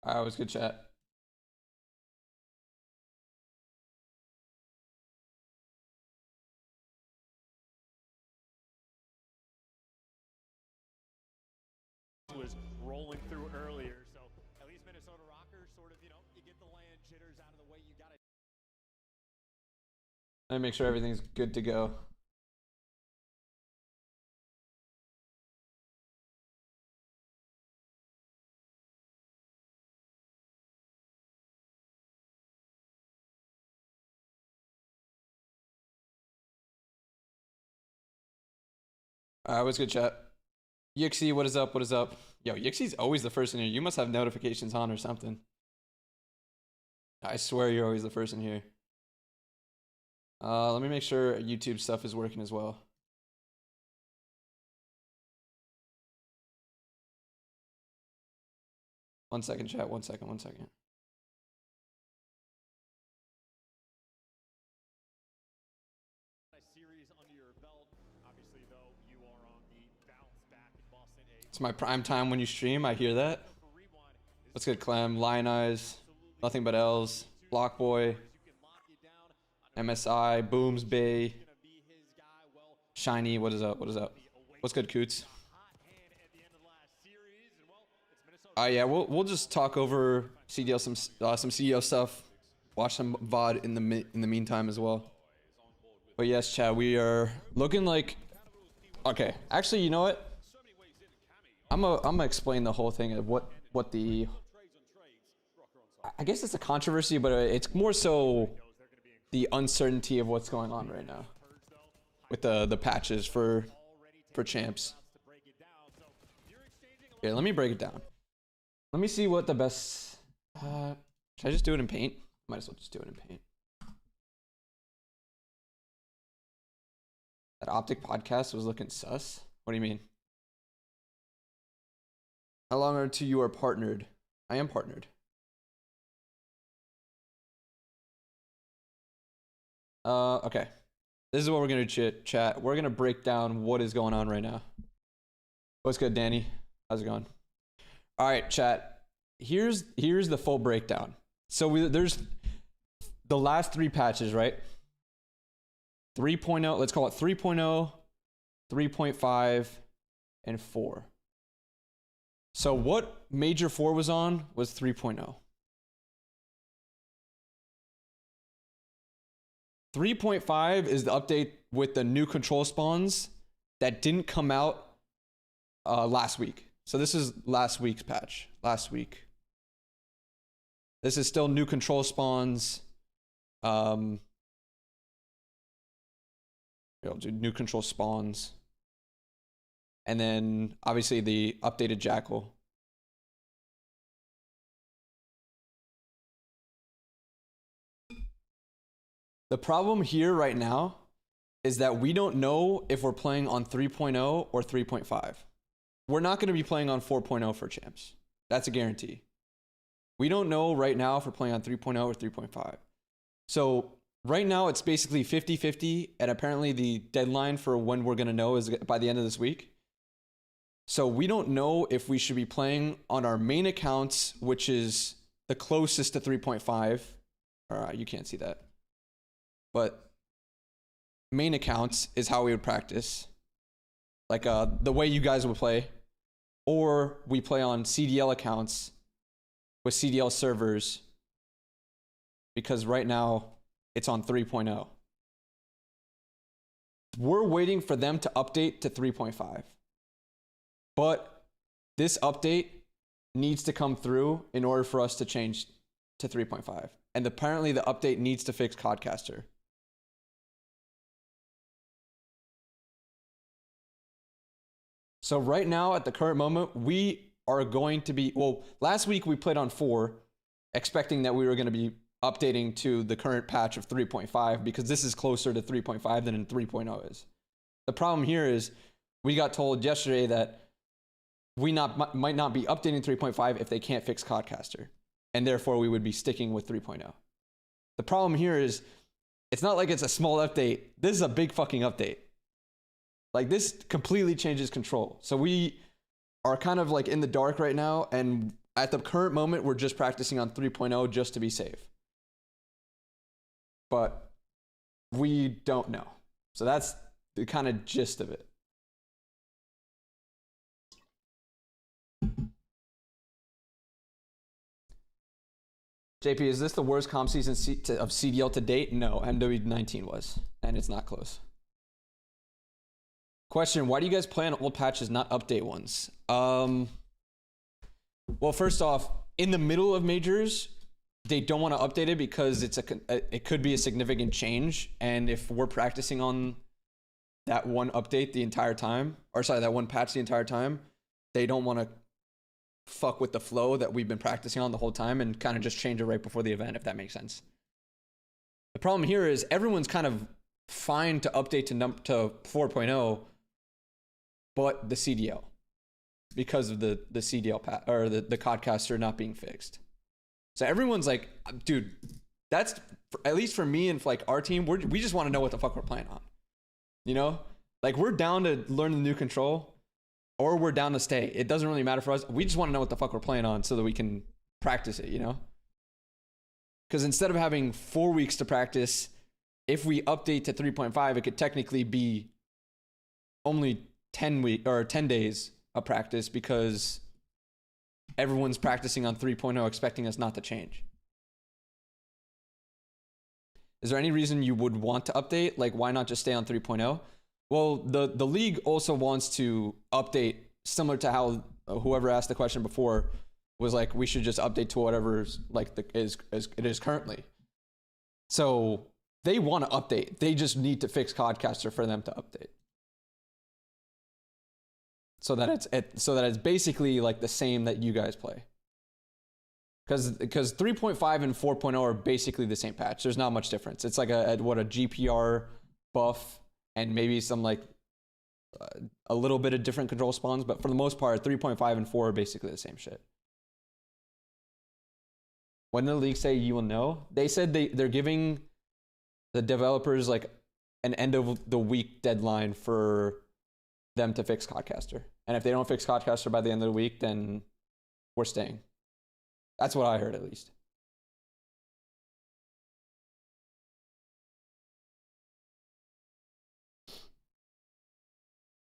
Was good chat. Was rolling through earlier, so at least Minnesota Rockers sort of, you get the land jitters out of the way. You got to. Let me make sure everything's good to go. What's good chat? Yixie, what is up? What is up? Yo, Yixie's always the first in here. You must have notifications on or something. I swear you're always the first in here. Let me make sure YouTube stuff is working as well. One second, chat. One second. It's my prime time when you stream. I hear that. What's good, Clem? Lion Eyes. Nothing but L's. Block Boy. MSI. Booms Bay. Shiny. What is up? What is up? What's good, Coots? Yeah, we'll just talk over CDL some CDL stuff. Watch some VOD in the meantime as well. But yes, chat, we are looking like. Okay, actually, you know what? I'm gonna explain the whole thing of what the. I guess it's a controversy, but it's more so the uncertainty of what's going on right now with the patches for champs. Here, let me break it down. Let me see what the best. Should I just do it in paint? Might as well just do it in paint. That Optic podcast was looking sus. What do you mean? How long until you are partnered? I am partnered. Okay. This is what we're gonna chat. We're gonna break down what is going on right now. What's good, Danny? How's it going? All right, chat. Here's the full breakdown. So there's the last 3 patches, right? 3.0, let's call it 3.0, 3.5, and 4. So what Major 4 was on was 3.0. 3.5 is the update with the new control spawns that didn't come out last week. So this is last week's patch. Last week. This is still new control spawns. I'll do new control spawns. And then obviously the updated Jackal. The problem here right now is that we don't know if we're playing on 3.0 or 3.5. We're not going to be playing on 4.0 for champs. That's a guarantee. We don't know right now if we're playing on 3.0 or 3.5. So right now it's basically 50-50, and apparently the deadline for when we're going to know is by the end of this week. So we don't know if we should be playing on our main accounts, which is the closest to 3.5. You can't see that. But main accounts is how we would practice. Like the way you guys would play. Or we play on CDL accounts with CDL servers. Because right now it's on 3.0. We're waiting for them to update to 3.5. But this update needs to come through in order for us to change to 3.5. And apparently the update needs to fix Codcaster. So right now, at the current moment, we are going to be, well, last week we played on 4, expecting that we were going to be updating to the current patch of 3.5 because this is closer to 3.5 than 3.0 is. The problem here is we got told yesterday that we might not be updating 3.5 if they can't fix Codcaster, and therefore we would be sticking with 3.0. The problem here is it's not like it's a small update. This is a big fucking update. Like, this completely changes control. So we are kind of like in the dark right now, and At the current moment, we're just practicing on 3.0 just to be safe. But we don't know. So that's the kind of gist of it. JP, is this the worst comp season of CDL to date? No, MW19 was, and it's not close. Question, why do you guys play on old patches, not update ones? Well, first off, in the middle of majors, they don't want to update it because it could be a significant change. And if we're practicing on that one update the entire time, or sorry, that one patch the entire time, they don't want to fuck with the flow that we've been practicing on the whole time and kind of just change it right before the event, if that makes sense. The problem here is everyone's kind of fine to update to 4.0, but the CDL, because of the CDL or the Codcaster not being fixed. So everyone's like, dude, that's at least for me and for like our team, we just want to know what the fuck we're playing on. You know, like we're down to learn the new control, or we're down to stay. It doesn't really matter for us. We just want to know what the fuck we're playing on so that we can practice it, you know? Because instead of having 4 weeks to practice, if we update to 3.5, it could technically be only 10 days of practice because everyone's practicing on 3.0 expecting us not to change. Is there any reason you would want to update? Like, why not just stay on 3.0? Well, the league also wants to update, similar to how whoever asked the question before was like, we should just update to whatever's like it is currently. So they want to update. They just need to fix Codcaster for them to update, so that it's basically like the same that you guys play. Because 3.5 and 4.0 are basically the same patch. There's not much difference. It's like a GPR buff and maybe some like a little bit of different control spawns, but for the most part, 3.5 and 4 are basically the same shit. When the league say you will know, they said they're giving the developers like an end of the week deadline for them to fix Codcaster. And if they don't fix Codcaster by the end of the week, then we're staying. That's what I heard, at least.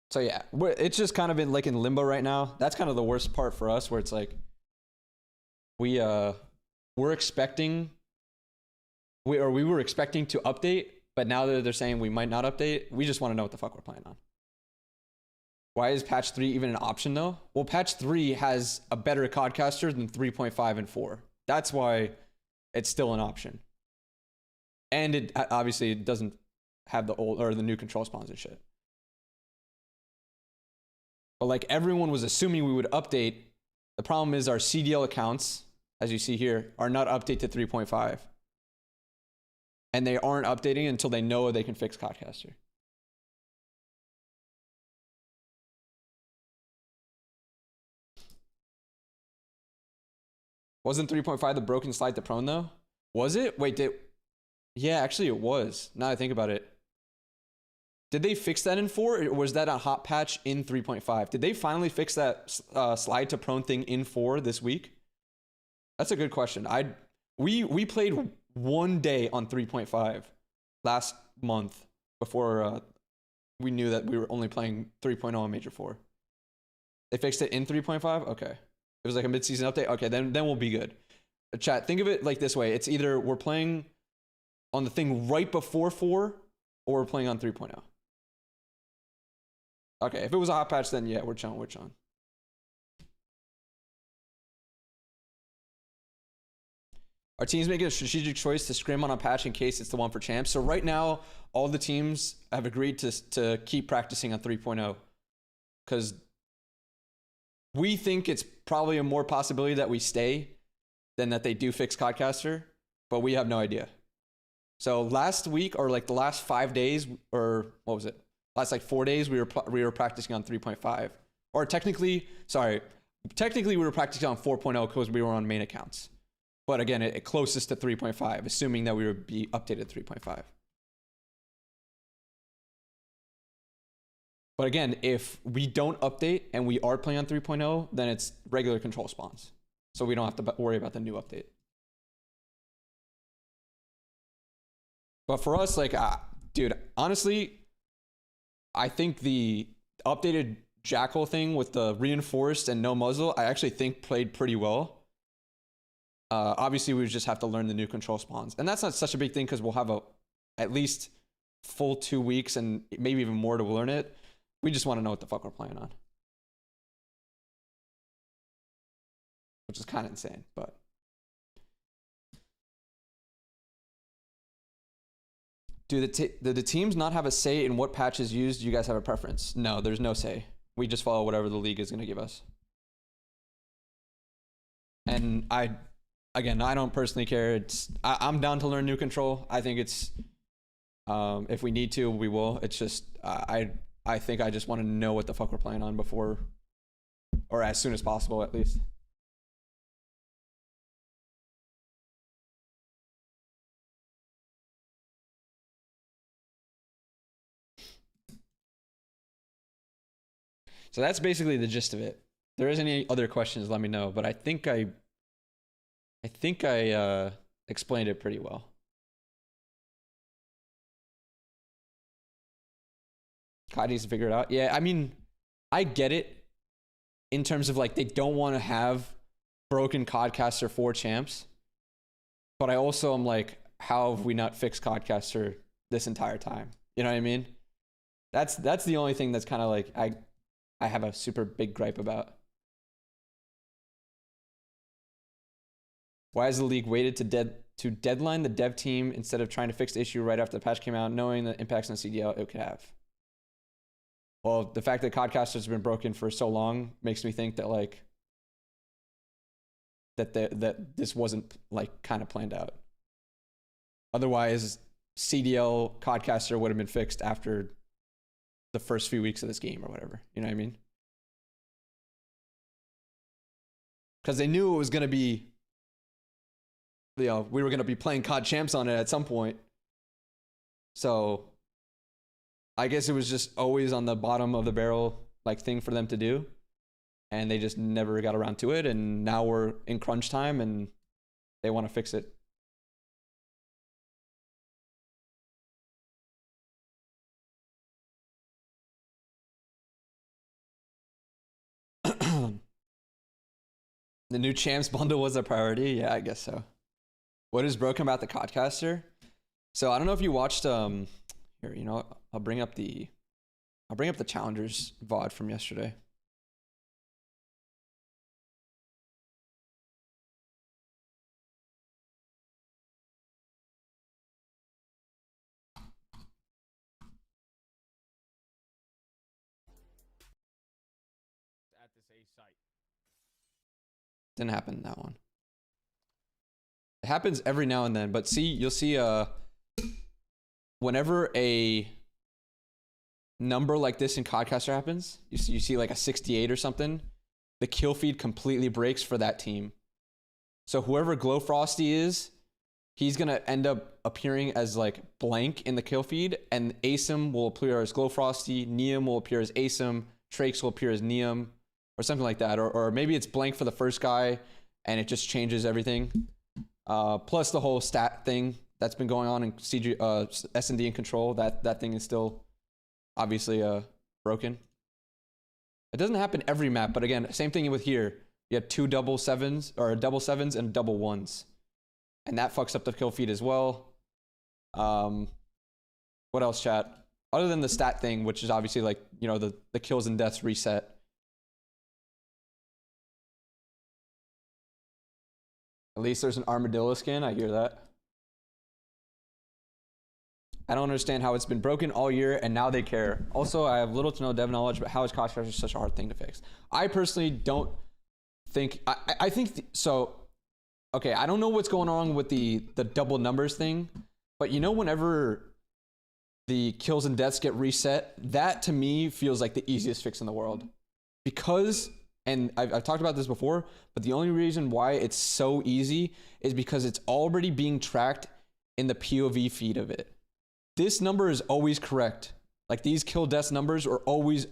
So yeah, it's just kind of in limbo right now. That's kind of the worst part for us, where it's like we're expecting we were expecting to update, but now that they're saying we might not update, we just want to know what the fuck we're playing on. Why is patch 3 even an option though? Well, patch 3 has a better Codcaster than 3.5 and 4. That's why it's still an option. And it obviously doesn't have the old or the new control spawns and shit. But like everyone was assuming we would update. The problem is our CDL accounts, as you see here, are not updated to 3.5. And they aren't updating until they know they can fix Codcaster. Wasn't 3.5 the broken slide to prone though? Was it? Wait, yeah, actually it was. Now I think about it. Did they fix that in 4, or was that a hot patch in 3.5? Did they finally fix that slide to prone thing in 4 this week? That's a good question. We played 1 day on 3.5 last month before we knew that we were only playing 3.0 on Major 4. They fixed it in 3.5? Okay. It was like a mid-season update? Okay, then we'll be good. Chat, think of it like this way. It's either we're playing on the thing right before 4, or we're playing on 3.0. Okay, if it was a hot patch, then yeah, we're chilling. Our team's making a strategic choice to scrim on a patch in case it's the one for champs. So right now, all the teams have agreed to keep practicing on 3.0. Because we think it's probably a more possibility that we stay than that they do fix Codcaster, but we have no idea. So last week, or like the last 5 days, or what was it? Last like 4 days, we were practicing on 3.5. Or technically we were practicing on 4.0 because we were on main accounts. But again, it closest to 3.5, assuming that we would be updated 3.5. But again, if we don't update and we are playing on 3.0, then it's regular control spawns. so we don't have to worry about the new update. But for us, like, dude, honestly, I think the updated Jackal thing with the reinforced and no muzzle, I actually think played pretty well. Obviously, we just have to learn the new control spawns. And that's not such a big thing because we'll have at least full 2 weeks and maybe even more to learn it. We just want to know what the fuck we're playing on. Which is kind of insane, but. Do the teams not have a say in what patch is used? Do you guys have a preference? No, there's no say. We just follow whatever the league is going to give us. And I don't personally care. I'm down to learn new control. I think it's, if we need to, we will. It's just, I think I just want to know what the fuck we're playing on before, or as soon as possible, at least. So that's basically the gist of it. If there is any other questions, let me know. But I think I explained it pretty well. Kai needs to figure it out. Yeah, I mean, I get it in terms of like they don't want to have broken Codcaster for champs. But I also am like, how have we not fixed Codcaster this entire time? You know what I mean? That's the only thing that's kind of like I have a super big gripe about. Why has the league waited to deadline the dev team instead of trying to fix the issue right after the patch came out, knowing the impacts on CDL it could have? Well, the fact that Codcaster has been broken for so long makes me think that like that this wasn't like kind of planned out. Otherwise, CDL Codcaster would have been fixed after the first few weeks of this game or whatever. You know what I mean? Because they knew it was going to be, you know, we were going to be playing COD Champs on it at some point. So I guess it was just always on the bottom of the barrel like thing for them to do. And they just never got around to it. And now we're in crunch time and they want to fix it. The new Champs bundle was a priority. Yeah, I guess so. What is broken about the Codcaster? So I don't know if you watched here, you know, I'll bring up the Challengers VOD from yesterday. At this A site. Didn't happen in that one. It happens every now and then, but see, you'll see whenever a number like this in Codcaster happens, you see like a 68 or something, the kill feed completely breaks for that team. So whoever Glowfrosty is, he's gonna end up appearing as like blank in the kill feed, and Asim will appear as Glowfrosty, Neum will appear as Asim, Trakes will appear as Neum, or something like that. Or maybe it's blank for the first guy and it just changes everything. Plus the whole stat thing that's been going on in S&D and control, that thing is still obviously broken. It doesn't happen every map, but again, same thing with here. You have two double sevens and double ones. And that fucks up the kill feed as well. What else, chat? Other than the stat thing, which is obviously like, you know, the kills and deaths reset. At least there's an armadillo skin. I hear that. I don't understand how it's been broken all year and now they care. Also, I have little to no dev knowledge, but how is Codcaster such a hard thing to fix? I personally don't think, I think, so, okay, I don't know what's going on with the double numbers thing, but you know, whenever the kills and deaths get reset, that to me feels like the easiest fix in the world. Because, and I've talked about this before, but the only reason why it's so easy is because it's already being tracked in the POV feed of it. This number is always correct. Like these kill deaths numbers are always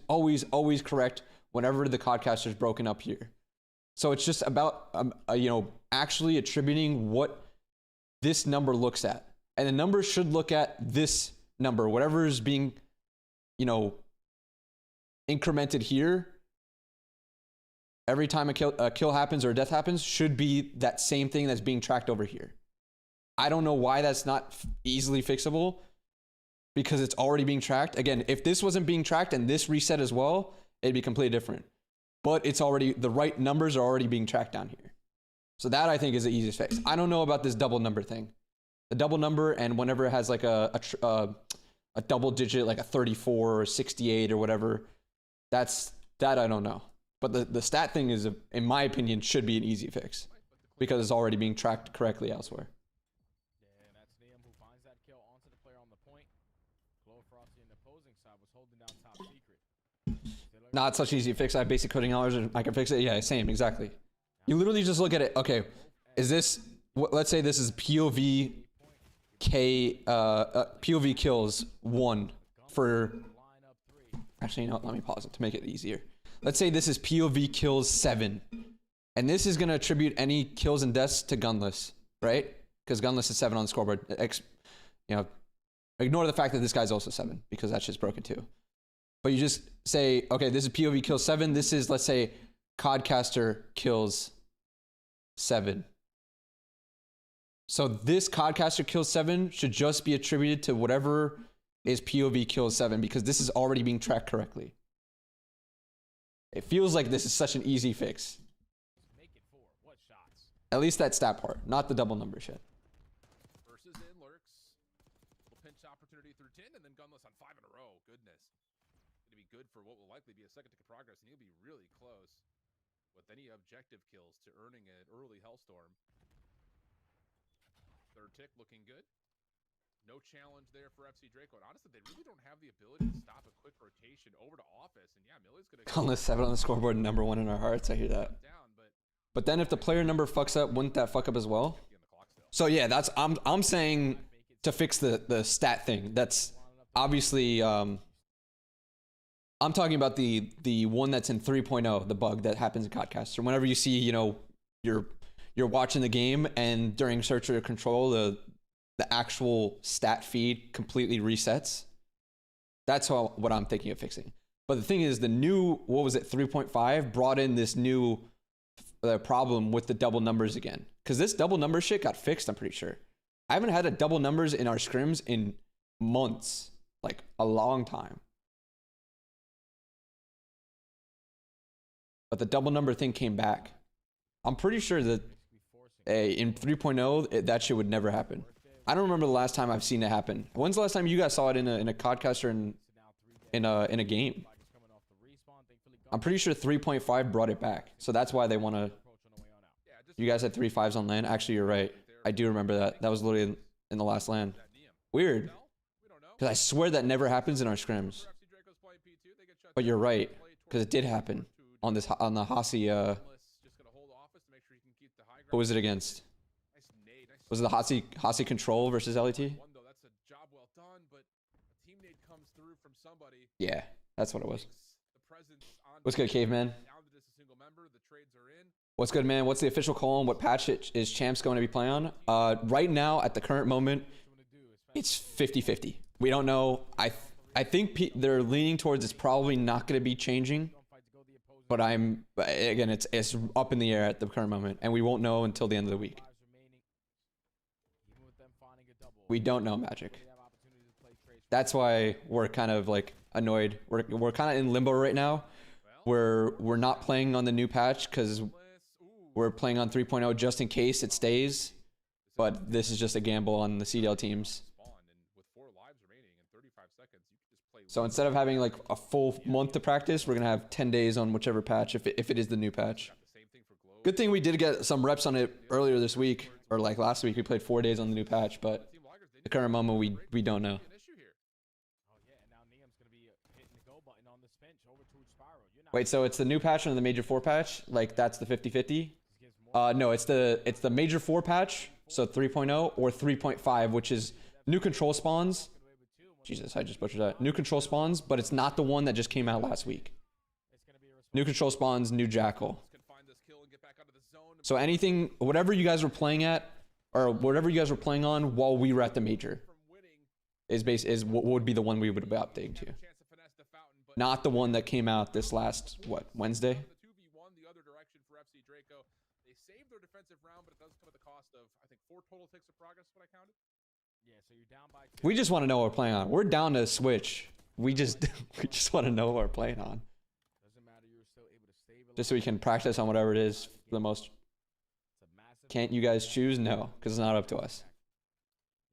correct whenever the Codcaster is broken up here. So it's just about, you know, actually attributing what this number looks at. And the number should look at this number, whatever is being, you know, incremented here. Every time a kill happens or a death happens should be that same thing that's being tracked over here. I don't know why that's not easily fixable, because it's already being tracked. Again, if this wasn't being tracked and this reset as well, it'd be completely different. But it's already, the right numbers are already being tracked down here. So that I think is the easiest fix. I don't know about this double number thing. The double number, and whenever it has like a double digit, like a 34 or 68 or whatever, that I don't know. But the stat thing is, in my opinion, should be an easy fix because it's already being tracked correctly elsewhere. Yeah, and that's Liam who finds that kill onto the player on the point. Chloe Frosty on the opposing side was holding down top secret. Not such easy fix. I have basic coding knowledge and I can fix it. Yeah, same, exactly. You literally just look at it. Okay, is this, let's say this is POV POV kills 1 for, actually, you know, let me pause it to make it easier. Let's say this is POV kills 7, and this is going to attribute any kills and deaths to gunless, right? Because gunless is 7 on the scoreboard. You know, ignore the fact that this guy's also 7 because that shit's broken too. But you just say, okay, this is POV kills 7. This is, let's say, Codcaster kills 7. So this Codcaster kills 7 should just be attributed to whatever is POV kills 7 because this is already being tracked correctly. It feels like this is such an easy fix. Make it 4. What shots? At least that stat part, not the double number shit. Versus in lurks. Little pinch opportunity through 10 and then gunless on 5 in a row. Goodness. Gonna be good for what will likely be a second tick of progress, and he'll be really close with any objective kills to earning an early Hellstorm. Third tick looking good. No challenge there for FC Draco. And honestly, they really don't have the ability to stop a quick rotation over to Office. And yeah, Millie's gonna Gunless 7 on the scoreboard, number 1 in our hearts. I hear that. down, But then if the player number fucks up, wouldn't that fuck up as well? So yeah, that's I'm saying to fix the stat thing. That's obviously I'm talking about the one that's in 3.0, the bug that happens in Codcaster. Whenever you see, you know, you're watching the game and during search or control the actual stat feed completely resets. That's what I'm thinking of fixing. But the thing is, the new, what was it, 3.5 brought in this new problem with the double numbers again. Because this double number shit got fixed, I'm pretty sure. I haven't had a double numbers in our scrims in months, like a long time. But the double number thing came back. I'm pretty sure that in 3.0, that shit would never happen. I don't remember the last time I've seen it happen. When's the last time you guys saw it in a Codcaster in a game? I'm pretty sure 3.5 brought it back. So that's why they want to... You guys had 3.5s on LAN? Actually, you're right. I do remember that. That was literally in the last LAN. Weird. Because I swear that never happens in our scrims. But you're right. Because it did happen on the Hasi... Who was it against? Was it the Hasi Control versus LET? Yeah, that's what it was. What's good, Caveman? What's good, man? What's the official call on what patch is Champs going to be playing on? Right now, at the current moment, it's 50-50. We don't know. I think they're leaning towards it's probably not going to be changing. But again, it's up in the air at the current moment, and we won't know until the end of the week. We don't know, Magic. That's why we're kind of like annoyed. We're kind of in limbo right now. We're not playing on the new patch because we're playing on 3.0 just in case it stays. But this is just a gamble on the CDL teams. So instead of having like a full month to practice, we're gonna have 10 days on whichever patch if it is the new patch. Good thing we did get some reps on it earlier this week, or like last week. We played 4 days on the new patch, but at the current moment we don't know. Wait, so it's the new patch and the major 4 patch? Like that's the 50-50? No, it's the major 4 patch, so 3.0 or 3.5, which is new control spawns. Jesus, I just butchered that. New control spawns, but it's not the one that just came out last week. New control spawns, new Jackal. So anything, whatever you guys were playing at, or whatever you guys were playing on while we were at the major, is what would be the one we would be updating to. Not the one that came out this last, what, Wednesday? The other direction for FC Draco. They saved their defensive round, but it does come at the cost of, I think, 4 total ticks of progress, what I counted. Yeah, so you're down by 2. We just want to know what we're playing on. We're down to switch. We just want to know what we're playing on. Doesn't matter, you were still able to stabilize. Just so we can practice on whatever it is for the most. It's a massive. Can't you guys choose? No, because it's not up to us.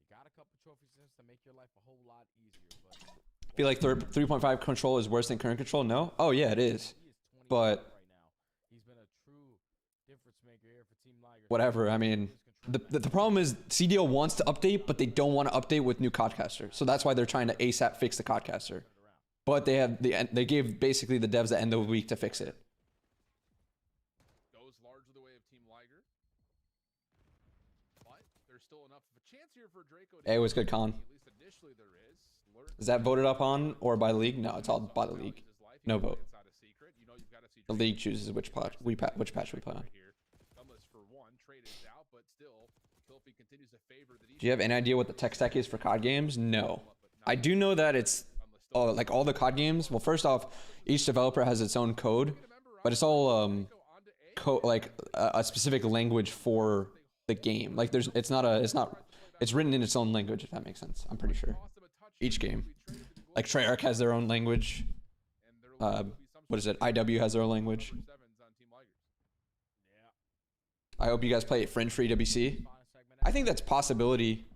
You got a couple trophies to make your life a whole lot easier, but I feel like 3.5 control is worse than current control. No? Oh yeah, it is. he is 20 But right now. He's been a true difference maker here for Team Liger. whatever. I mean, the problem is CDL wants to update, but they don't want to update with new Codcaster. So that's why they're trying to ASAP fix the Codcaster. But they gave basically the devs the end of the week to fix it. Goes largely the way of Team Liger. But there's still enough of a chance here for Draco to Hey, what's good, Colin? At least initially there is. Is that voted up on or by the league? No, it's all by the league. No vote. The league chooses which patch we play on. Do you have any idea what the tech stack is for COD games? No. I do know that it's like all the COD games. Well, first off, each developer has its own code, but it's all like a specific language for the game. Like it's written in its own language, if that makes sense. I'm pretty sure. Each game. Like Treyarch has their own language. What is it? IW has their own language. I hope you guys play Fringe for EWC. I think that's a possibility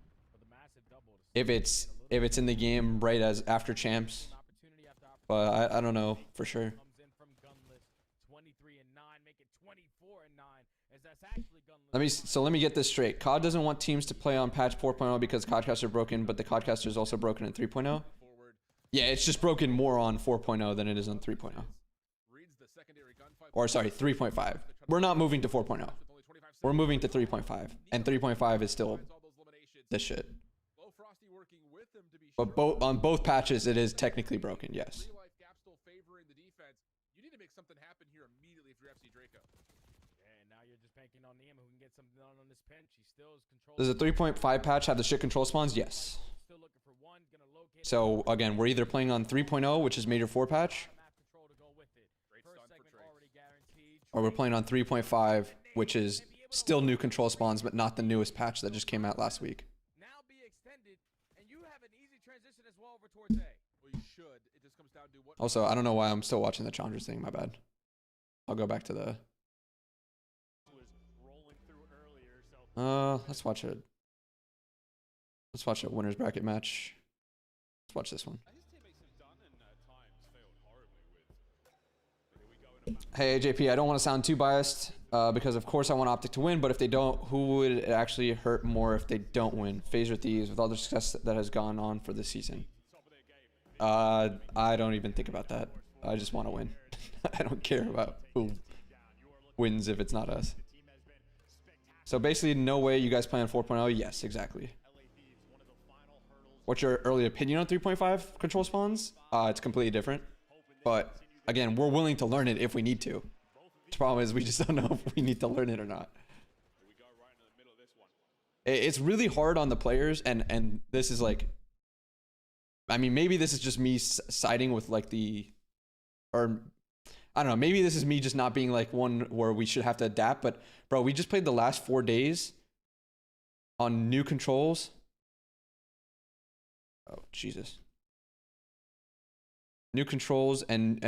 if it's in the game right as after champs. But I don't know for sure. Let me get this straight. COD doesn't want teams to play on patch 4.0 because Codcaster are broken, but the Codcaster is also broken in 3.0. Yeah, it's just broken more on 4.0 than it is on 3.0. Or sorry, 3.5. We're not moving to 4.0. We're moving to 3.5, and 3.5 is still this shit. But on both patches, it is technically broken. Yes. You need to make something happen here immediately if you're FC Draco. And now you're just banking on Niem who can get something done on this pinch. He still is controlling. Does the 3.5 patch have the shit control spawns? Yes. Still looking for one, gonna locate So again, we're either playing on 3.0, which is Major 4 patch, or we're playing on 3.5, which is still new control spawns, but not the newest patch that just came out last week. now be extended, and you have an easy transition as well over towards A. Well, you should. It just comes down to what. Also, I don't know why I'm still watching the Challengers thing. My bad. I'll go back to the. Let's watch it. Let's watch a winners bracket match. Let's watch this one. Hey JP, I don't want to sound too biased because of course I want Optic to win, but if they don't, who would it actually hurt more if they don't win? FaZe or Thieves with all the success that has gone on for this season? I don't even think about that. I just want to win. I don't care about who wins if it's not us. So basically, no way you guys play on 4.0? Yes, exactly. What's your early opinion on 3.5 control spawns? It's completely different. But again, we're willing to learn it if we need to. The problem is we just don't know if we need to learn it or not. It's really hard on the players, and this is like, I mean, maybe this is just me siding with like or I don't know, maybe this is me just not being like one where we should have to adapt, but bro, we just played the last 4 days on new controls. Oh, Jesus. New controls and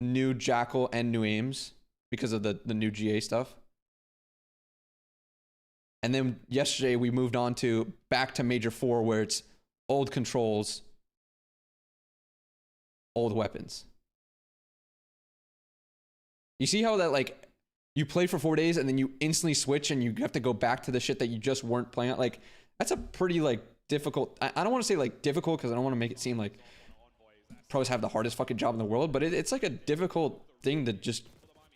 new Jackal and new aims because of the new GA stuff. And then yesterday we moved on to back to Major 4 where it's old controls, old weapons. You see how that like you play for 4 days and then you instantly switch and you have to go back to the shit that you just weren't playing at? Like that's a pretty like difficult. I don't want to say like difficult because I don't want to make it seem like pros have the hardest fucking job in the world, but it's like a difficult thing to just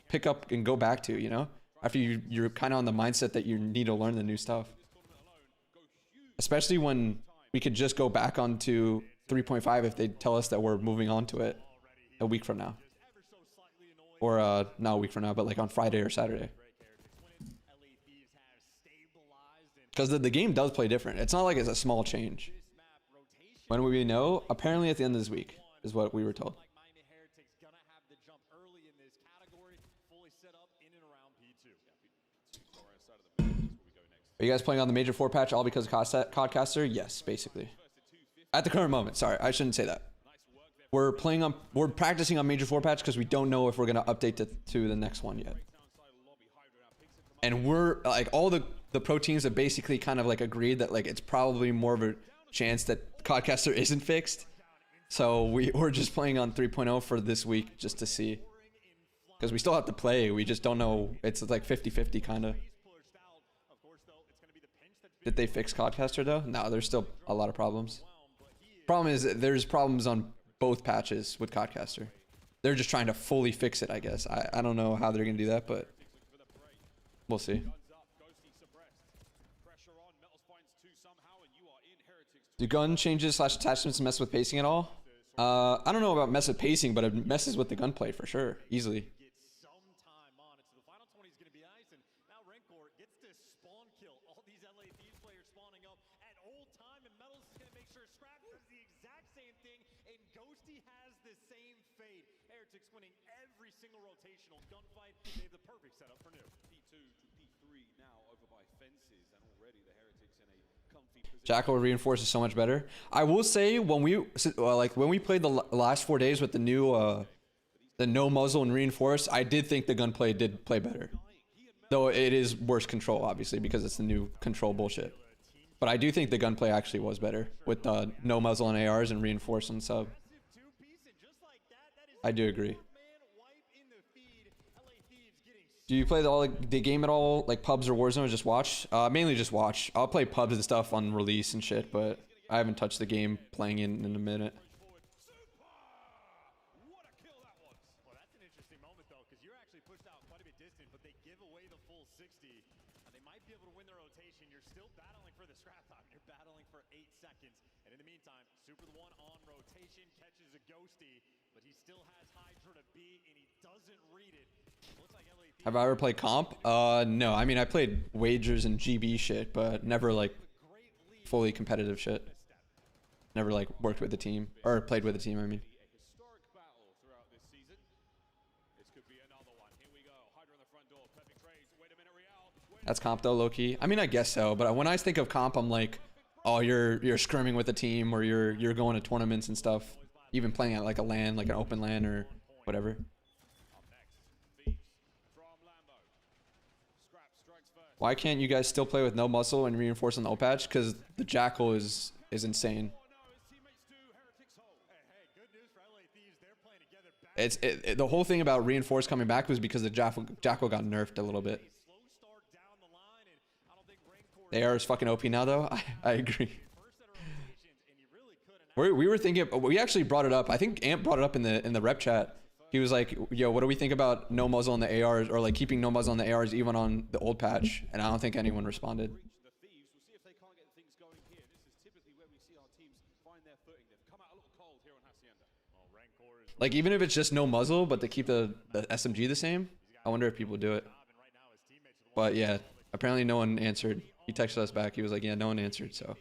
pick up and go back to, you know, after you're kind of on the mindset that you need to learn the new stuff. Especially when we could just go back onto 3.5 if they tell us that we're moving on to it a week from now. Or not a week from now, but like on Friday or Saturday. Because the game does play different. It's not like it's a small change. When will we know? Apparently at the end of this week is what we were told. Are you guys playing on the Major 4 patch all because of Codcaster? Yes, basically. At the current moment. Sorry, I shouldn't say that. We're practicing on Major 4 patch because we don't know if we're going to update to the next one yet. And we're like all the pro teams have basically kind of like agreed that like it's probably more of a chance that Codcaster isn't fixed. So we're just playing on 3.0 for this week just to see. Because we still have to play. We just don't know. It's like 50-50 kind of. Did they fix Codcaster though? No, there's still a lot of problems. Problem is there's problems on both patches with Codcaster. They're just trying to fully fix it, I guess. I don't know how they're going to do that, but we'll see. Do gun changes / attachments mess with pacing at all? I don't know about mess with pacing, but it messes with the gunplay for sure, easily. Jackal reinforces so much better. I will say when we played the last 4 days with the new the no muzzle and reinforce, I did think the gunplay did play better. Though it is worse control obviously because it's the new control bullshit. But I do think the gunplay actually was better with no muzzle and ARs and reinforce and sub. I do agree. Do you play the game at all, like pubs or Warzone, or just watch? Mainly just watch. I'll play pubs and stuff on release and shit, but I haven't touched the game playing in a minute. Well, that's an interesting moment though, because you're actually pushed out quite a bit distant, but they give away the full 60. They might be able to win the rotation. You're still battling for the scrap time. You're battling for 8 seconds, and in the meantime, Super the one on rotation catches a ghosty, but he still has Hydra to beat, and he doesn't read it. Looks like LA. Have I ever played comp? No. I mean, I played wagers and GB shit, but never like fully competitive shit. Never like worked with the team or played with the team. I mean. That's comp though, low key. I mean, I guess so. But when I think of comp, I'm like, oh, you're scrimming with the team, or you're going to tournaments and stuff. Even playing at like a LAN, like an open LAN or whatever. Why can't you guys still play with no muscle and reinforce on the O patch? Because the Jackal is insane. The whole thing about reinforce coming back was because the Jackal got nerfed a little bit. The AR is fucking OP now though. I agree. We were thinking. We actually brought it up. I think Amp brought it up in the rep chat. He was like, yo, what do we think about no muzzle on the ARs, or like keeping no muzzle on the ARs even on the old patch? And I don't think anyone responded. Like even if it's just no muzzle, but to keep the SMG the same, I wonder if people do it. But yeah, apparently no one answered. He texted us back. He was like, yeah, no one answered, so.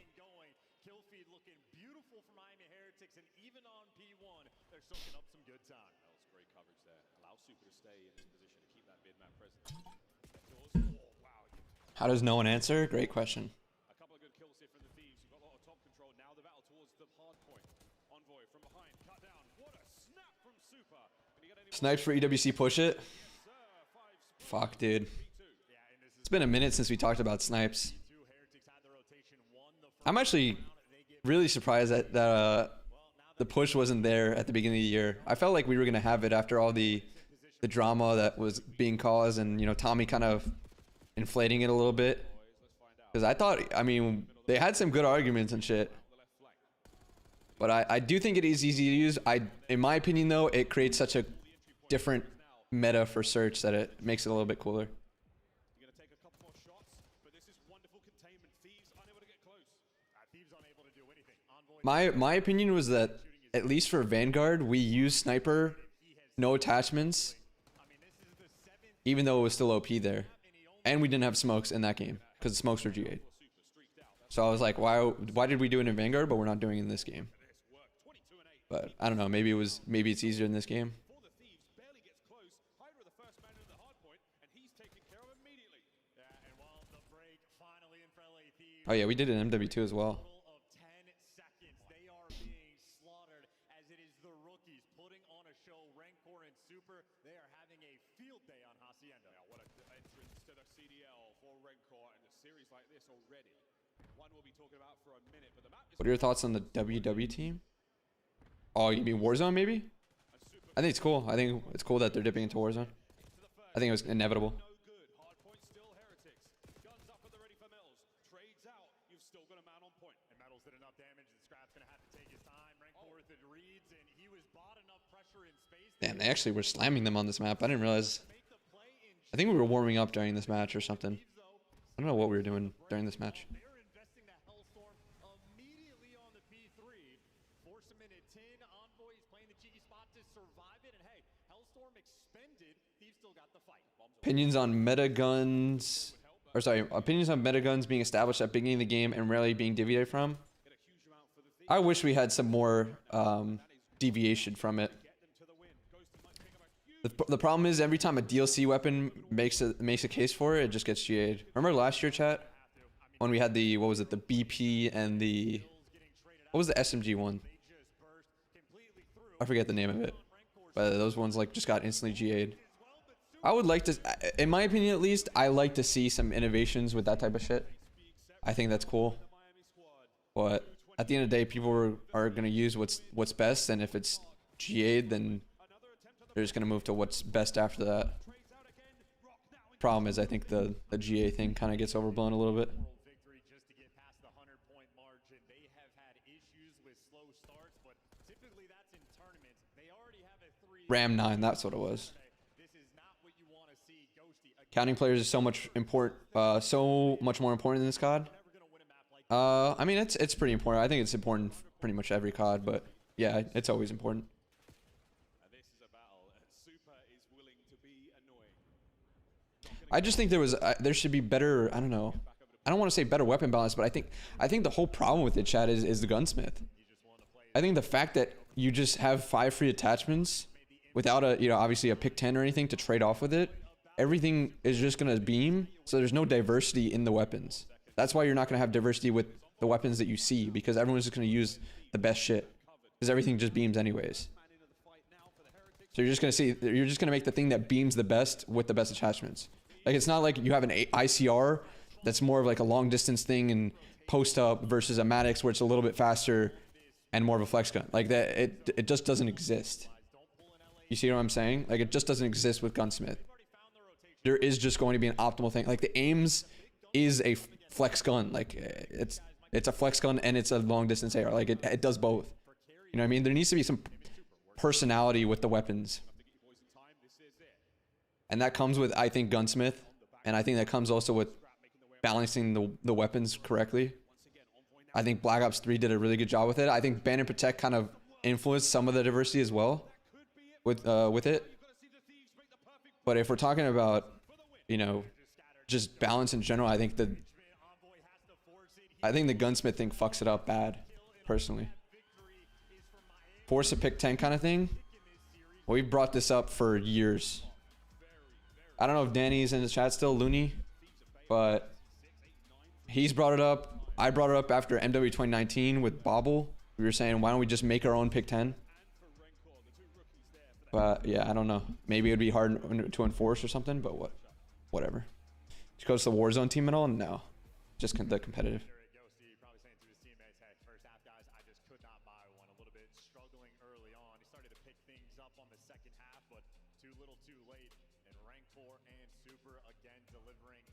How does no one answer? Great question. A couple of good kills here from the Thieves. You've got a lot of top control. Now the battle towards the hard point. Envoy from behind, cut down. What a snap from Super. Snipes for EWC push it? Fuck, dude. It's been a minute since we talked about snipes. I'm actually really surprised that the push wasn't there at the beginning of the year. I felt like we were going to have it after all the drama that was being caused, and, you know, Tommy kind of inflating it a little bit. Because I thought, I mean, they had some good arguments and shit. But I do think it is easy to use. In my opinion, though, it creates such a different meta for search that it makes it a little bit cooler. My opinion was that, at least for Vanguard, we used sniper, no attachments, even though it was still OP there. And we didn't have smokes in that game, because the smokes were G8. So I was like, why did we do it in Vanguard, but we're not doing it in this game? But I don't know. Maybe it's easier in this game. For the Thieves, barely gets close. Hydra the first man into the hard point, and he's taken care of immediately. Yeah, and while the break finally in for LA Thieves. Oh yeah, we did it in MW2 as well. Total of 10 seconds. They are being slaughtered as it is the rookies putting on a show. Rancor and Super, they are having a field day on Hacienda. Yeah, what an entrance to the CDL for Rencor in a series like this already. One we'll be talking about for a minute, but the map is What are your thoughts on the WW team? Oh, you mean Warzone maybe? I think it's cool. I think it's cool that they're dipping into Warzone. I think it was inevitable. No good. Hard point still Heretics. Guns up at the ready for Metals. Trades out. You've still got a man on point. And Metals did enough damage that Scrap's going to have to take his time. Rancor with it reads, and he was bought enough pressure in space. Damn, they actually were slamming them on this map. I didn't realize. I think we were warming up during this match or something. I don't know what we were doing during this match. They are investing that Hellstorm immediately on the P3. Force him in at 10. Envoy is playing the cheeky spot to survive it. And hey, Hellstorm expended. Thieves still got the fight. Opinions on meta guns, or sorry, opinions on meta guns being established at the beginning of the game and rarely being deviated from. I wish we had some more deviation from it. The problem is every time a DLC weapon makes a case for it, it just gets GA'd. Remember last year, chat, when we had the what was it, the BP and the what was the SMG one? I forget the name of it, but those ones like just got instantly GA'd. I would like to, in my opinion at least, I like to see some innovations with that type of shit. I think that's cool. But at the end of the day, people are gonna use what's best, and if it's GA'd, then they're just gonna move to what's best after that. Problem is, I think the GA thing kind of gets overblown a little bit. Victory just to get past the 100-point margin. They have had issues with slow starts, but typically that's in tournaments. They already have a 3. Ram 9, that's what it was. This is not what you want to see. Ghosty again. Counting players is so much more important in this COD. I mean it's pretty important. I think it's important for pretty much every COD, but yeah, it's always important. This is a battle, and Super is willing to be annoying. I just think there should be better. I don't know. I don't want to say better weapon balance, but I think the whole problem with it, chat, is the gunsmith. I think the fact that you just have 5 free attachments without obviously a pick 10 or anything to trade off with it, everything is just gonna beam. So there's no diversity in the weapons. That's why you're not gonna have diversity with the weapons that you see, because everyone's just gonna use the best shit, because everything just beams anyways. So you're just gonna make the thing that beams the best with the best attachments. Like, it's not like you have an ICR that's more of like a long distance thing and post up versus a Maddox where it's a little bit faster and more of a flex gun. Like that, it just doesn't exist. You see what I'm saying? Like, it just doesn't exist with Gunsmith. There is just going to be an optimal thing. Like, the aims is a flex gun. Like, it's a flex gun and it's a long distance AR. Like, it does both. You know what I mean? There needs to be some personality with the weapons. And that comes with, I think, Gunsmith. And I think that comes also with balancing the weapons correctly. I think Black Ops 3 did a really good job with it. I think Ban and Protect kind of influenced some of the diversity as well with it. But if we're talking about, just balance in general, I think the Gunsmith thing fucks it up bad, personally. Force a pick 10 kind of thing. Well, we brought this up for years. I don't know if Danny's in the chat still, Looney, but he's brought it up. I brought it up after MW 2019 with Bobble. We were saying, why don't we just make our own pick 10? But yeah, I don't know. Maybe it'd be hard to enforce or something, but whatever. Just goes to the Warzone team and all? No. Just the competitive.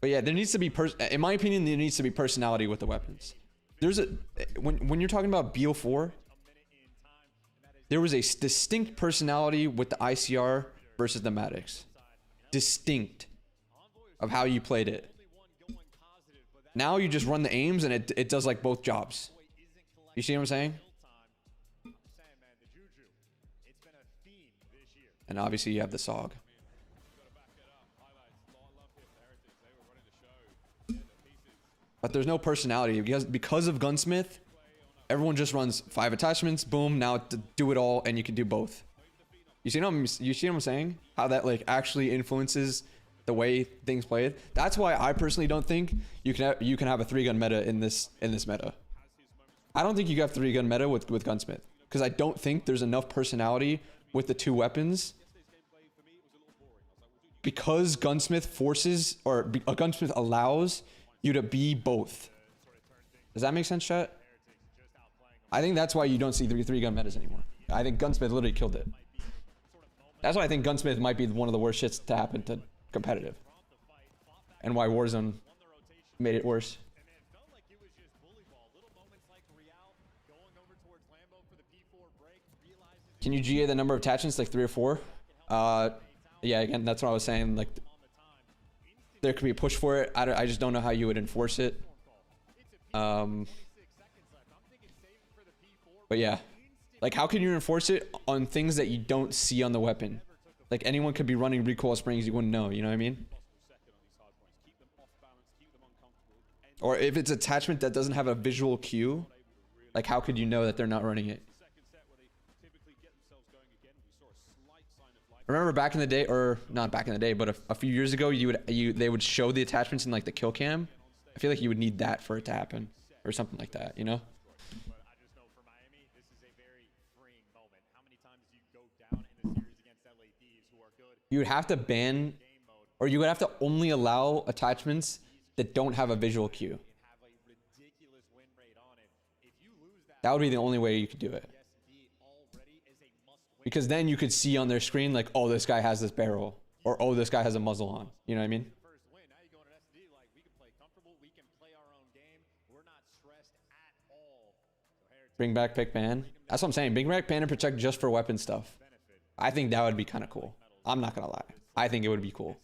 But yeah, there needs to be, in my opinion, there needs to be personality with the weapons. There's when you're talking about BO4, there was a distinct personality with the ICR versus the Maddox. Distinct of how you played it. Now you just run the aims and it does like both jobs. You see what I'm saying? And obviously you have the SOG. but there's no personality because of Gunsmith. Everyone just runs 5 attachments, boom, now do it all, and you can do both. You see what I'm saying? How that like actually influences the way things played. That's why I personally don't think you can have a 3-gun meta in this meta. I don't think you have 3-gun meta with Gunsmith, because I don't think there's enough personality with the 2 weapons. Because Gunsmith forces, or a Gunsmith allows you to be both. Does that make sense, chat? I think that's why you don't see 3-gun metas anymore. I think Gunsmith literally killed it. That's why I think Gunsmith might be one of the worst shits to happen to competitive. And why Warzone made it worse. Can you GA the number of attachments, like 3 or 4? Yeah, again, that's what I was saying. Like, there could be a push for it. I just don't know how you would enforce it. But yeah, like, how can you enforce it on things that you don't see on the weapon? Like, anyone could be running recoil springs, you wouldn't know, you know what I mean? Or if it's attachment that doesn't have a visual cue, like, how could you know that they're not running it? Remember back in the day, or not back in the day, but a few years ago, they would show the attachments in like the kill cam. I feel like you would need that for it to happen, or something like that, you know? You would have to ban, or you would have to only allow attachments that don't have a visual cue. That would be the only way you could do it. Because then you could see on their screen, like, oh, this guy has this barrel, or oh, this guy has a muzzle on. You know what I mean? Bring back pick ban. That's what I'm saying. Bring back ban and protect just for weapon stuff. I think that would be kind of cool. I'm not gonna lie. I think it would be cool.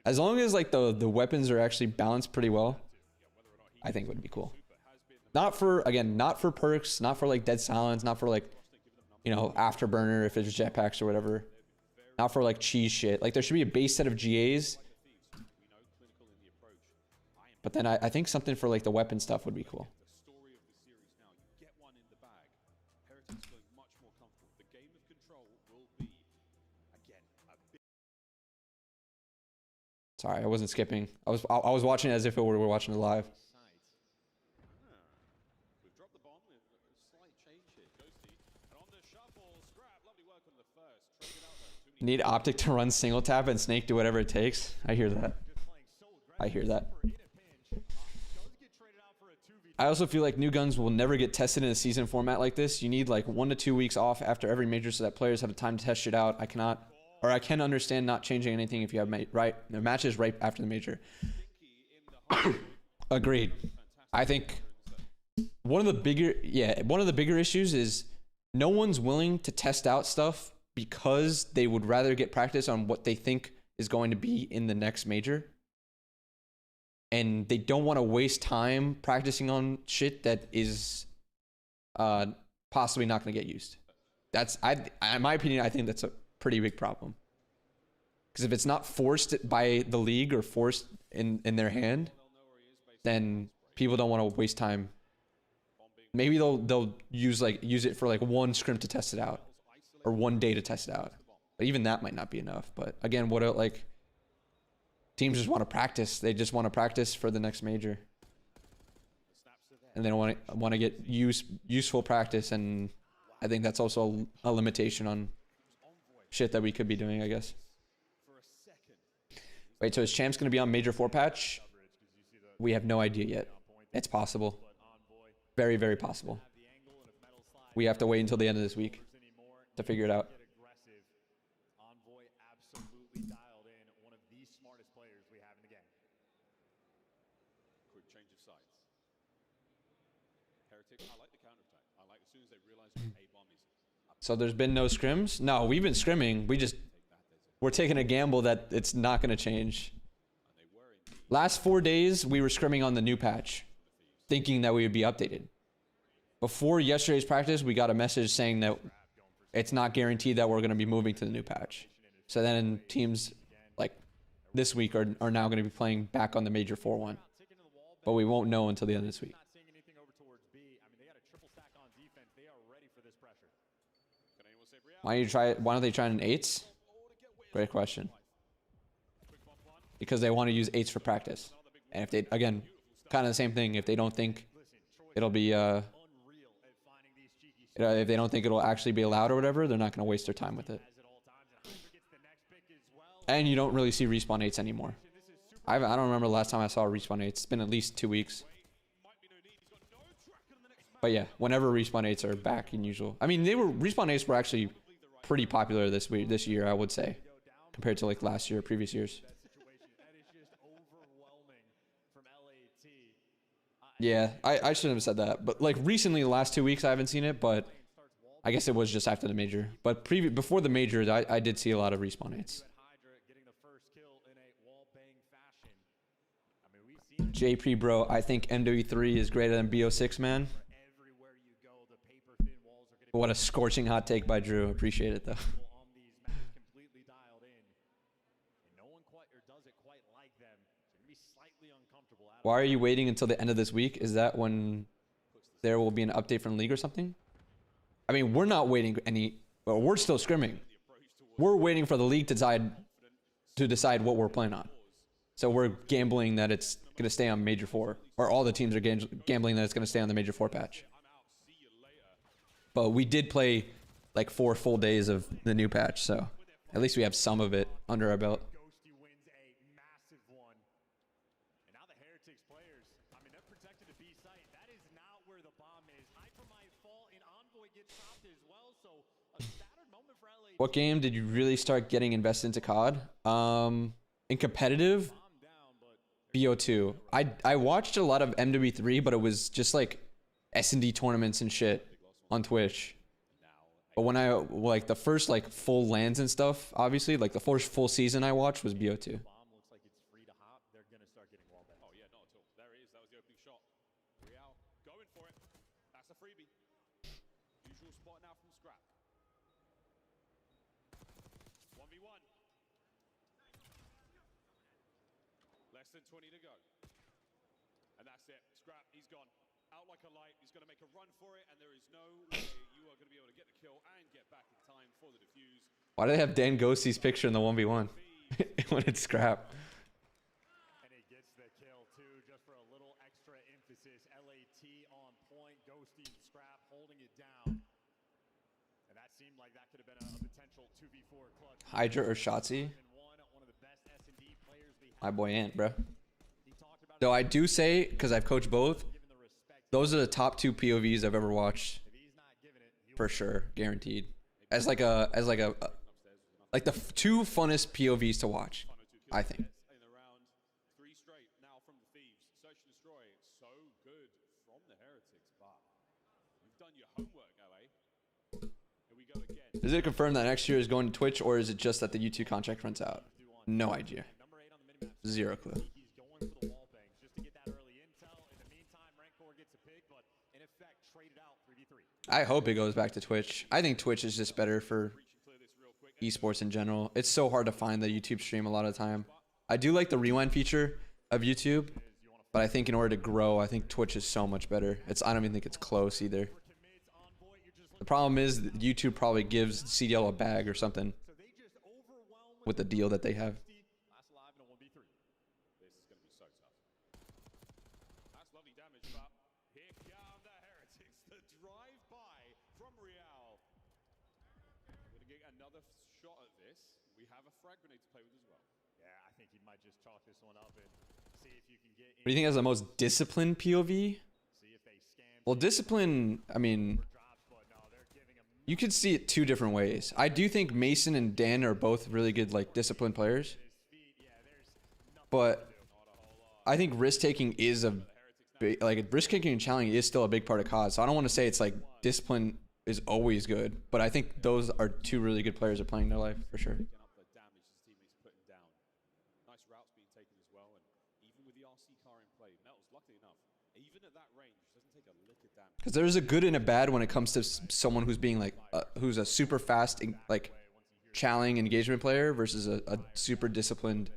As long as like the weapons are actually balanced pretty well, I think it would be cool. Not for, again, not for perks, not for like dead silence, not for like, you know, afterburner if it's jetpacks or whatever. Not for like cheese shit. Like, there should be a base set of GAs. But then I think something for like the weapon stuff would be cool. Sorry, I wasn't skipping. I was watching it as if we were watching it live. Need Optic to run single tap and Snake do whatever it takes. I hear that. I hear that. I also feel like new guns will never get tested in a season format like this. You need like 1 to 2 weeks off after every major so that players have the time to test shit out. I can understand not changing anything if you have the matches right after the major. Agreed. I think one of the bigger issues is no one's willing to test out stuff because they would rather get practice on what they think is going to be in the next major. And they don't want to waste time practicing on shit that is possibly not going to get used. In my opinion, I think that's a pretty big problem. Because if it's not forced by the league or forced in their hand, then people don't want to waste time. Maybe they'll use it for like 1 scrim to test it out, or 1 day to test it out. But even that might not be enough. But again, teams just want to practice. They just want to practice for the next major, and they don't want to get useful practice. And I think that's also a limitation on shit that we could be doing, I guess. Wait, so is Champs going to be on Major 4 patch? We have no idea yet. It's possible. Very, very possible. We have to wait until the end of this week to figure it out. So there's been no scrims? No, we've been scrimming. We're taking a gamble that it's not going to change. Last 4 days, we were scrimming on the new patch, thinking that we would be updated. Before yesterday's practice, we got a message saying that it's not guaranteed that we're going to be moving to the new patch. So then teams like this week are now going to be playing back on the Major 4-1. but we won't know until the end of this week. Not seeing anything over towards B. I mean, they got a triple stack on defense. They are ready for this pressure. Can anyone save Royale? Why don't they try an 8s? Great question. Because they want to use 8s for practice. And if they, again, kind of the same thing. If they don't think it'll be, Unreal at finding these cheeky if they don't think it'll actually be allowed or whatever, they're not going to waste their time with it. at all times. And Hydra gets the next pick as well. And you don't really see respawn 8s anymore. This is super. I don't remember the last time I saw a respawn 8s. It's been at least 2 weeks. Might be no need. He's got no track on the next match. But yeah, whenever respawn 8s are back in usual. I mean, respawn 8s were actually pretty popular this year, I would say, compared to like last year, previous years. Situation. That is just overwhelming from LAT. Yeah, I shouldn't have said that. But like recently, the last 2 weeks, I haven't seen it, but I guess it was just after the major. But before the major, I did see a lot of respawn 8s. Hydra getting the first kill in a wall bang fashion. I mean, we've seen it JP, bro, I think MW3 is greater than BO6, man. everywhere you go. The paper thin walls are getting What a scorching hot take by Drew. Appreciate it, though. people on these maps completely dialed in. And no one quite or does it quite like them. So you're gonna be slightly uncomfortable out of Why are you waiting until the end of this week? Is that when there will be an update from the league or something? I mean, we're not waiting well, we're still scrimming. We're waiting for the league to decide what we're playing on. So we're gambling that it's going to stay on Major 4. Or all the teams are gambling that it's going to stay on the Major 4 patch. But we did play like 4 full days of the new patch, so at least we have some of it under our belt. Ghosty wins a massive one. And now the Heretics players, I mean, they're protected to B site. That is not where the bomb is. Hyper might fall, and Envoy gets chopped as well. So a scattered moment for LA. What game did you really start getting invested into COD? In competitive, Bomb down, but BO2. I watched a lot of MW3, but it was just like S&D tournaments and shit on Twitch. But when I, like, the first, like, full lands and stuff, obviously, like, the first full season I watched was BO2. bomb looks like it's free to hop. They're going to start getting wall banged. Oh, yeah, not at all. There it is. That was the opening shot. Royale going for it. That's a freebie. Usual spot now from Scrap. 1v1. Less than 20 to go. And that's it. Scrap, he's gone. Out like a light. He's going to make a run for it, and there is no way you are going to be able to get the kill and get back in time for the defuse. Why do they have Dan Ghosty's picture in the 1v1 when it's Scrap? And he gets the kill, too, just for a little extra emphasis. LAT on point. Ghosty and Scrap holding it down. And that seemed like that could have been a potential 2v4 clutch. Hydra or Shotzi? One of the best S&D players we My have. boy Ant, bro. He talked about Though I do say, because I've coached both, giving the respect. those are the top 2 POVs I've ever watched. If he's not giving it, he For sure, guaranteed. As like the 2 funnest POVs to watch, I think. In the round, 3 straight now from the Thieves. Search and destroy. So good from the Heretics, but you've done your homework, LA. Here we go again. Is it confirmed that next year is going to Twitch, or is it just that the YouTube contract runs out? No idea. number 8 on the minimap. 0 clue. He's going for the wall bangs just to get that early intel. In the meantime, Rancor gets a pick, but in effect, traded out 3v3. I hope it goes back to Twitch. I think Twitch is just better for esports in general. It's so hard to find the YouTube stream a lot of the time. I do like the rewind feature of YouTube, but I think in order to grow, I think Twitch is so much better. I don't even think it's close either. The problem is that YouTube probably gives CDL a bag or something So they just overwhelm with the deal that they have. last alive in a 1v3. This is going to be so tough. That's lovely damage, but here come the Heretics. The drive-by from Royale. Going to get another shot at this. We have a frag grenade to play with as well. Yeah, I think he might just chalk this one up and see if you can get What do you think has the most disciplined POV? see if they scam Well, discipline, I mean, drops, but no, they're giving him you could see it 2 different ways. I do think Mason and Dan are both really good, like, disciplined players. his feet. Yeah, there's nothing. But I think risk-taking is risk-taking and challenging is still a big part of COD. So I don't want to say it's like discipline is always good, but I think those are 2 really good players that are playing their life for sure. Picking up the damage his teammates are putting down. Nice routes being taken as well, and even with the RC car in play, Metals, luckily enough, even at that range, doesn't take a lick of damage. Because there's a good and a bad when it comes to someone who's being like, who's a super fast, like, challenging engagement player versus a super disciplined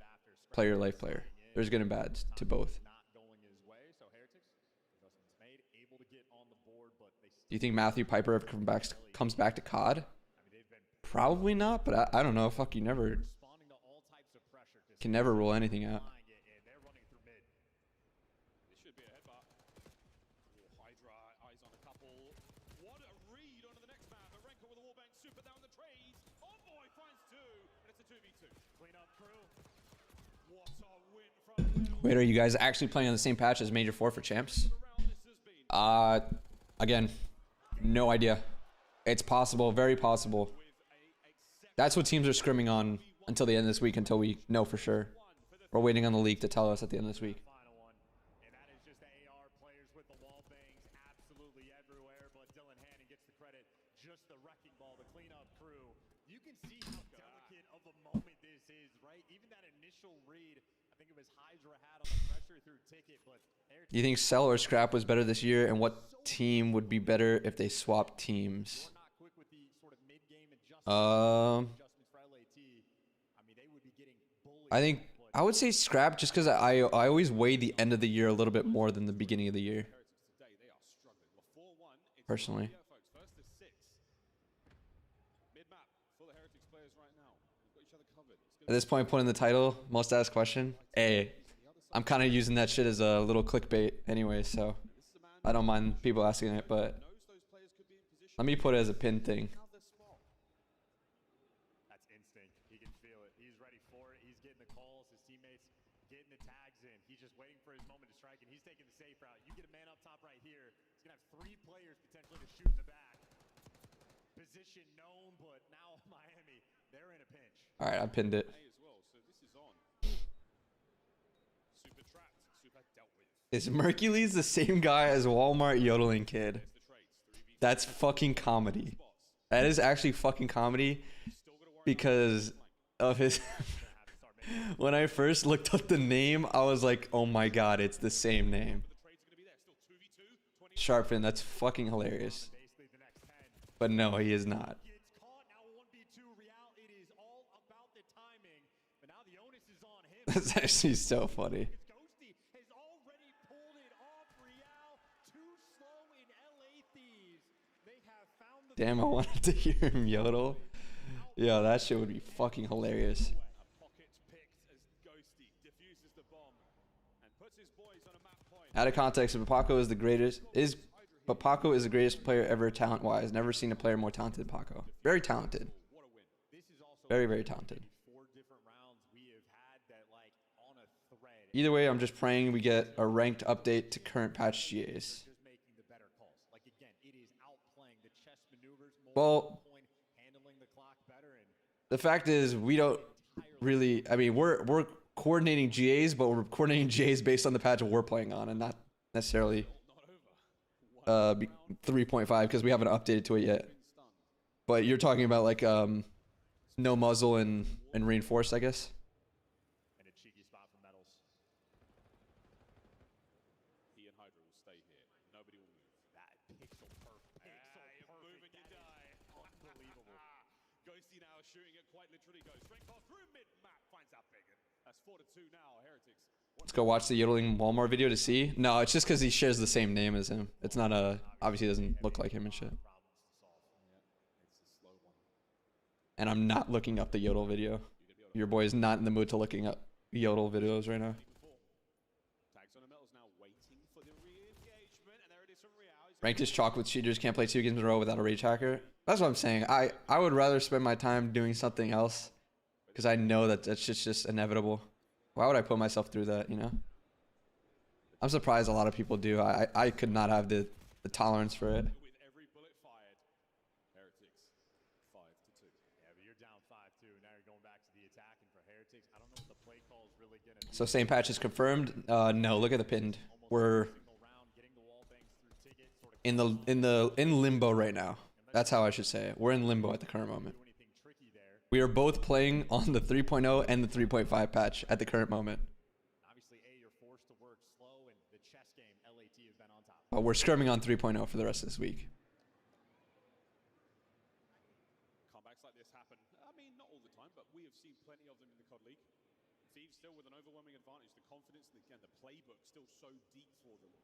player life player. There's good and bad to both. Not going his way, so Heretics, adjustments made, able to get on the board, but they Do you think Matthew Piper ever comes back to COD? I mean, they've been Probably not, but I don't know. Fuck, you never responding to all types of pressure. can never rule anything out. And they're running through mid. This should be a headbutt. Oh, Hydra, eyes on a couple. What a read onto the next map. Arenka with a wallbang, super down the trees. Envoy finds two, and it's a 2v2. Clean up crew. What a win from Wait, are you guys actually playing on the same patch as Major 4 for champs? round this has been. Again, no idea. It's possible, very possible. That's what teams are scrimming on until the end of this week, until we know for sure. We're waiting on the league to tell us at the end of this week. Final one. And that is just the AR players with the wall bangs absolutely everywhere. But Dylan Hannon gets the credit. Just the wrecking ball, the cleanup crew. You can see how delicate of a moment this is, right? Even that initial read, I think it was Hydra had on the pressure through ticket, but Do you think Cell or Scrap was better this year, and what team would be better if they swapped teams? not quick with the sort of mid-game adjustments for LAT. I mean, they would be getting bullied. I think I would say Scrap, just because I always weigh the end of the year a little bit more than the beginning of the year. Today, they are struggling. Well, 4-1. It's Personally. folks. First to 6. Mid-map for the Heretics players right now. We've got each other covered. At this point, put in the title, most asked question. Hey, I'm kind of using that shit as a little clickbait anyway, so I don't mind people asking it, but let me put it as a pin thing. That's instinct. He can feel it. He's ready for it. He's getting the calls. His teammates getting the tags in. He's just waiting for his moment to strike, and he's taking the safe route. You get a man up top right here. He's going to have 3 players potentially to shoot in the back. Position known, but now Miami, they're in a pinch. All right, I pinned it. as well, so this is on. Super trapped, super dealt with. Is Mercules the same guy as Walmart yodeling kid? The traits, 3v3 That's fucking comedy. That is actually fucking comedy because of his... When I first looked up the name, I was like, oh my god, it's the same name. the trades are going to be there. Still 2v2, 20. Sharpfin, that's fucking hilarious. Basically the next 10. But no, he is not. Gets caught. Now 1v2 Real. It is all about the timing. But now the onus is on him. That's actually so funny. Ghosty has already pulled it off. Real too slow in LA Thieves. They have found the Damn, I wanted to hear him yodel. Yeah, that shit would be fucking hilarious. A pocket picked as Ghosty diffuses the bomb and puts his boys on a map point. Out of context, Paco is the greatest. But Paco is the greatest player ever, talent-wise. Never seen a player more talented than Paco. Very talented. What a win. This is also Very, very talented. 4 different rounds we have had that like on a thread. Either way, I'm just praying we get a ranked update to current patch GAs. Just making the better calls. Like again, it is outplaying the chess maneuvers more Well, point, handling the clock better, and the fact is, we don't really. I mean, we're coordinating GAs, but we're coordinating GAs based on the patch we're playing on, and not necessarily 3.5 because we haven't updated to it yet. But you're talking about like no muzzle and reinforced, I guess. and a cheeky spot for Metals. He and Hydra will stay here. Nobody will move. That pixel perfect. Pixel perfect. You That die. is unbelievable. Ghosty now shooting it quite literally goes. Strength off through mid-map. Finds out Bigot. That's 4-2 now. Heretics. Let's go watch the yodeling Walmart video to see. No, it's just because he shares the same name as him. It's not a obviously doesn't look like him and shit. Problems to solve. It's a slow one. And I'm not looking up the yodel video. Your boy is not in the mood to looking up yodel videos right now. Tags on the metals now waiting for the re-engagement. And there it is from Real. He's Ranked as chalk with cheaters, can't play 2 games in a row without a rage hacker. That's what I'm saying. I would rather spend my time doing something else because I know that that's just inevitable. Why would I put myself through that, you know? I'm surprised a lot of people do. I could not have the tolerance for it. with every bullet fired. Heretics 5-2. Yeah, but you're down 5-2. Now you're going back to the attack, and for Heretics, I don't know what the play call is really gonna be. So same patch is confirmed. No, look at the pinned. We're Single round, getting the wall bangs through ticket, sort of in limbo right now. That's how I should say it. We're in limbo at the current moment. do anything tricky there. We are both playing on the 3.0 and the 3.5 patch at the current moment. Obviously, you're forced to work slow, and the chess game, LAT have been on top. We're scrimming on 3.0 for the rest of this week. Comebacks like this happen. I mean, not all the time, but we have seen plenty of them in the COD League. Thieves still with an overwhelming advantage. The confidence and the playbook still so deep for them.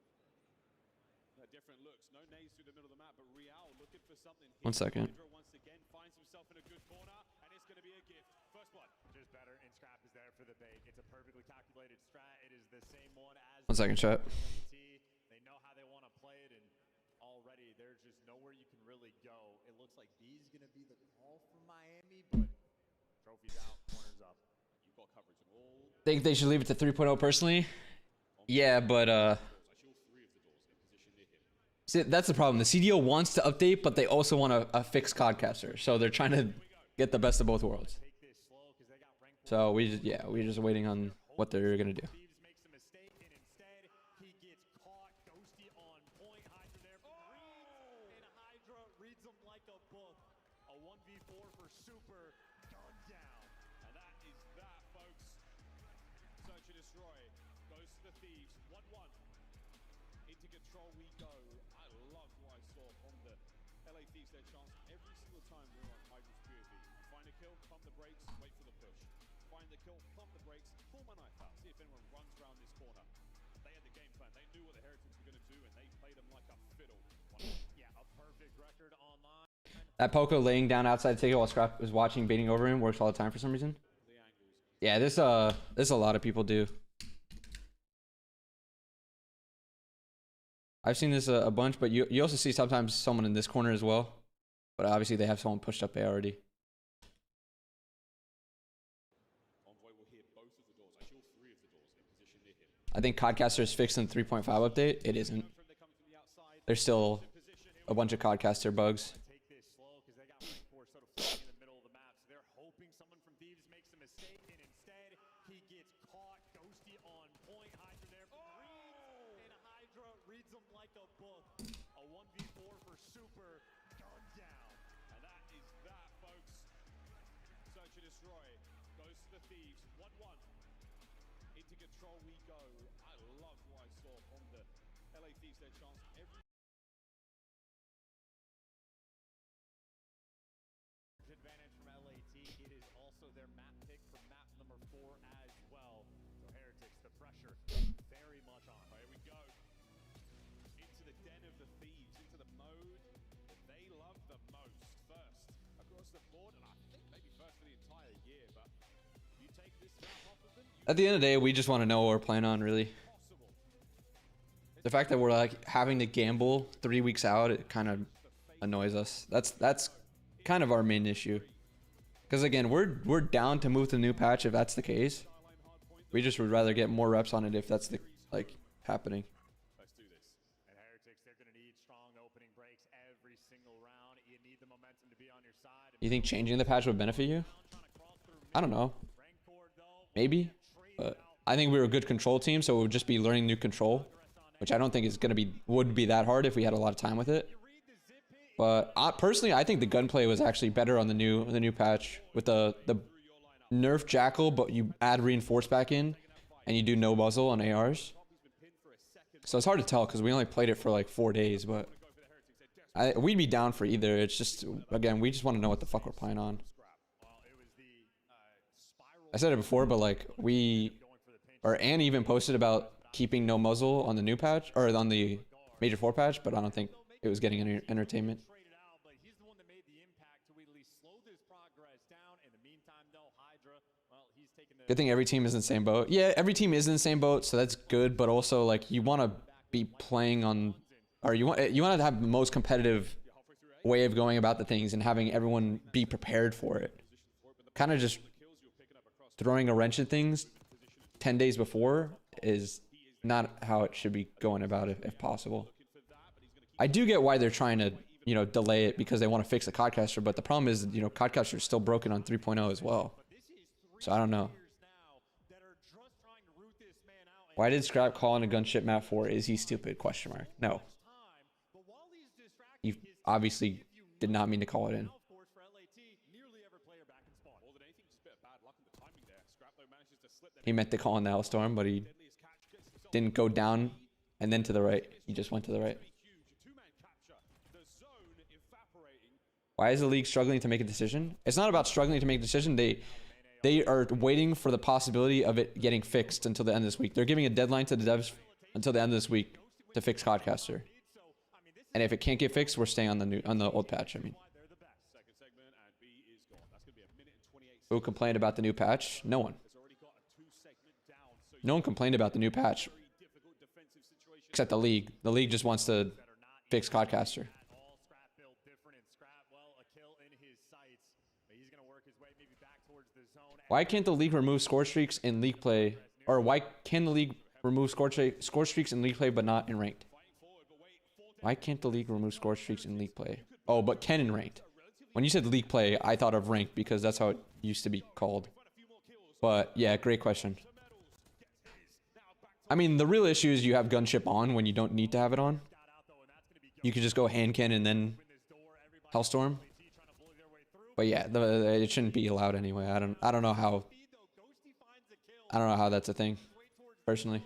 Different looks, no nades through the middle of the map, but Royale looking for something. 1 second. Hydra once again finds himself in a good corner, and it's going to be a gift. First blood, just better, and Scrap is there for the bait. It's a perfectly calculated strat. It is the same one as 1 second, chat. They know how they want to play it, and already there's just nowhere you can really go. It looks like B is going to be the call for Miami, but trophies out, corners up. You've got coverage in all. Think they should leave it to 3.0 personally? Yeah, but see, that's the problem. The CDL wants to update, but they also want a fixed Codcaster. So they're trying to get the best of both worlds. So we're just waiting on what they're gonna do. Makes a mistake, and instead he gets caught. Ghosty on point. Hydra there for Green, and Hydra reads him like a book. A 1v4 for Super, gun down, and that is that, folks. Search and destroy goes to the Thieves. 1-1 into control we go. I love what I saw from the LA Thieves. Their chance every single time we were on Hydra's POV. Find a kill, pump the brakes, wait for the push. Find the kill, pump the brakes, pull my knife out, see if anyone runs around this corner. They had the game plan. They knew what the Heretics were going to do, and they played them like a fiddle. Yeah, a perfect record online. That Poco laying down outside the ticket while Scrap is watching, baiting over him works all the time for some reason. Yeah, this a lot of people do. I've seen this a bunch, but you also see sometimes someone in this corner as well. But obviously they have someone pushed up A already. I think Codcaster is fixed in 3.5 update. It isn't. There's still a bunch of Codcaster bugs. Take this slow because they got rank 4 sort of flying in the middle of the map. So they're hoping someone from Thieves makes a mistake, and instead he gets caught. Ghosty on point. Hydra there for Green, and Hydra reads him like a book. A 1v4 for Super, gun down, and that is that, folks. Search and destroy goes to the Thieves. 1-1 into control we go. I love what I saw from the LA Thieves. Their chance every advantage from LAT. It is also their map pick for map number 4 as well. So Heretics, the pressure very much on. Here we go. Into the den of the Thieves, into the mode that they love the most. First across the board, and I think maybe first for the entire year, but you take this map off of them. At the end of the day, we just want to know what we're playing on, really. The fact that we're like having to gamble 3 weeks out, it kind of annoys us. That's kind of our main issue. Because again, we're down to move to the new patch if that's the case. We just would rather get more reps on it if that's the happening. Let's do this. And Heretics, they're going to need strong opening breaks every single round. You need the momentum to be on your side. You think changing the patch would benefit you? I don't know. Maybe. But I think we were a good control team, so it would just be learning new control, which I don't think is going to would be that hard if we had a lot of time with it. But personally, I think the gunplay was actually better on the new patch with the nerf jackal, but you add reinforce back in, and you do no muzzle on ARs. So it's hard to tell because we only played it for like 4 days, but we'd be down for either. It's just, again, we just want to know what the fuck we're playing on. I said it before, but like Annie even posted about keeping no muzzle on the new patch or on the Major 4 patch, but I don't think it was getting any entertainment. Good thing every team is in the same boat. Yeah, every team is in the same boat, so that's good. But also, like, you want to be playing on, or you want to have the most competitive way of going about the things and having everyone be prepared for it. Kind of just throwing a wrench at things 10 days before is not how it should be going about it, if possible. I do get why they're trying to, delay it because they want to fix the Codcaster, but the problem is, Codcaster is still broken on 3.0 as well. So I don't know. Why did Scrap call in a gunship map 4? Is he stupid? Question mark. No. You obviously did not mean to call it in. He meant to call in the Hellstorm, but he didn't go down and then to the right. He just went to the right. Why is the league struggling to make a decision? It's not about struggling to make a decision. They are waiting for the possibility of it getting fixed until the end of this week. They're giving a deadline to the devs until the end of this week to fix Codcaster. And if it can't get fixed, we're staying on the old patch. I mean, who complained about the new patch? No one. No one complained about the new patch, except the league. The league just wants to fix Codcaster. Why can't the league remove score streaks in league play? Or why can the league remove score streaks in league play but not in ranked? Why can't the league remove score streaks in league play? Oh, but can in ranked. When you said league play, I thought of ranked because that's how it used to be called. But yeah, great question. I mean, the real issue is you have gunship on when you don't need to have it on. You could just go hand cannon and then Hellstorm. But yeah, it shouldn't be allowed anyway. I don't know how that's a thing, personally.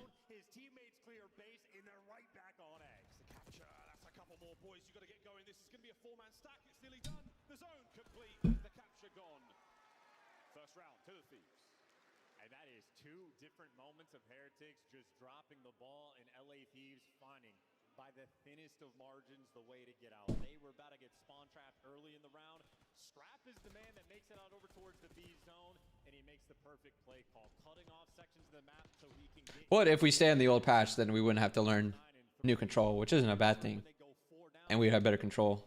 Of Heretics just dropping the ball and LA Thieves finding by the thinnest of margins the way to get out. They were about to get spawn trapped early in the round. Scrap is the man that makes it out over towards the B zone, and he makes the perfect play call, cutting off sections of the map so he can get. But if we stay on the old patch, then we wouldn't have to learn new control, which isn't a bad thing, and we'd have better control.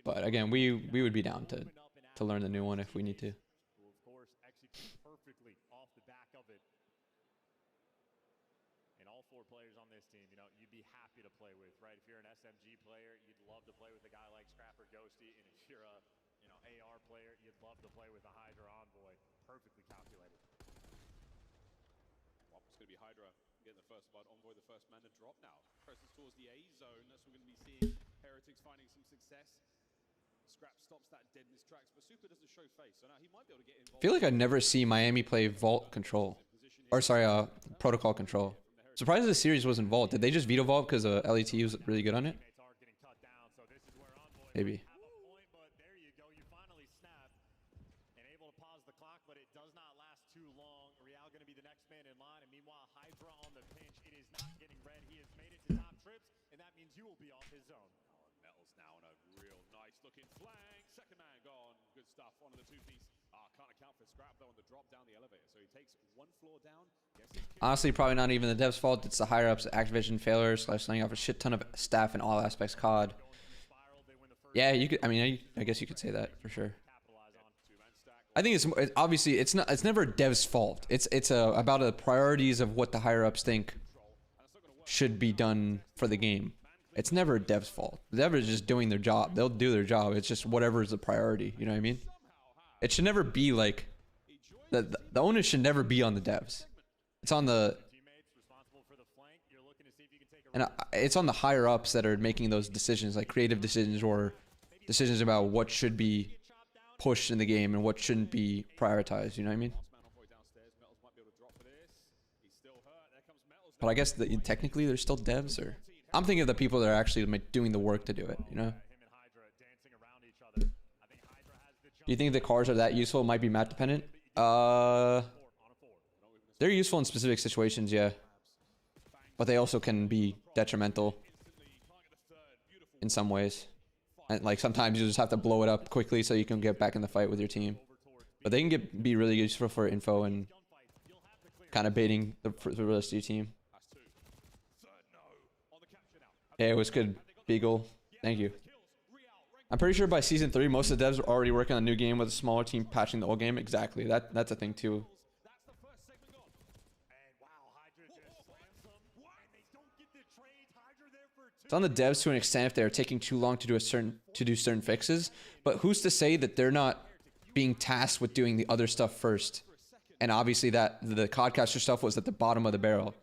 But again, we would be down to learn the new one if we need to. Of course, execute perfectly off the back of it. And all four players on this team, you know, you'd be happy to play with, right? If you're an SMG player, you'd love to play with a guy like Scrap or Ghosty, and if you're a, you know, AR player, you'd love to play with a Hydra Envoy. Perfectly calculated. Well, it's going to be Hydra getting the first blood. Envoy, the first man to drop now. Presses towards the A zone. That's what we're going to be seeing. Heretics finding some success. Scrap stops that dead in his tracks, but Super doesn't show face, so now he might be able to get involved. I feel like I never see Miami play Vault control, or sorry, Protocol control. Surprised the series wasn't Vault. Did they just veto Vault because LET was really good on it? Maybe. But there you go. You finally snap and able to pause the clock, but it does not last too long. Royale going to be the next man in line, and meanwhile Hydra on the pinch. It is not getting red. He has made it to top trips, and that means you will be off his zone. Metals now on a real nice looking flank. Second man gone. Good stuff. Onto the two-piece. Can't account for Scrap though on the drop down the elevator. So he takes one floor down. Honestly, probably not even the devs' fault. It's the higher ups, Activision failures, laying off a shit ton of staff in all aspects. COD. Yeah, you could. I mean, I guess you could say that for sure. I think it's obviously it's never devs' fault. It's about the priorities of what the higher ups think should be done for the game. It's never devs' fault. The devs are just doing their job. They'll do their job. It's just whatever is the priority. You know what I mean? It should never be like the onus should never be on the devs. It's on the it's on the higher ups that are making those decisions, like creative decisions or decisions about what should be pushed in the game and what shouldn't be prioritized. You know what I mean? But I guess technically they're still devs, or I'm thinking of the people that are actually doing the work to do it. You know? Do you think the cars are that useful? Might be map dependent. They're useful in specific situations, yeah. But they also can be detrimental in some ways. And like sometimes you just have to blow it up quickly so you can get back in the fight with your team. But they can be really useful for info and kind of baiting the rest of your team. Hey, it was good, Beagle. Thank you. I'm pretty sure by season 3, most of the devs are already working on a new game with a smaller team patching the old game. Exactly. That's a thing too. It's on the devs to an extent if they're taking too long to do certain fixes, but who's to say that they're not being tasked with doing the other stuff first? And obviously that the Codcaster stuff was at the bottom of the barrel.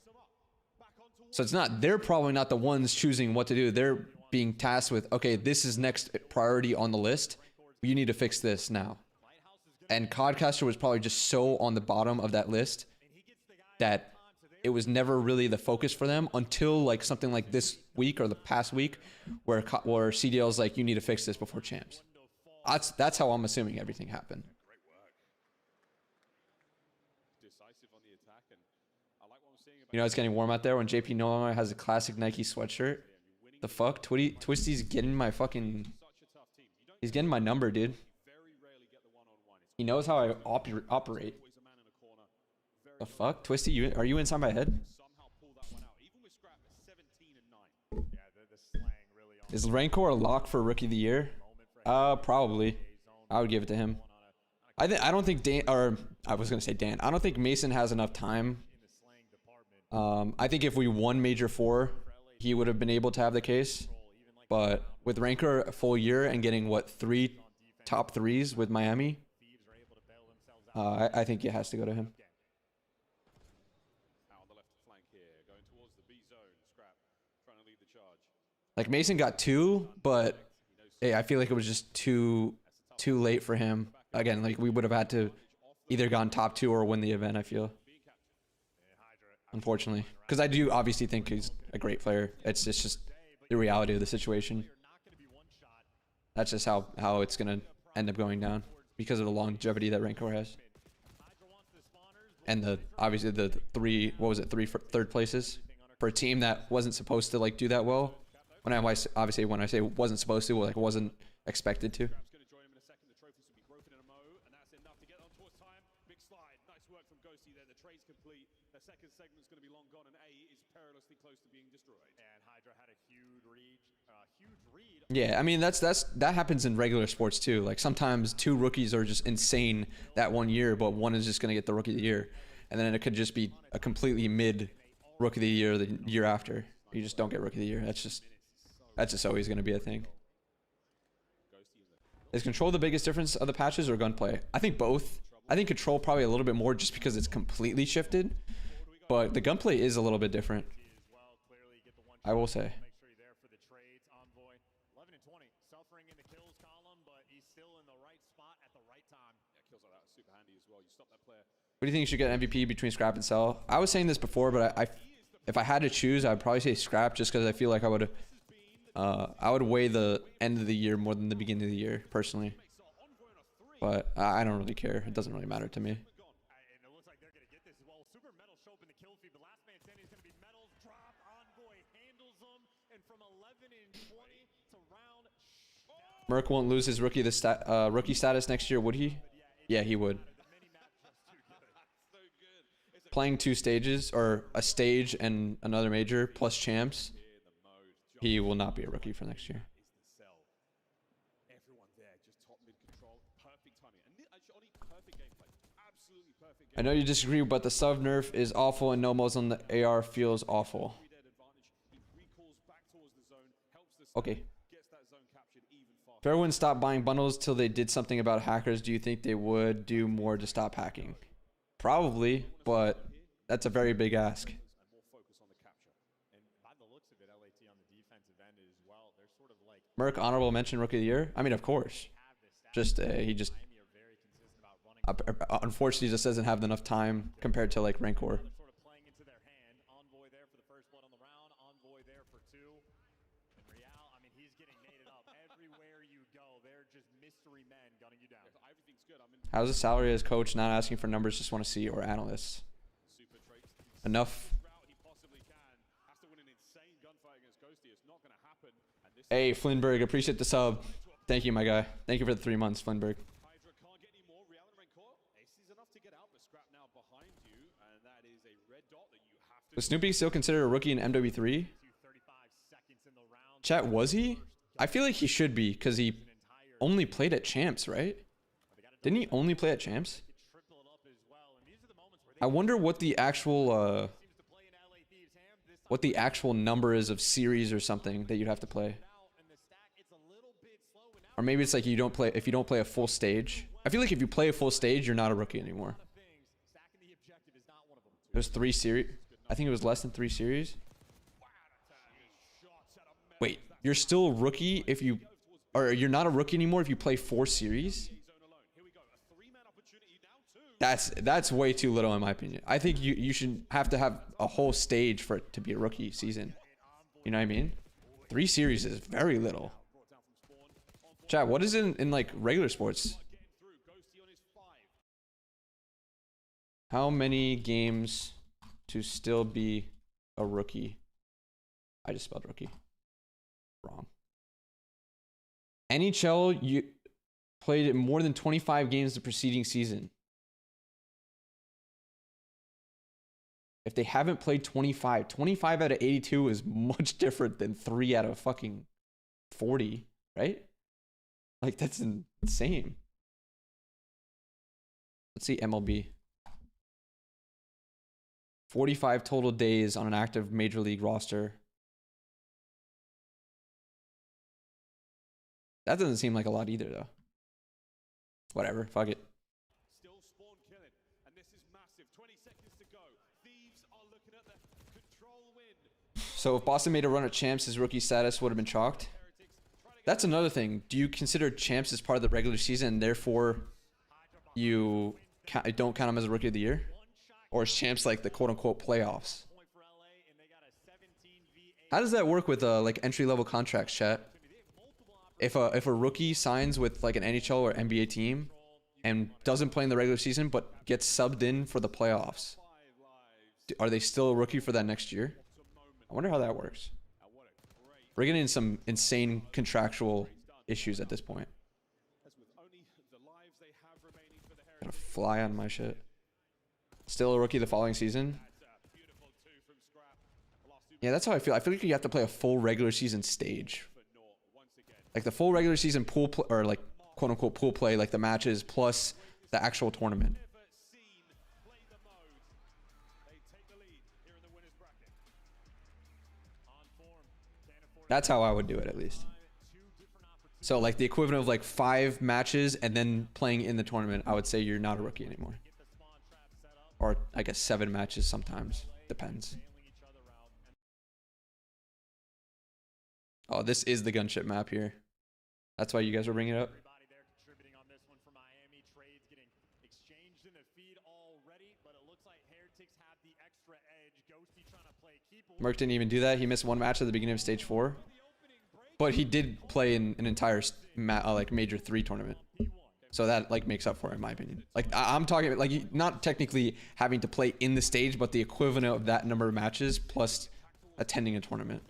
So they're probably not the ones choosing what to do. They're being tasked with, okay, this is next priority on the list. You need to fix this now. And Codcaster was probably just so on the bottom of that list that it was never really the focus for them until like something like this week or the past week where CDL's like, you need to fix this before champs. That's how I'm assuming everything happened. You know it's getting warm out there when JP no longer has a classic Nike sweatshirt. The fuck? Twisty's getting my fucking... He's getting my number, dude. He knows how I operate. The fuck? Twisty, are you inside my head? Is Rancor a lock for Rookie of the Year? Probably. I would give it to him. I don't think Dan, or I was gonna say Dan. I don't think Mason has enough time. I think if we won Major 4, he would have been able to have the case. But with Rancor a full year and getting what 3 top 3s with Miami, I think it has to go to him. Like Mason got 2, but hey, I feel like it was just too late for him. Again, like we would have had to either gone top 2 or win the event, I feel. Unfortunately. Because I do obviously think he's a great player. It's just the reality of the situation. That's just how it's going to end up going down. Because of the longevity that Rancor has. And obviously the 3 third places for a team that wasn't supposed to like do that well. When I say wasn't supposed to, like wasn't expected to. Yeah, I mean that happens in regular sports too. Like sometimes 2 rookies are just insane that one year, but one is just gonna get the Rookie of the Year, and then it could just be a completely mid Rookie of the Year the year after. You just don't get Rookie of the Year. That's just always gonna be a thing. Is control the biggest difference of the patches or gunplay? I think both. I think control probably a little bit more just because it's completely shifted, but the gunplay is a little bit different. I will say. What do you think you should get MVP between Scrap and Cell? I was saying this before, but if I had to choose, I'd probably say Scrap just because I feel like I would weigh the end of the year more than the beginning of the year, personally. But I don't really care. It doesn't really matter to me. Merc won't lose his rookie status next year, would he? Yeah, he would. Playing 2 stages, or a stage and another major, plus champs, he will not be a rookie for next year. I know you disagree, but the sub nerf is awful and no modes on the AR feels awful. Okay. Fairwind stopped buying bundles till they did something about hackers. Do you think they would do more to stop hacking? Probably, but that's a very big ask. Merc, honorable mention Rookie of the Year? I mean, of course. He just unfortunately just doesn't have enough time compared to like Rancor. How's the salary as coach? Not asking for numbers, just want to see, or analysts. Enough. Hey, Flynnberg, appreciate the sub. Thank you, my guy. Thank you for the 3 months, Flynnberg. Was Snoopy still considered a rookie in MW3? Chat, was he? I feel like he should be, because he only played at Champs, right? Didn't he only play at Champs? I wonder what the actual number is of series or something that you'd have to play. Or maybe it's like you don't play if you don't play a full stage. I feel like if you play a full stage, you're not a rookie anymore. There's 3 series. I think it was less than 3 series. Wait, you're still a rookie if you, or you're not a rookie anymore if you play 4 series? That's way too little in my opinion. I think you should have to have a whole stage for it to be a rookie season. You know what I mean? 3 series is very little. Chat, what is it in like regular sports? How many games to still be a rookie. I just spelled rookie wrong. NHL, you played more than 25 games the preceding season. If they haven't played 25 out of 82 is much different than 3 out of fucking 40, right? Like, that's insane. Let's see MLB. 45 total days on an active major league roster. That doesn't seem like a lot either, though. Whatever, fuck it. Still spawn killing, and this is massive. 20 seconds to go. Thieves are looking at the control win. So if Boston made a run at Champs, his rookie status would have been chalked. That's another thing. Do you consider Champs as part of the regular season, and therefore you don't count him as a rookie of the year? Or is Champs like the quote-unquote playoffs? How does that work with like entry-level contracts, chat? If a rookie signs with like an NHL or NBA team and doesn't play in the regular season but gets subbed in for the playoffs, are they still a rookie for that next year? I wonder how that works. We're getting in some insane contractual issues at this point. Gotta fly on my shit. Still a rookie the following season? Yeah, that's how I feel. I feel like you have to play a full regular season stage. Like the full regular season pool or like quote unquote pool play, like the matches plus the actual tournament. That's how I would do it, at least. So like the equivalent of like 5 matches and then playing in the tournament, I would say you're not a rookie anymore. Or I guess 7 matches sometimes. Depends. Oh, this is the gunship map here. That's why you guys were bringing it up. Everybody there contributing on this one for Miami. Trades getting exchanged in the feed already, but it looks like Heretics have the extra edge. Ghosty trying to play keep. Merc didn't even do that. He missed 1 match at the beginning of stage 4. But he did play in an entire like major 3 tournament. So that like makes up for it, in my opinion. Like I'm talking about like not technically having to play in the stage, but the equivalent of that number of matches plus attending a tournament.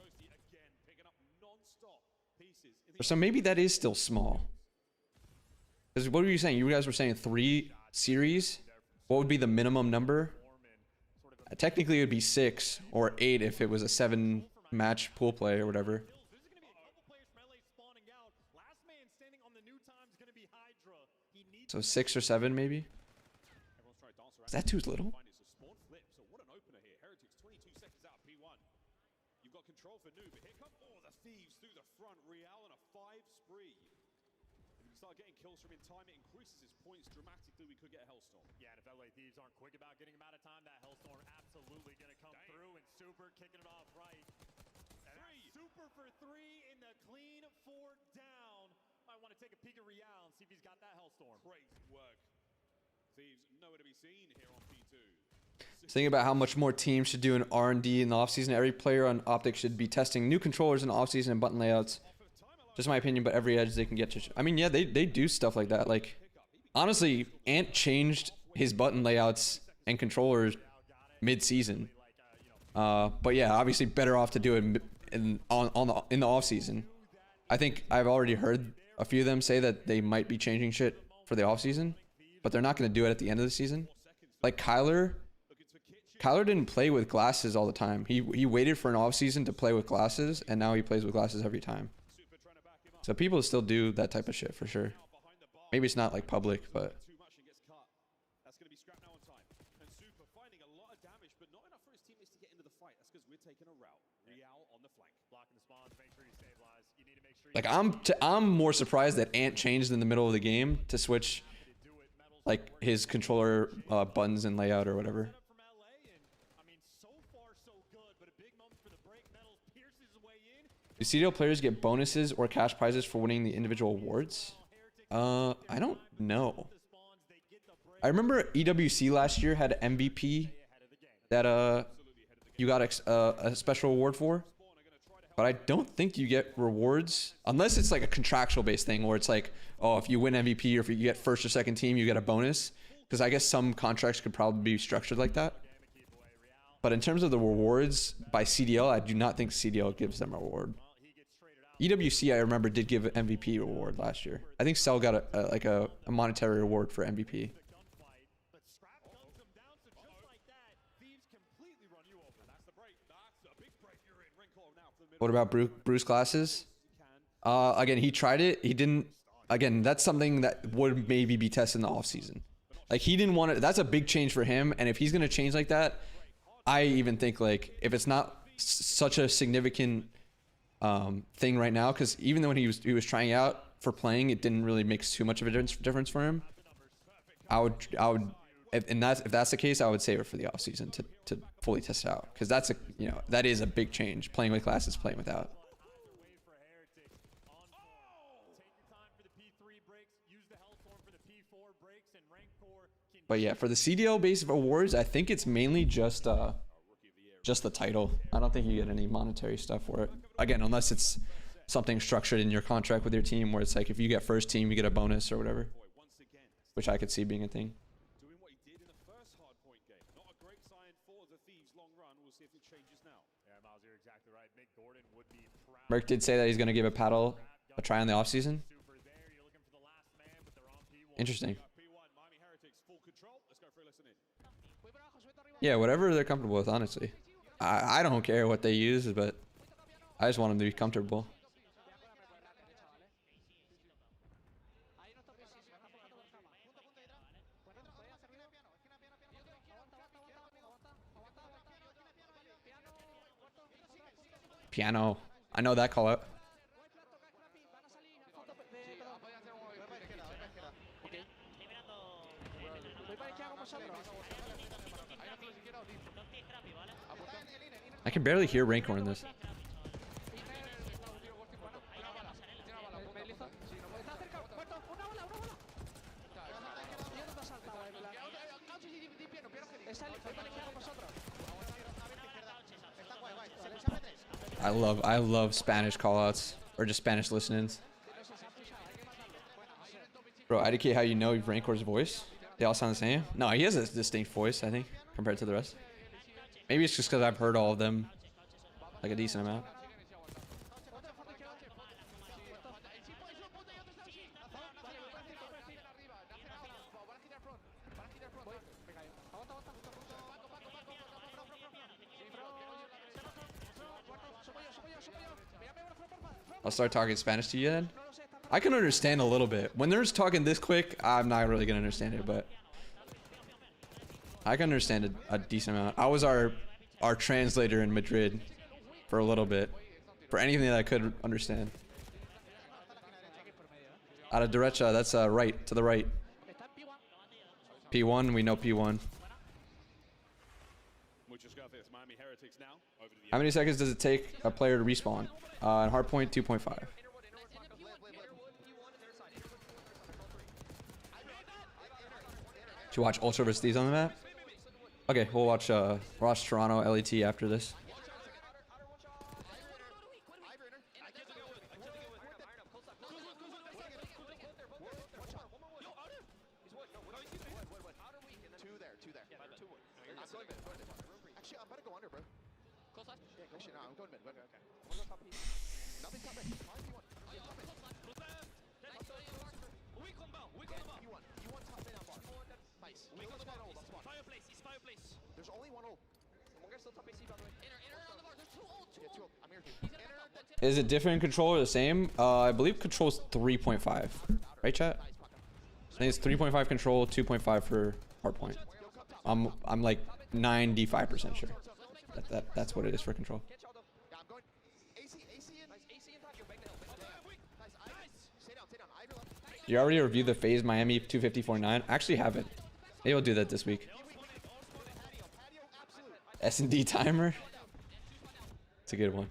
So maybe that is still small. Because what were you saying? You guys were saying 3 series? What would be the minimum number? Technically it would be 6 or 8 if it was a 7 match pool play or whatever. So 6 or 7 maybe? Is that too little? What an opener here. Heretics 22 seconds out P1. You've got control for Noob, but here come all the thieves through the front. Royale on a 5 spree. If we can start getting kills from in time, it increases his points dramatically. We could get a Hellstorm. Yeah, and if LA Thieves aren't quick about getting him out of time, that Hellstorm absolutely gonna come through, and Super kicking it off right. Super for 3 in the clean 4 down. Might want to take a peek at Royale and see if he's got that Hellstorm. Crazy work. Thieves nowhere to be seen here on P2. Thinking about how much more teams should do in R&D in the offseason. Every player on Optic should be testing new controllers in the offseason and button layouts. Just my opinion, but every edge they can get to. I mean, yeah, they do stuff like that. Like, honestly, Ant changed his button layouts and controllers mid-season. But yeah, obviously better off to do it in the offseason. I think I've already heard a few of them say that they might be changing shit for the offseason, but they're not going to do it at the end of the season. Like Kyler didn't play with glasses all the time. He waited for an offseason to play with glasses, and now he plays with glasses every time. So people still do that type of shit for sure. Maybe it's not like public, but That's going to be scrapped now on time. And Super finding a lot of damage, but not enough for his teammates to get into the fight. That's because we're taking a route. Royale on the flank. Blocking the spawns, make sure you stabilize. You need to make sure like I'm more surprised that Ant changed in the middle of the game to switch like his controller buttons and layout or whatever. Do CDL players get bonuses or cash prizes for winning the individual awards? I don't know. I remember EWC last year had an MVP that you got a special award for, but I don't think you get rewards unless it's like a contractual based thing where it's like, oh, if you win MVP or if you get first or second team, you get a bonus. Because I guess some contracts could probably be structured like that. But in terms of the rewards by CDL, I do not think CDL gives them a reward. EWC, I remember, did give an MVP reward last year. I think Cell got a monetary reward for MVP. What about Bruce Glasses? Again, he tried it. He didn't. Again, that's something that would maybe be tested in the offseason. Like, he didn't want to. That's a big change for him. And if he's going to change like that, I even think, like, if it's not such a significant thing right now, because even though when he was trying out for playing, it didn't really make too much of a difference for him. I would if that's the case, I would save it for the offseason to fully test it out, because that's that is a big change, playing with Glasses, playing without. But yeah, for the CDL base of awards, I think it's mainly just the title. I don't think you get any monetary stuff for it. Again, unless it's something structured in your contract with your team, where it's like, if you get first team, you get a bonus or whatever, which I could see being a thing. Merc did say that he's going to give a paddle a try on the offseason. Interesting. Yeah, whatever they're comfortable with, honestly. I don't care what they use, but I just want them to be comfortable. Piano. I know that call out. I can barely hear Rancor in this. I love Spanish callouts, or just Spanish listenings. Bro, IDK, how you know Rancor's voice? They all sound the same? No, he has a distinct voice, I think, compared to the rest. Maybe it's just because I've heard all of them like a decent amount. I'll start talking Spanish to you then. I can understand a little bit. When they're talking this quick, I'm not really gonna understand it, but I can understand a decent amount. I was our translator in Madrid for a little bit, for anything that I could understand. Out of derecha, that's right, to the right. P1, we know P1. How many seconds does it take a player to respawn? In hardpoint, 2.5. Should you watch Ultra vs. These on the map? Okay, we'll watch Toronto LET after this. Is it different in control or the same? I believe control's 3.5. Right, chat? I think it's 3.5 control, 2.5 for hardpoint. I'm like 95% sure. That's what it is for control. You already reviewed the FaZe Miami 250.49? I actually haven't. Maybe we'll do that this week. S&D timer? It's a good one.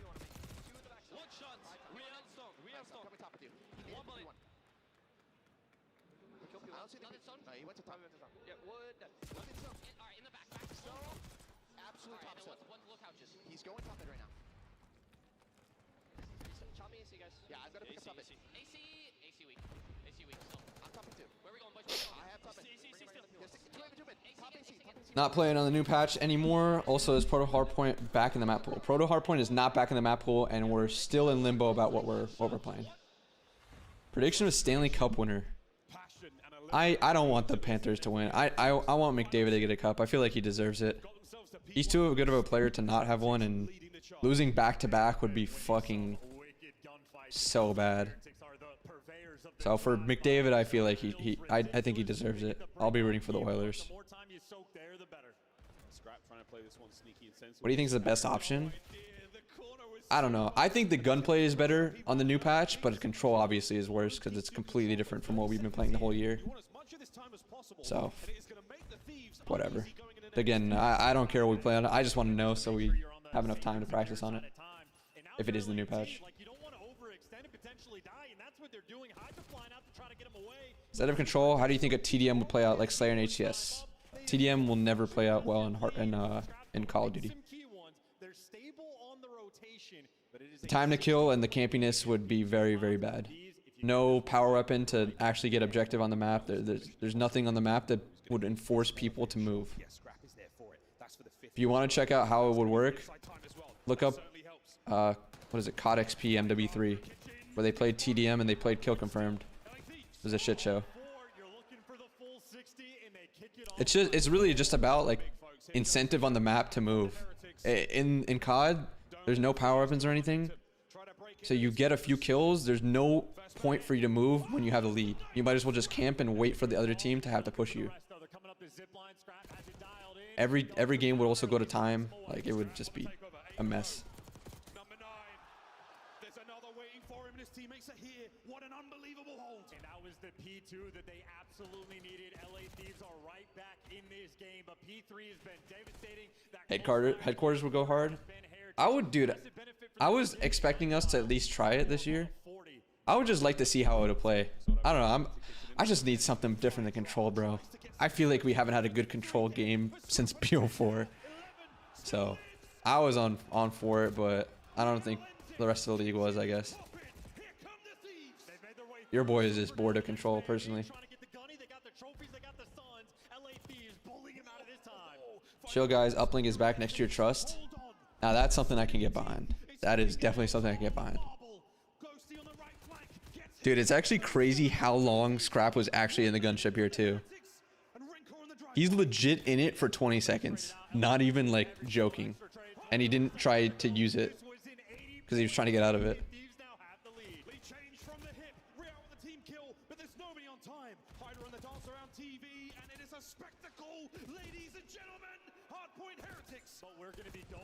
He's going top mid right now. Chop me AC, guys. Yeah, I've got to pick up top mid. AC weak. AC weak still. I'm top mid too. Where are we going, boys? I have top mid. AC still. 2 mid. Not playing on the new patch anymore. Also, is Proto Hardpoint back in the map pool? Proto Hardpoint is not back in the map pool, and we're still in limbo about what we're playing. Prediction of Stanley Cup winner. I don't want the Panthers to win. I want McDavid to get a cup. I feel like he deserves it. He's too good of a player to not have one, and losing back to back would be fucking so bad. So for McDavid, I feel like I think he deserves it. I'll be rooting for the Oilers. What do you think is the best option? I don't know. I think the gunplay is better on the new patch, but control obviously is worse because it's completely different from what we've been playing the whole year. So, whatever. Again, I don't care what we play on it. I just want to know so we have enough time to practice on it. If it is the new patch. Instead of control, how do you think a TDM would play out like Slayer and HCS? TDM will never play out well in Call of Duty. The time to kill and the campiness would be very, very bad. No power weapon to actually get objective on the map. There's nothing on the map that would enforce people to move. If you want to check out how it would work, look up, what is it, COD XP MW3, where they played TDM and they played Kill Confirmed. It was a shit show. It's really just about like incentive on the map to move. In COD, there's no power weapons or anything. So you get a few kills, there's no point for you to move when you have the lead. You might as well just camp and wait for the other team to have to push you. Every game would also go to time. Like, it would just be a mess. What an unbelievable hold. And that was the P2 that they absolutely needed. LA Thieves are right back in this game, but P3 has been devastating. Headquarters will go hard. I would, dude, I was expecting us to at least try it this year. I would just like to see how it would play. I don't know. I just need something different than control, bro. I feel like we haven't had a good control game since BO4. So I was on for it, but I don't think the rest of the league was, I guess. Your boy is just bored of control, personally. Chill, guys. Uplink is back next to your trust. Now that's something I can get behind. That is definitely something I can get behind. Dude, it's actually crazy how long Scrap was actually in the gunship here too. He's legit in it for 20 seconds. Not even like joking. And he didn't try to use it because he was trying to get out of it.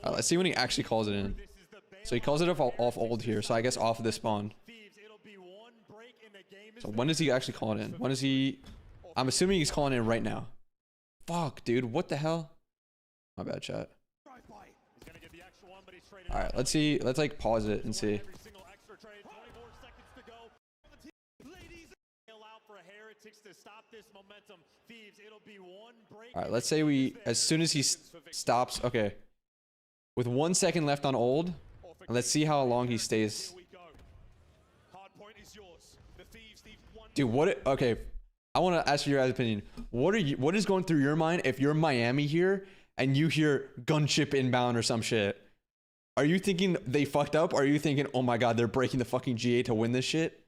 Alright, let's see when he actually calls it in. So he calls it off old here. So I guess off of this spawn. So when does he actually call it in? When is he? I'm assuming he's calling in right now. Fuck, dude. What the hell? My bad, chat. Alright, let's see. Let's like pause it and see. Alright, let's say we, as soon as he stops, okay. With 1 second left on old, let's see how long he stays. Dude, okay. I want to ask you your guys' opinion. What is going through your mind if you're Miami here and you hear gunship inbound or some shit? Are you thinking they fucked up? Or are you thinking, oh my god, they're breaking the fucking GA to win this shit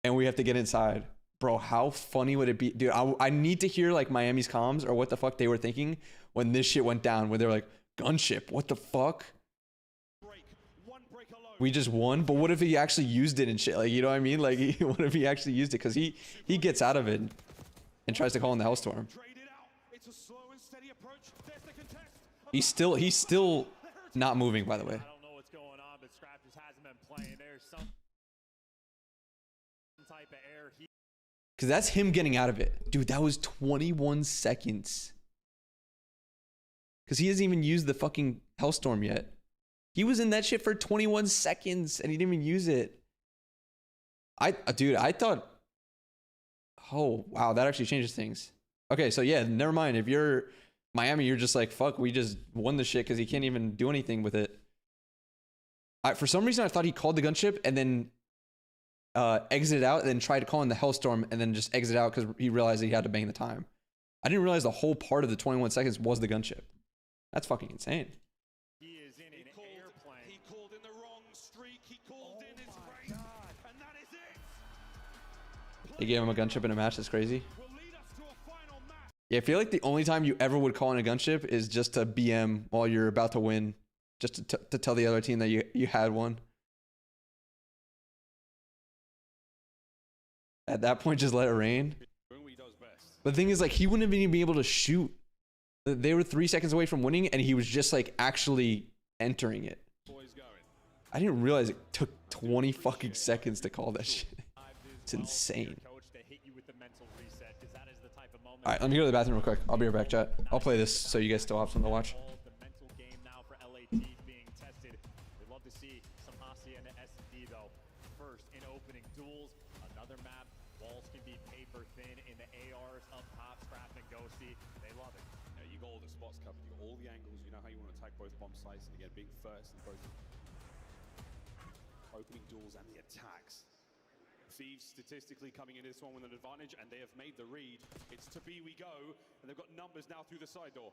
and we have to get inside? Bro, how funny would it be? Dude, I need to hear like Miami's comms or what the fuck they were thinking when this shit went down, where they're like, gunship, what the fuck? We just won, but what if he actually used it and shit? Like, you know what I mean? Like, what if he actually used it? Because he gets out of it and tries to call in the Hellstorm. He's still not moving, by the way. Because that's him getting out of it. Dude, that was 21 seconds. Because he hasn't even used the fucking Hellstorm yet. He was in that shit for 21 seconds and he didn't even use it. Dude, I thought, oh, wow, that actually changes things. Okay, so yeah, never mind. If you're Miami, you're just like, fuck, we just won the shit because he can't even do anything with it. For some reason, I thought he called the gunship and then exited out and then tried to call in the Hellstorm and then just exit out because he realized he had to bang the time. I didn't realize the whole part of the 21 seconds was the gunship. That's fucking insane. He is in an airplane. He called in the wrong streak. He called in his race. And that is it. They gave him a gunship in a match. That's crazy. Will lead us to a final match. Yeah, I feel like the only time you ever would call in a gunship is just to BM while you're about to win. Just to tell the other team that you had one. At that point, just let it rain. Doing what he does best. The thing is, like, he wouldn't even be able to shoot. They were 3 seconds away from winning, and he was just, like, actually entering it. Boys going. I didn't realize it took 20 fucking seconds to call that shit. It's insane. All right, let me go to the bathroom real quick. I'll be right back, chat. I'll play this so you guys still have something to watch. The mental game now for LAT being tested. We'd love to see some Offseason and SD though. First in opening duels, another map. Walls can be paper thin in the ARs up top. Scrap and Ghosty, they love it. Yeah, you got all the spots covered. You got all the angles. You know how you want to attack both bomb sites and get big first in both opening duels and the attacks. Thieves statistically coming into this one with an advantage, and they have made the read. It's to B we go, and they've got numbers now through the side door.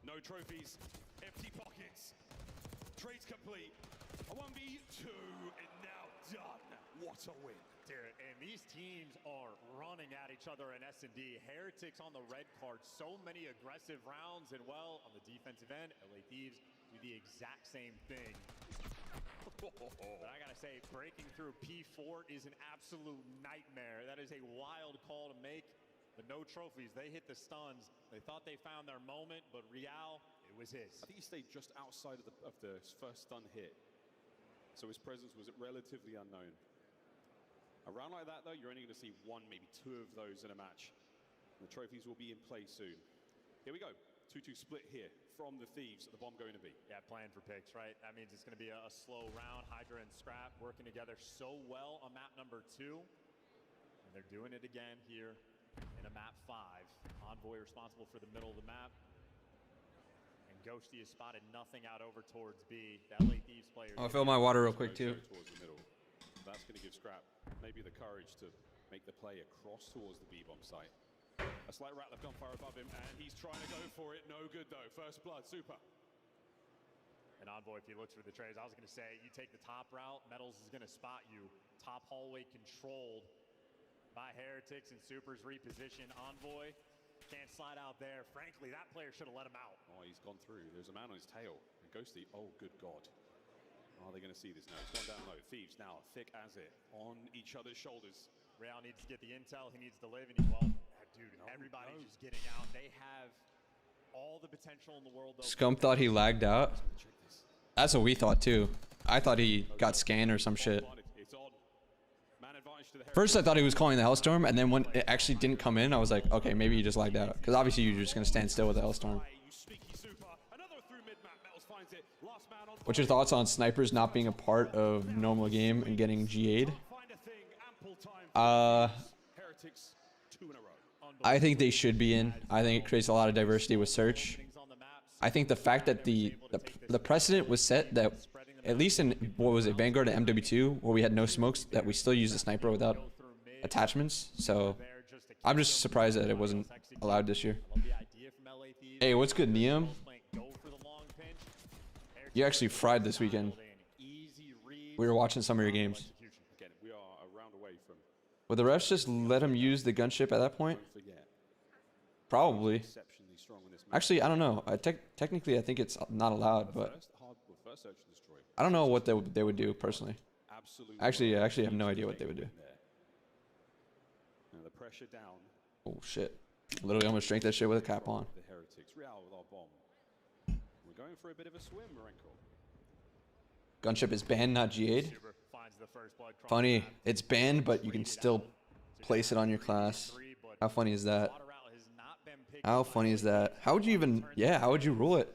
No trophies, empty pockets. Trades complete. A 1v2 and now done. What a win. Dude, and these teams are running at each other in S&D. Heretics on the red card. So many aggressive rounds, and well, on the defensive end, LA Thieves do the exact same thing. But I gotta say, breaking through P4 is an absolute nightmare. That is a wild call to make, but no trophies. They hit the stuns. They thought they found their moment, but Royale, it was his. I think he stayed just outside of the first stun hit, so his presence was relatively unknown. A round like that, though, you're only going to see one, maybe two of those in a match. The trophies will be in play soon. Here we go. 2-2 split here from the Thieves. The bomb going to be. Yeah, playing for picks, right? That means it's going to be a slow round. Hydra and Scrap working together so well on map number 2. And they're doing it again here in a map 5. Envoy responsible for the middle of the map. And Ghosty has spotted nothing out over towards B. The LA Thieves players. I'll fill my water real quick, too. Towards the middle. That's going to give Scrap maybe the courage to make the play across towards the B-bomb site. A slight rattle of gunfire above him, and he's trying to go for it. No good, though. First blood, super. And Envoy, if he looks for the trades, I was going to say, you take the top route, Metals is going to spot you. Top hallway controlled by Heretics, and Supers reposition. Envoy can't slide out there. Frankly, that player should have let him out. Oh, he's gone through. There's a man on his tail. And Ghosty, oh, good God. Are they going to see this now? It's gone down low. Thieves now, thick as it, on each other's shoulders. Royale needs to get the intel. He needs to live, and he won't. Dude, everybody's just getting out. They have all the potential in the world. Though. Scum thought he lagged out. That's what we thought too. I thought he got scanned or some shit. First I thought he was calling the Hellstorm, and then when it actually didn't come in, I was like, okay, maybe he just lagged out. Because obviously you're just going to stand still with the Hellstorm. What's your thoughts on snipers not being a part of normal game and getting GA'd? I think they should be in. I think it creates a lot of diversity with search. I think the fact that the precedent was set that at least in, what was it, Vanguard and MW2, where we had no smokes, that we still use the sniper without attachments. So I'm just surprised that it wasn't allowed this year. Hey, what's good, Neum? You actually fried this weekend. We were watching some of your games. Would the refs just let him use the gunship at that point? Probably. Actually, I don't know. Technically, I think it's not allowed, but I don't know what they would do personally. Actually, I actually have no idea what they would do. Oh shit! Literally almost drank that shit with a cap on. Gunship is banned, not GA'd. Funny, it's banned, but you can still place it on your class. How funny is that? How funny is that? How would you even, yeah, how would you rule it?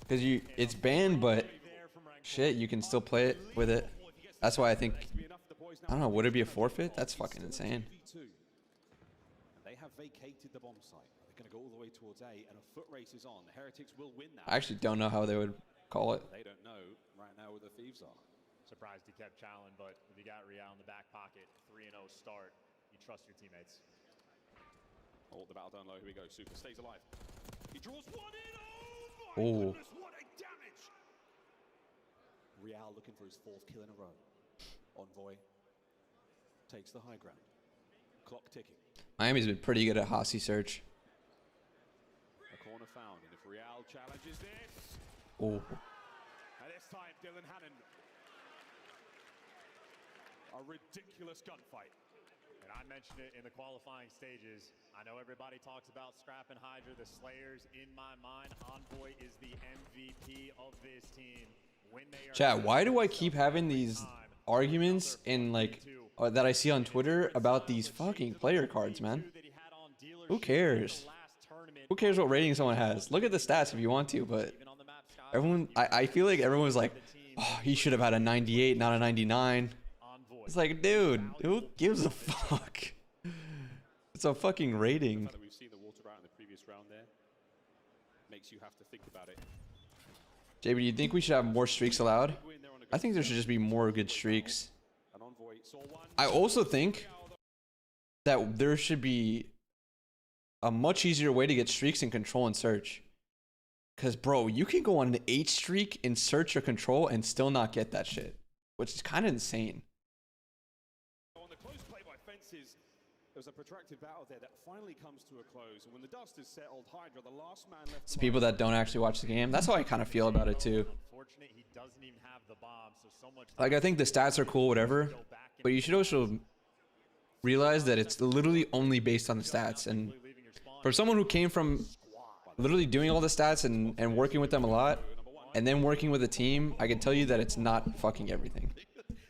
Because it's banned, but shit, you can still play it with it. That's why I think, I don't know, would it be a forfeit? That's fucking insane. They have vacated the bomb site. They're going to go all the way towards A, and a foot race is on. The Heretics will win that. I actually don't know how they would call it. They don't know right now where the Thieves are. Surprised he kept challenging, but if you got Royale in the back pocket, 3-0 start, you trust your teammates. Oh, the battle down low. Here we go. Super stays alive. He draws one in. Oh my goodness, what a damage! Royale looking for his 4th kill in a row. Envoy takes the high ground. Clock ticking. Miami's been pretty good at Hossie search. A corner found, and if Royale challenges this, Oh. and this time Dylan Hannon. A ridiculous gunfight. And I mentioned it in the qualifying stages. I know everybody talks about Scrap and Hydra, the Slayers. In my mind, Envoy is the MVP of this team. When they are Chat, why do I keep having these arguments in like that I see on Twitter about these fucking player cards, man? Who cares? Who cares what rating someone has? Look at the stats if you want to, but everyone, I feel like everyone's like, oh, he should have had a 98, not a 99. It's like, dude, who gives a fuck? It's a fucking rating. The fact that we've seen the water out in the previous round there makes you have to think about it. JB, do you think we should have more streaks allowed? I think there should just be more good streaks. An Envoy saw one. I also think that there should be a much easier way to get streaks in control and search. Because, bro, you can go on an 8 streak in search or control and still not get that shit, which is kind of insane. On the close play by Fences, there's a protracted battle there that finally comes to a close. And when the dust is settled, Hydra, the last man left. So people that don't actually watch the game, that's how I kind of feel about it too. Unfortunate, he doesn't even have the bomb, so much Like, I think the stats are cool, whatever, but you should also realize that it's literally only based on the stats. And for someone who came from literally doing all the stats and working with them a lot, and then working with a team, I can tell you that it's not fucking everything.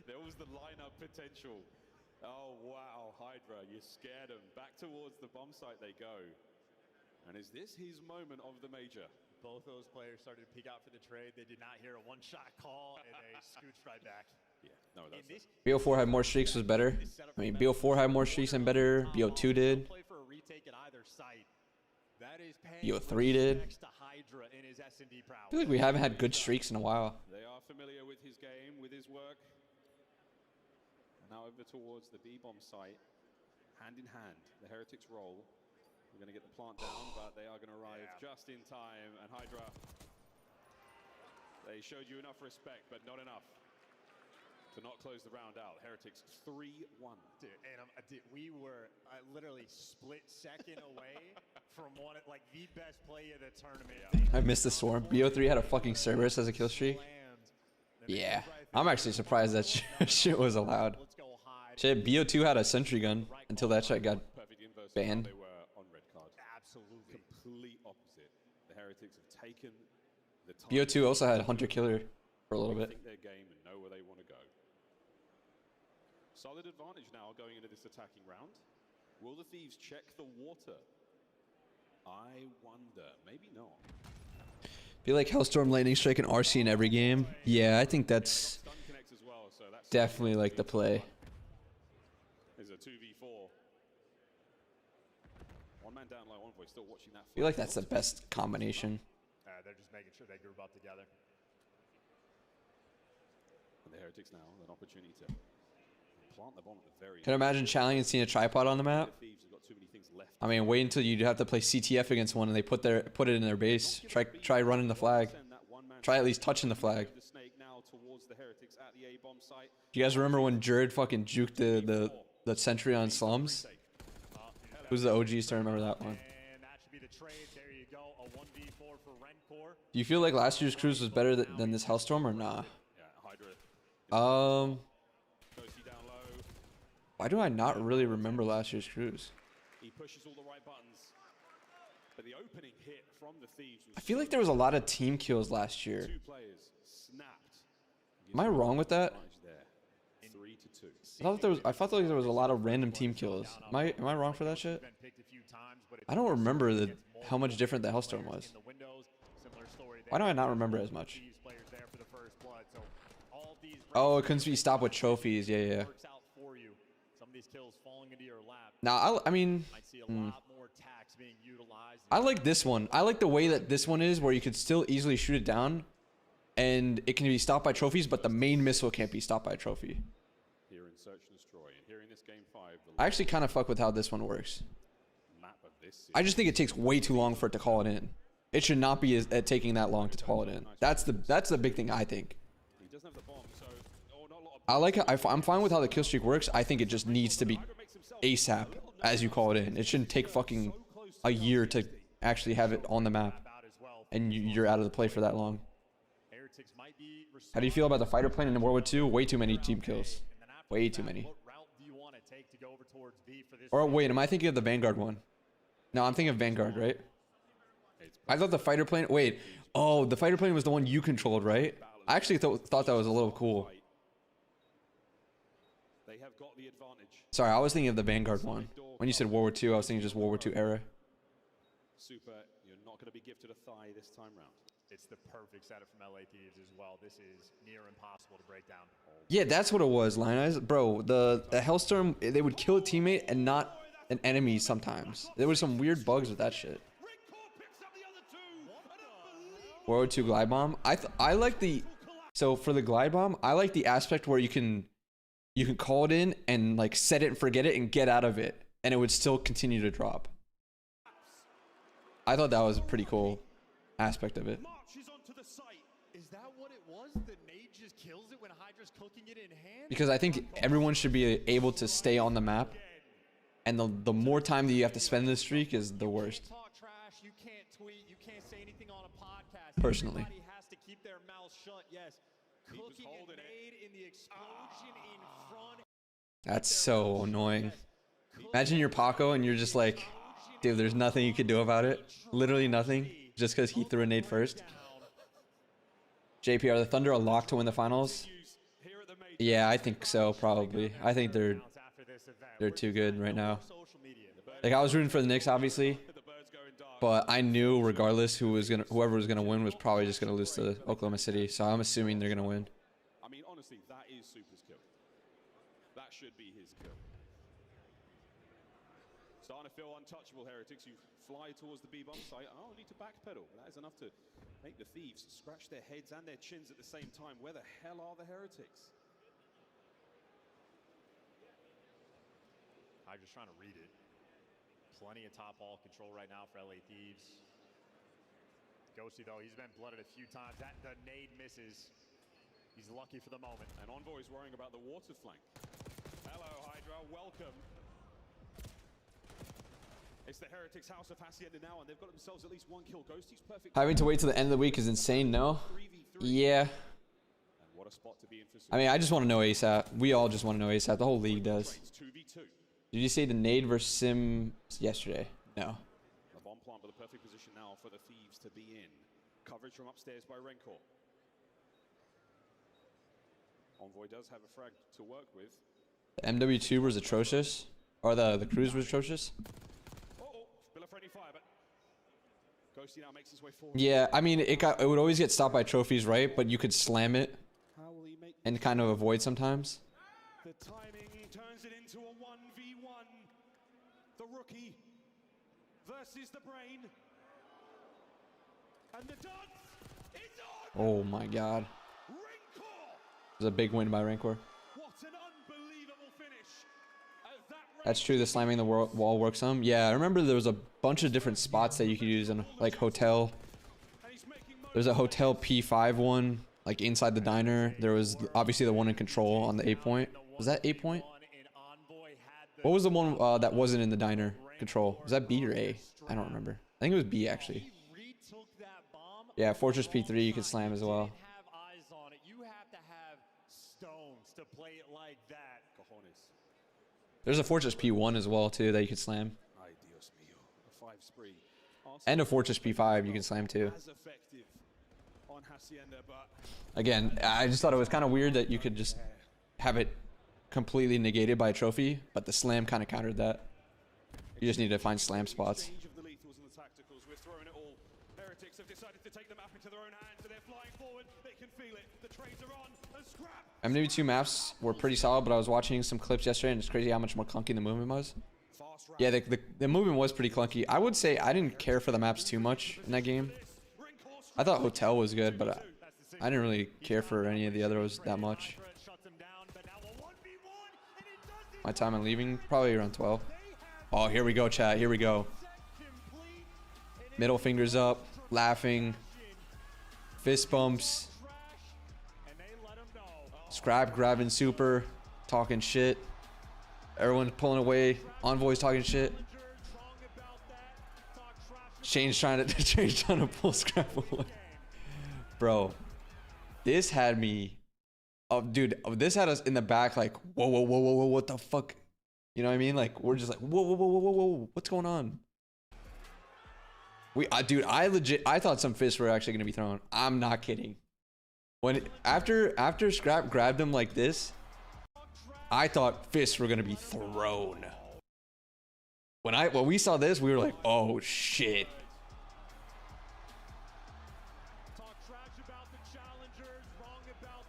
There was the lineup potential. Oh, wow, Hydra, you scared him. Back towards the bomb site they go. And is this his moment of the major? Both those players started to peek out for the trade. They did not hear a one-shot call, and they scooched right back. Yeah, no, that's BO4 had more streaks was better. I mean, BO4 had more streaks and better. BO2 did. Play for a retake at either site. That is BO3 did. next to Hydra in his S&D prowess. I feel like we haven't had good streaks in a while. They are familiar with his game, with his work. And now over towards the B-bomb site. Hand in hand, the Heretics roll. We're going to get the plant down, but they are going to arrive just in time. And Hydra, they showed you enough respect, but not enough to not close the round out. Heretics 3-1. Dude, and we were literally split second away from one of like the best play of the tournament. I missed the Swarm. BO3 had a fucking Cerberus as a kill streak. Yeah, I'm actually surprised that shit was allowed. Shit, BO2 had a sentry gun until that shit got banned. They were on red card. Absolutely. Complete opposite. The Heretics have taken the time. BO2 also had Hunter Killer for a little bit. Think their game and know where they want to go. Solid advantage now going into this attacking round. Will the Thieves check the water? I wonder. Maybe not. Feel like Hellstorm, Lightning Strike, and RC in every game. Yeah, I think that's Stun connects as well, so that's definitely like the play. There's a 2v4. One man down low, Envoy still watching that. I feel like that's the best combination. They're just making sure they group up together. And the Heretics now an opportunity to plant the bomb at the very Can you imagine challenging and seeing a tripod on the map? The Thieves have got too many things left. I mean, wait until you have to play CTF against one and they put it in their base. Try running the flag. Try at least touching the flag. The snake now towards the Heretics at the A-bomb site. Do you guys remember when Jerd fucking juked the sentry on Slums? Who's the OGs to remember that one? And that should be the trade. There you go. A 1v4 for Rencor. Do you feel like last year's cruise was better than this Hellstorm or nah? Yeah, Hydra. Ghosty down low. Why do I not really remember last year's cruise? He pushes all the right buttons. But the opening hit from the Thieves was I feel like there was a lot of team kills last year. two players snapped. Am I wrong with that? There. 3-2. I thought there was a lot of random team kills. Am I wrong for that shit? Been picked a few times, but I don't remember how much different the Hellstorm was. in the windows, similar story Why there. do I not remember as much? These players there for the first blood. So all of these Oh, it couldn't be stopped with trophies. Yeah. works out for you. Some of these kills falling into your lap. Now, I mean, Might see a lot more tax being utilized. I like this one. I like the way that this one is, where you could still easily shoot it down, and it can be stopped by trophies, but the main missile can't be stopped by a trophy. Here in Search and Destroy. And here in this game 5, I actually kind of fuck with how this one works. map of this I just think it takes way too long for it to call it in. It should not be taking that long to call it in. That's the big thing, I think. He doesn't have the bomb, so not a lot of I like it. I'm fine with how the kill streak works. I think it just needs to be ASAP as you call it in. It shouldn't take fucking a year to actually have it on the map and you're out of the play for that long. How do you feel about the fighter plane in World War II? Way too many team kills. Way too many. Or wait, am I thinking of the Vanguard one? No, I'm thinking of Vanguard, right? I thought the fighter plane. Wait, oh, the fighter plane was the one you controlled, right? I actually thought that was a little cool. They have got the advantage. Sorry, I was thinking of the Vanguard one. When you said World War II, I was thinking just World War II era. Super, you're not going to be gifted a thigh this time round. It's the perfect setup from LA Thieves as well. This is near impossible to break down. Yeah, that's what it was, Linus. Bro, the Hellstorm, they would kill a teammate and not an enemy sometimes. There was some weird bugs with that shit. World War II glide bomb. I like the, so for the glide bomb, I like the aspect where you can call it in and like set it and forget it and get out of it, and it would still continue to drop. I thought that was a pretty cool aspect of it. Is that what it was? The nade just kills it when Hydra's cooking it in hand? Because I think everyone should be able to stay on the map, and the more time that you have to spend in the streak is the worst. You can't talk trash, you can't tweet, you can't say anything on a podcast. Personally. Everybody has to keep their mouth shut. Yes. Cooking a nade in the explosion in front. That's so annoying. Imagine you're Paco and you're just like, dude, there's nothing you can do about it. Literally nothing. Just because he threw a nade first. JP, are the Thunder a lock to win the finals? Yeah, I think so, probably. I think they're too good right now. Like, I was rooting for the Knicks, obviously, but I knew regardless whoever was gonna win was probably just gonna lose to Oklahoma City. So I'm assuming they're gonna win. I mean, honestly, that is Super's kill. That should be his kill. Starting to feel untouchable, Heretics. You fly towards the B-bomb site. Oh, need to backpedal. That is enough to make the Thieves scratch their heads and their chins at the same time. Where the hell are the Heretics? I'm just trying to read it. Plenty of top ball control right now for LA Thieves. Ghosty, though, he's been blooded a few times. The nade misses. He's lucky for the moment. And Envoy's worrying about the water flank. Hello, Hydra. Welcome. It's the Heretics' House of Hacienda now, and they've got themselves at least one kill. Ghosty's perfect. Having to wait till the end of the week is insane, no? Yeah. And what a spot to be in for I mean, I just want to know ASAP. We all just want to know ASAP. The whole league does. 2v2. Did you say the nade versus Sim yesterday? No. A bomb plant, but the perfect position now for the Thieves to be in. Coverage from upstairs by Rencor. Envoy does have a frag to work with. The MW2 was atrocious. Or the cruise was atrocious. Ghosty now makes his way forward. Yeah, I mean, it would always get stopped by trophies, right? But you could slam it and kind of avoid sometimes. The timing turns it into a 1v1. The rookie versus the brain. And the dance is on. Oh my god. Rencor. It was a big win by Rancor. What an unbelievable finish. That's true, the slamming the wall works some. Yeah, I remember there was a bunch of different spots that you could use in, like, hotel. There's a hotel P5 one, like, inside the diner. There was obviously the one in control on the 8 point. Was that 8 point? What was the one that wasn't in the diner control? Was that B or A? I don't remember. I think it was B, actually. Yeah, Fortress P3 you could slam as well. There's a Fortress P1 as well, too, that you could slam. And a Fortress P5 you can slam, too. Again, I just thought it was kind of weird that you could just have it completely negated by a trophy, but the slam kind of countered that. You just need to find slam spots. MW2 maps were pretty solid, but I was watching some clips yesterday, and it's crazy how much more clunky the movement was. Yeah, the movement was pretty clunky. I would say I didn't care for the maps too much in that game. I thought Hotel was good, but I didn't really care for any of the others that much. My time on leaving, probably around 12. Oh, here we go, chat. Here we go. Middle fingers up, laughing, fist bumps, Scrap grabbing super, talking shit. Everyone's pulling away. Envoy's talking shit. Shane's trying to pull Scrap away. Bro, this had me. Oh, dude, this had us in the back like, whoa, whoa, whoa, whoa, whoa, what the fuck? You know what I mean? Like, we're just like, whoa, whoa, whoa, whoa, whoa, whoa, what's going on? Dude, I thought some fists were actually gonna be thrown. I'm not kidding. After Scrap grabbed him like this, I thought fists were gonna be thrown. When we saw this, we were like, oh shit.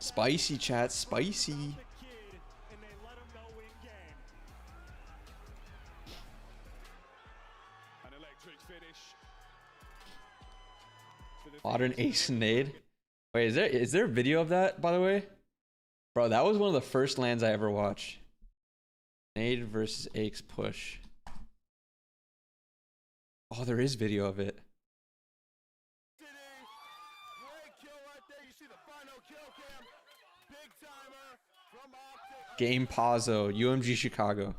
Spicy, chat, spicy. Modern ace nade. Wait, is there a video of that, by the way? Bro, that was one of the first lands I ever watched. Nade versus ace push. Oh, there is video of it. Game Pazzo, UMG Chicago.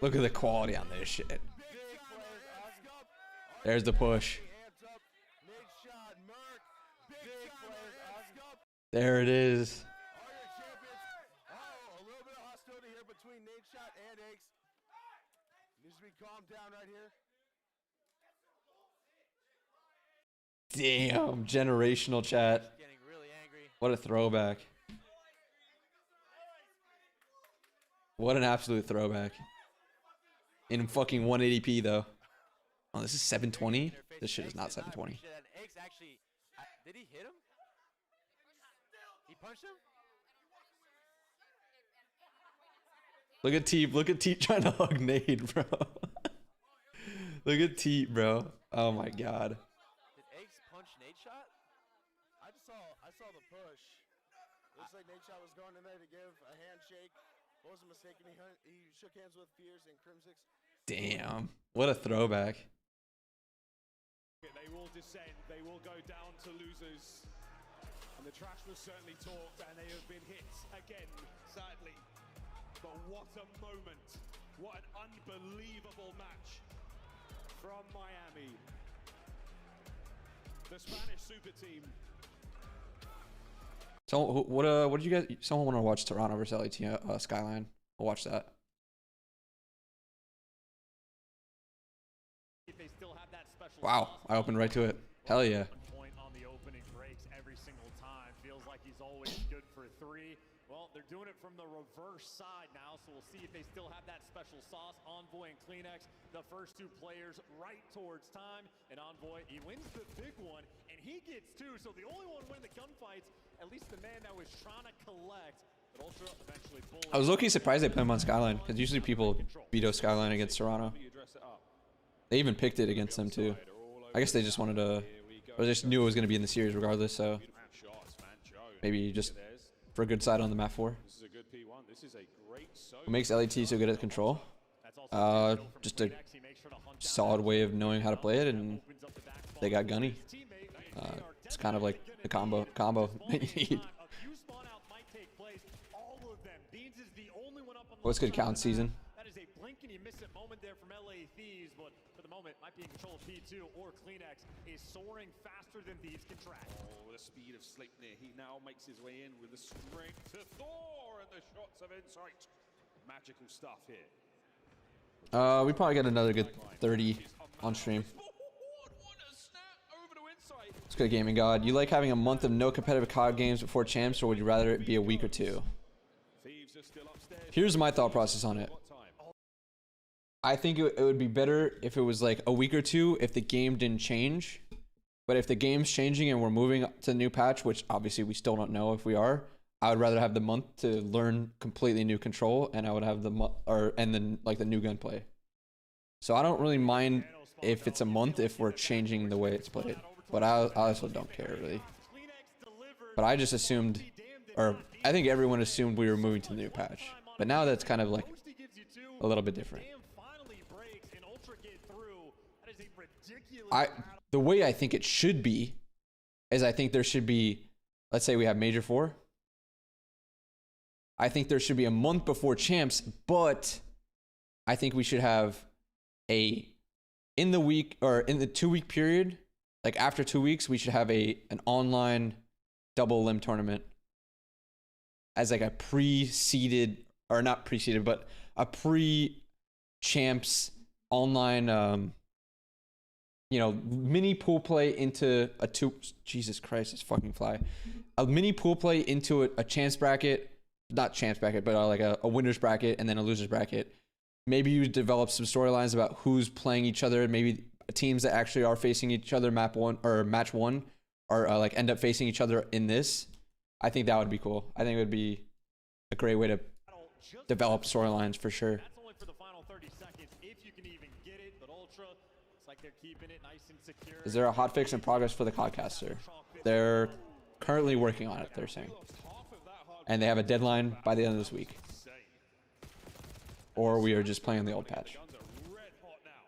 Look at the quality on this shit. There's the push. There it is. Damn, generational chat. What a throwback. What an absolute throwback. In fucking 180p though. Oh, this is 720? This shit is not 720. Did he hit him? He punched him? Look at Teep trying to hug Nade, bro. Look at Teep, bro. Oh my god. Did Eggs punch Nade shot? I saw the push. Looks like Nade shot was going in there to give a handshake. What was a mistake? He shook hands with Fears and Crimsix. Damn. What a throwback. They will descend. They will go down to losers. And the trash was certainly talked, and they have been hit again, sadly. But what a moment. What an unbelievable match from Miami. The Spanish super team. So what did you guys? Someone want to watch Toronto versus LAT Skyline? We'll watch that. Wow, I opened right to it. Hell yeah. Point on the opening breaks every single time. Feels like he's always good for three. Well, they're doing it from the reverse side now, so we'll see if they still have that special sauce. Envoy and Kleenex, the first two players right towards time. And Envoy, he wins the big one, and he gets two. So the only one win the gunfights, at least the man that was trying to collect. But Ultra eventually bullied. I was low-key surprised they put him on Skyline, because usually people veto Skyline against Toronto. They even picked it against them too. I guess they just wanted to, or they just knew it was going to be in the series regardless, so maybe just for a good side on the map 4. What makes LAT so good at control? Just a solid way of knowing how to play it, and they got Gunny. It's kind of like the combo that you need. What's good, count season? That is a blink and you miss it moment there from LA Thieves, but for the moment might be in control of P2 or Kleenex is soaring faster than Thieves can track. Oh, the speed of Sleipnir. He now makes his way in with the strength to Thor and the shots of insight. Magical stuff here. We probably got another good 30 on stream. It's good, Gaming God. You like having a month of no competitive COD games before champs, or would you rather it be a week or two? Here's my thought process on it. I think it would be better if it was like a week or two if the game didn't change. But if the game's changing and we're moving to the new patch, which obviously we still don't know if we are, I would rather have the month to learn completely new control, and I would have and then like the new gunplay. So I don't really mind if it's a month if we're changing the way it's played. But I also don't care really. But I just assumed, or I think everyone assumed we were moving to the new patch. But now that's kind of like a little bit different. the way I think it should be is I think there should be, let's say we have Major 4. I think there should be a month before champs, but I think we should have in the week or in the 2-week period, like after 2 weeks, we should have an online double limb tournament as like a pre-seeded, or not pre-seeded, but a pre-champs online, mini pool play into Jesus Christ, it's fucking fly. A mini pool play into a champs bracket, not champs bracket, but like a winners bracket and then a losers bracket. Maybe you develop some storylines about who's playing each other. Maybe teams that actually are facing each other match one are like end up facing each other in this. I think that would be cool. I think it would be a great way to develop storylines for sure. That's only for the final 30 seconds, if you can even get it. But Ultra, it's like they're keeping it nice and secure. Is there a hotfix in progress for the Codcaster? They're currently working on it, they're saying. And they have a deadline by the end of this week. Or we are just playing the old patch.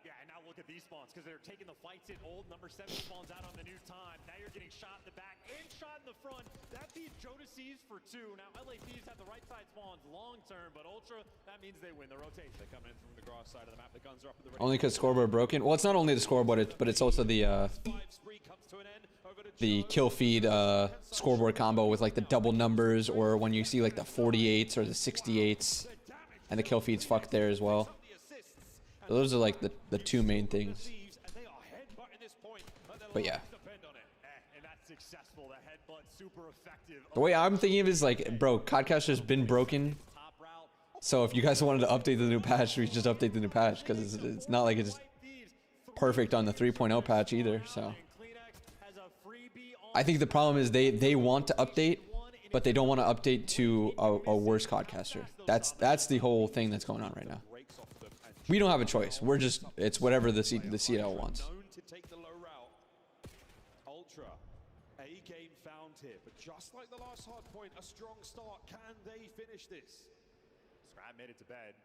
Yeah, and now look at these spawns, because they're taking the fights in old. Number 7 spawns out on the new time. Now you're getting shot in the back and shot in the front. That beats Jodeci's for 2. Now LA Thieves have the right side spawns long term, but Ultra, that means they win the rotation. They're coming in from the grass side of the map. The guns are up in the only because scoreboard broken. Well, it's not only the scoreboard, but it's also the kill feed scoreboard combo with like the double numbers, or when you see like the 48s or the 68s, and the kill feed's fucked there as well. So those are like the 2 main things. But yeah. The way I'm thinking of it is like, bro, Codcaster's been broken. So if you guys wanted to update the new patch, we just update the new patch, because it's not like it's perfect on the 3.0 patch either. So I think the problem is they want to update, but they don't want to update to a worse Codcaster. That's the whole thing that's going on right now. We don't have a choice. It's whatever the CDL wants. Ultra, a game found here, but just like the last hard point, a strong start. Can they finish this? Scrap made it to bed.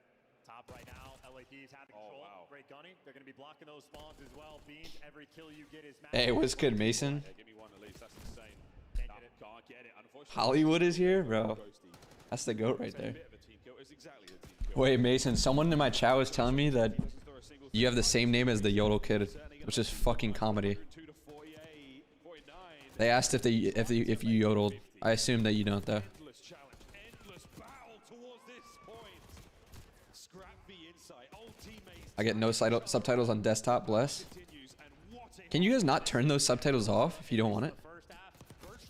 Top right now, LA Thieves have control. Wow. Great gunning. They're going to be blocking those spawns as well. Beans, every kill you get is Hey, what's good, Mason? Yeah, give me one at least. That's insane. Can't get it. Hollywood is here, bro. That's the GOAT right there. Wait, Mason, someone in my chat was telling me that you have the same name as the Yodel kid, which is fucking comedy. They asked if you yodeled. I assume that you don't though. I get no subtitles on desktop, bless. Can you guys not turn those subtitles off if you don't want it?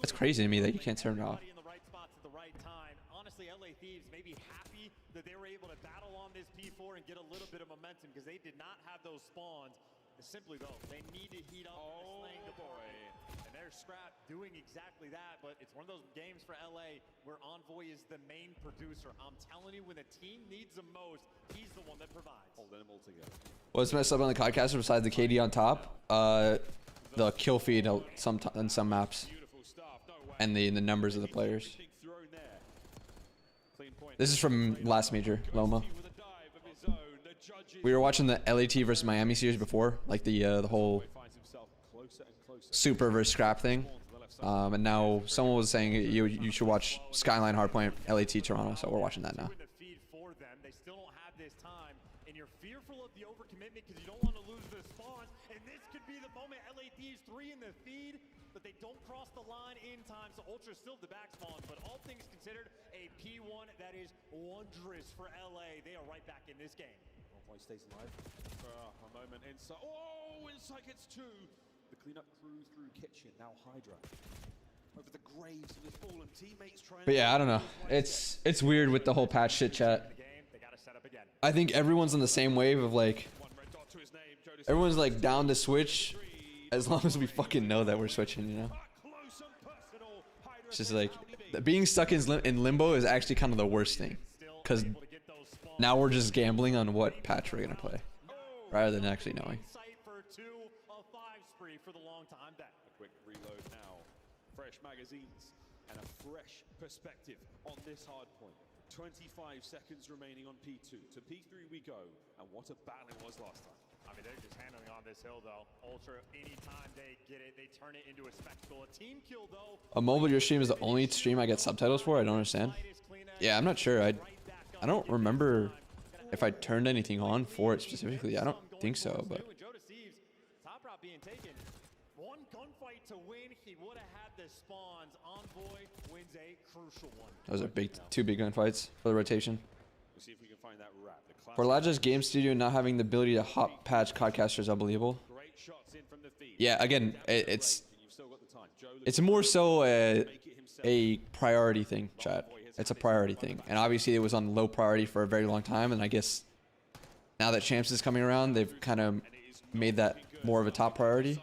That's crazy to me that you can't turn it off. Honestly, LA Thieves may be happy that they were able to battle on this P4 and get a little bit of momentum, because they did not have those spawns. Simply though, they need to heat up slaying the boy. And there's Scrap doing exactly that, but it's one of those games for LA where Envoy is the main producer. I'm telling you, when the team needs the most, he's the one that provides. Holding them all together. What's messed up on the Codcaster besides the KD on top? The kill feed in some maps. And the numbers of the players. This is from last major, Loma. We were watching the LAT versus Miami series before, like the whole super versus scrap thing. And now someone was saying you should watch Skyline Hardpoint LAT Toronto, so we're watching that now. They still don't have this time, and you're fearful of the overcommitment because you don't want to lose the spawns. And this could be the moment. LA Thieves 3 in the feed, but they don't cross the line in time, so Ultra's still the back spawns. But all things considered, a P1 that is wondrous for LA. They are right back in this game. Envoy stays alive for a moment. Inside. Oh, inside gets 2. The cleanup crew through kitchen. Now Hydra. Over the graves of his fallen teammates trying. But yeah, I don't know. It's weird with the whole patch shit chat. I think everyone's on the same wave of like, everyone's like down to switch as long as we fucking know that we're switching, you know? It's just like, being stuck in limbo is actually kind of the worst thing, because now we're just gambling on what patch we're gonna play rather than actually knowing. A quick reload now. Fresh magazines and a fresh perspective on this hard point. 25 seconds remaining on P2. To P3 we go, and what a battle it was last time. I mean, they're just handling on this hill, though. Ultra, anytime they get it, they turn it into a spectacle. A team kill, though. A mobile your stream is the only stream I get subtitles for? I don't understand. Yeah, I'm not sure. I don't remember if I turned anything on for it specifically. I don't think so, but Top route being taken. One gunfight to win. He would have had the spawns. Envoy wins a crucial one. those are two big gunfights for the rotation. We'll see if we can find that wrap. The classic For Laja's game studio not having the ability to hot patch Codcaster is unbelievable. great shots in from the feed. Yeah, again, it's You've still got the time. Joe it's more so a priority thing, chat. It's a priority thing, and obviously it was on low priority for a very long time, and I guess now that Champs is coming around, they've kind of made that more of a top priority.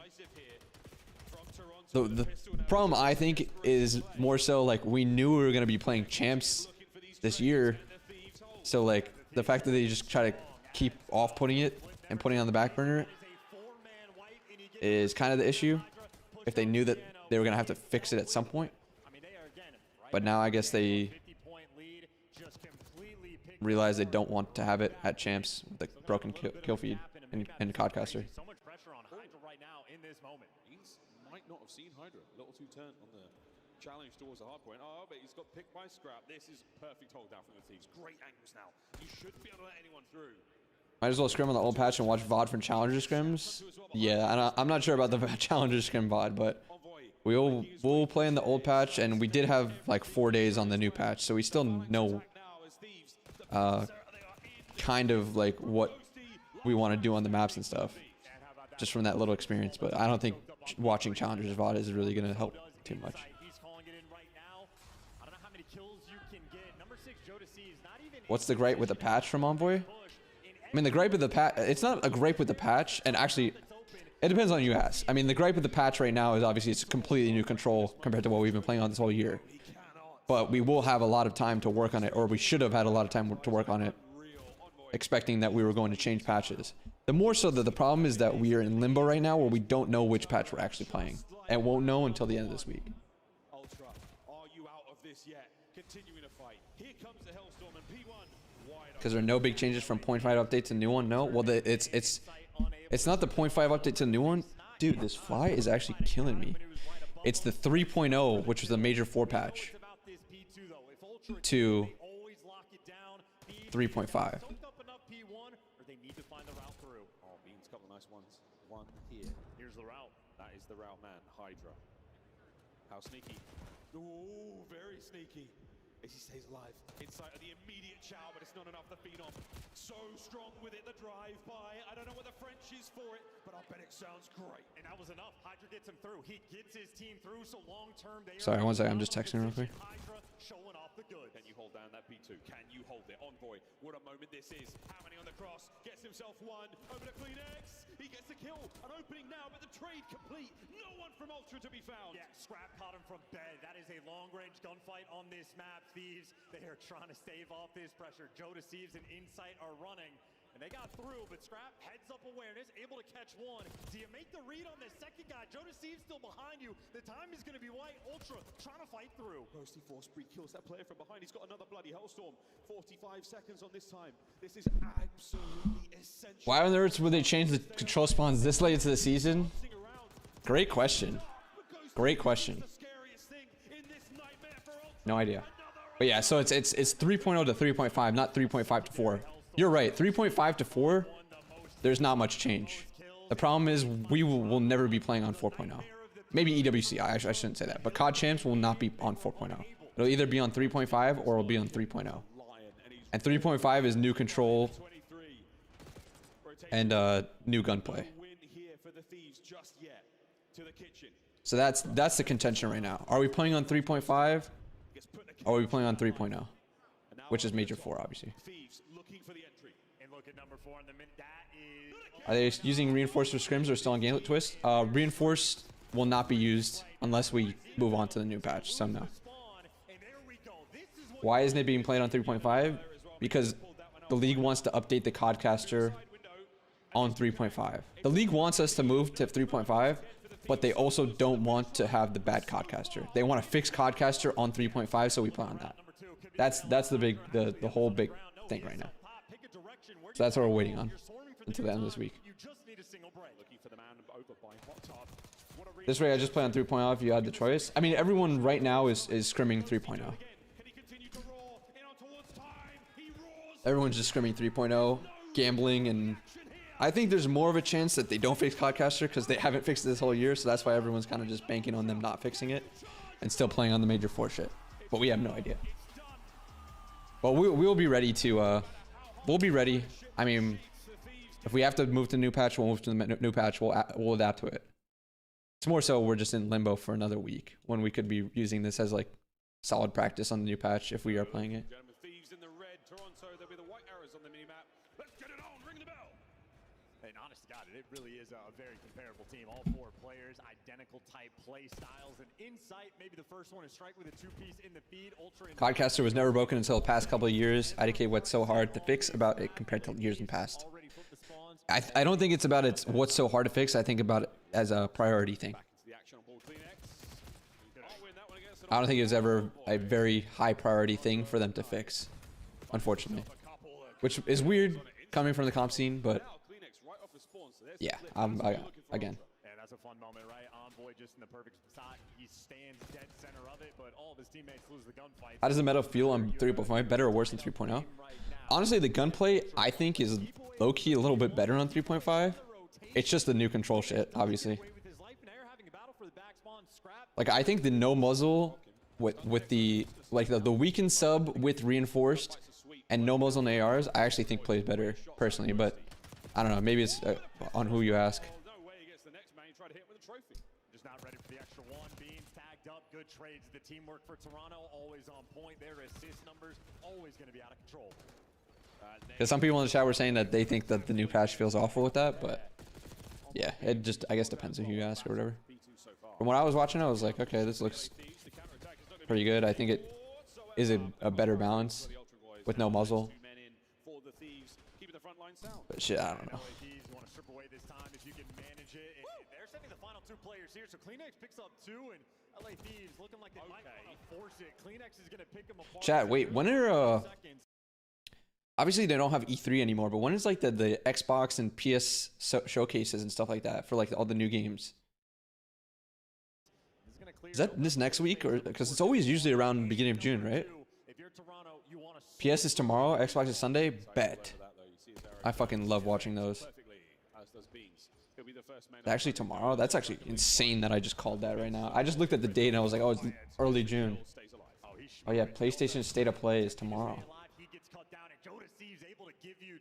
The problem, I think, is more so like we knew we were going to be playing Champs this year, so like the fact that they just try to keep off putting it and putting it on the back burner is kind of the issue. If they knew that they were going to have to fix it at some point, but now I guess they realize they don't want to have it at Champs with the broken kill feed and Codcaster. So much pressure on Hydra right now in this moment. He's might not have seen Hydra. A little too turnt on the challenge towards the hard point. Oh, but he's got picked by Scrap. This is perfect hold down from the Thieves. Great angles now. You shouldn't be able to let anyone through. Might as well scrim on the old patch and watch VOD from Challenger scrims. Yeah, I'm not sure about the Challenger scrim VOD, but we'll play in the old patch, and we did have like 4 days on the new patch, so we still know kind of like what we want to do on the maps and stuff, just from that little experience. But I don't think watching Challengers VOD is really going to help too much. What's the gripe with the patch from Envoy? I mean, the gripe with the patch, it's not a gripe with the patch, and actually, it depends on who you ask. I mean, the gripe with the patch right now is obviously it's a completely new control compared to what we've been playing on this whole year. But we will have a lot of time to work on it, or we should have had a lot of time to work on it, expecting that we were going to change patches. The more so that the problem is that we are in limbo right now where we don't know which patch we're actually playing, and won't know until the end of this week. Ultra, are you out of this yet? Continuing to fight. Here comes the Hellstorm and P1 wide Because there are no big changes from 0.5 update to the new one. No, well, it's not the 0.5 update to the new one. Dude, this fly is actually killing me. It's the 3.0, which was the major 4 patch, to 3.5. Oh, Beans, couple of nice ones. One here. Here's the route. That is the route man, Hydra. How sneaky. Ooh, very sneaky. As he stays alive. Inside of the immediate chow, but it's not enough. The Phenom. So strong with it, the drive by. I don't know what the French is for it, but I bet it sounds great. And that was enough. Hydra gets him through. He gets his team through, so long term they Sorry, one second. I'm just texting real quick. Hydra showing off the goods. Can you hold down that P2? Can you hold it? Envoy, what a moment this is. How many on the cross? Gets himself one. Over to Clean X. He gets the kill. An opening now, but the trade complete. No one from Ultra to be found. Yeah, Scrap caught him from bed. That is a long-range gunfight on this map. Thieves, they are trying to stave off this pressure. Joe Deceives and Insight are running. And they got through, but Scrap heads up awareness, able to catch one. Do you make the read on the second guy? Joe Deceives still behind you. The time is going to be right. Ultra trying to fight through. Roasty Force Spree kills that player from behind. He's got another bloody Hellstorm. 45 seconds on this time. This is absolutely essential. Why on earth would they change the control spawns this late into the season? Great question. Great question. No idea. But yeah, so it's 3.0 to 3.5, not 3.5 to 4. You're right. 3.5 to 4, there's not much change. The problem is we will never be playing on 4.0. Maybe EWC. I shouldn't say that. But COD Champs will not be on 4.0. It'll either be on 3.5 or it'll be on 3.0. And 3.5 is new control and new gunplay. So that's the contention right now. Are we playing on 3.5? Or are we playing on 3.0? Which is Major 4, obviously. Are they using Reinforced for scrims or still on Gauntlet Twist? Reinforced will not be used unless we move on to the new patch, so no. Why isn't it being played on 3.5? Because the league wants to update the Codcaster on 3.5. The league wants us to move to 3.5, but they also don't want to have the bad Codcaster. They want to fix Codcaster on 3.5, so we play on that. That's the whole big thing right now. So that's what we're waiting on. until the end of this week. You just need a single break. Looking for the man over by hot top. What a This way, I just play on 3.0 if you had the choice. I mean, everyone right now is scrimming 3.0. Can he continue to roar? In on towards time. He roars. Everyone's just scrimming 3.0, gambling, and I think there's more of a chance that they don't fix Codcaster because they haven't fixed it this whole year, so that's why everyone's kind of just banking on them not fixing it and still playing on the Major 4 shit. But we have no idea. But we'll be ready to, we'll be ready. I mean, if we have to move to the new patch, we'll move to the new patch. We'll adapt to it. It's more so we're just in limbo for another week when we could be using this as like solid practice on the new patch if we are playing it. Thieves in the red. Toronto, there'll be the white arrows on the minimap. Let's get it on. Ring the bell. And honest to God, it really is a very comparable team. All 4 players, identical type play styles, and insight. Maybe the first one is strike with a 2-piece in the feed. Ultra. Codcaster was never broken until the past couple of years. IDK what's so hard to fix about it compared to years in past. I don't think it's about it's what's so hard to fix. I think about it as a priority thing. I don't think it was ever a very high priority thing for them to fix, unfortunately. Which is weird coming from the comp scene, but yeah, again. And that's a fun moment, right? Envoy just in the perfect spot. He stands dead center of it, but all of his teammates lose the gunfight. How does the meta feel on 3.5? Better or worse than 3.0? Honestly, the gunplay I think is low-key a little bit better on 3.5. It's just the new control shit, obviously. Like I think the no muzzle with the like the weakened sub with reinforced and no muzzle in ARs, I actually think plays better personally, but I don't know. Maybe it's on who you ask. Just not ready for the extra one. Beans tagged up. Good trades. The teamwork for Toronto always on point. Their assist numbers always going to be out of control. Because some people in the chat were saying that they think that the new patch feels awful with that, but yeah, it just I guess depends on who you ask or whatever. From what I was watching, I was like, okay, this looks pretty good. I think it is a better balance with no muzzle. But shit, I don't know. They're sending the final 2 players here, so Kleenex picks up 2, and LA Thieves looking like they might want to force it. Kleenex is going to pick them apart. Chat, wait, when are obviously they don't have E3 anymore, but when is like the Xbox and PS showcases and stuff like that for like all the new games? Is that this next week, or because it's always usually around the beginning of June, right? PS is tomorrow, Xbox is Sunday. Bet. I fucking love watching those. Actually, tomorrow. That's actually insane that I just called that right now. I just looked at the date and I was like, oh, it's early June. Oh yeah, PlayStation State of Play is tomorrow.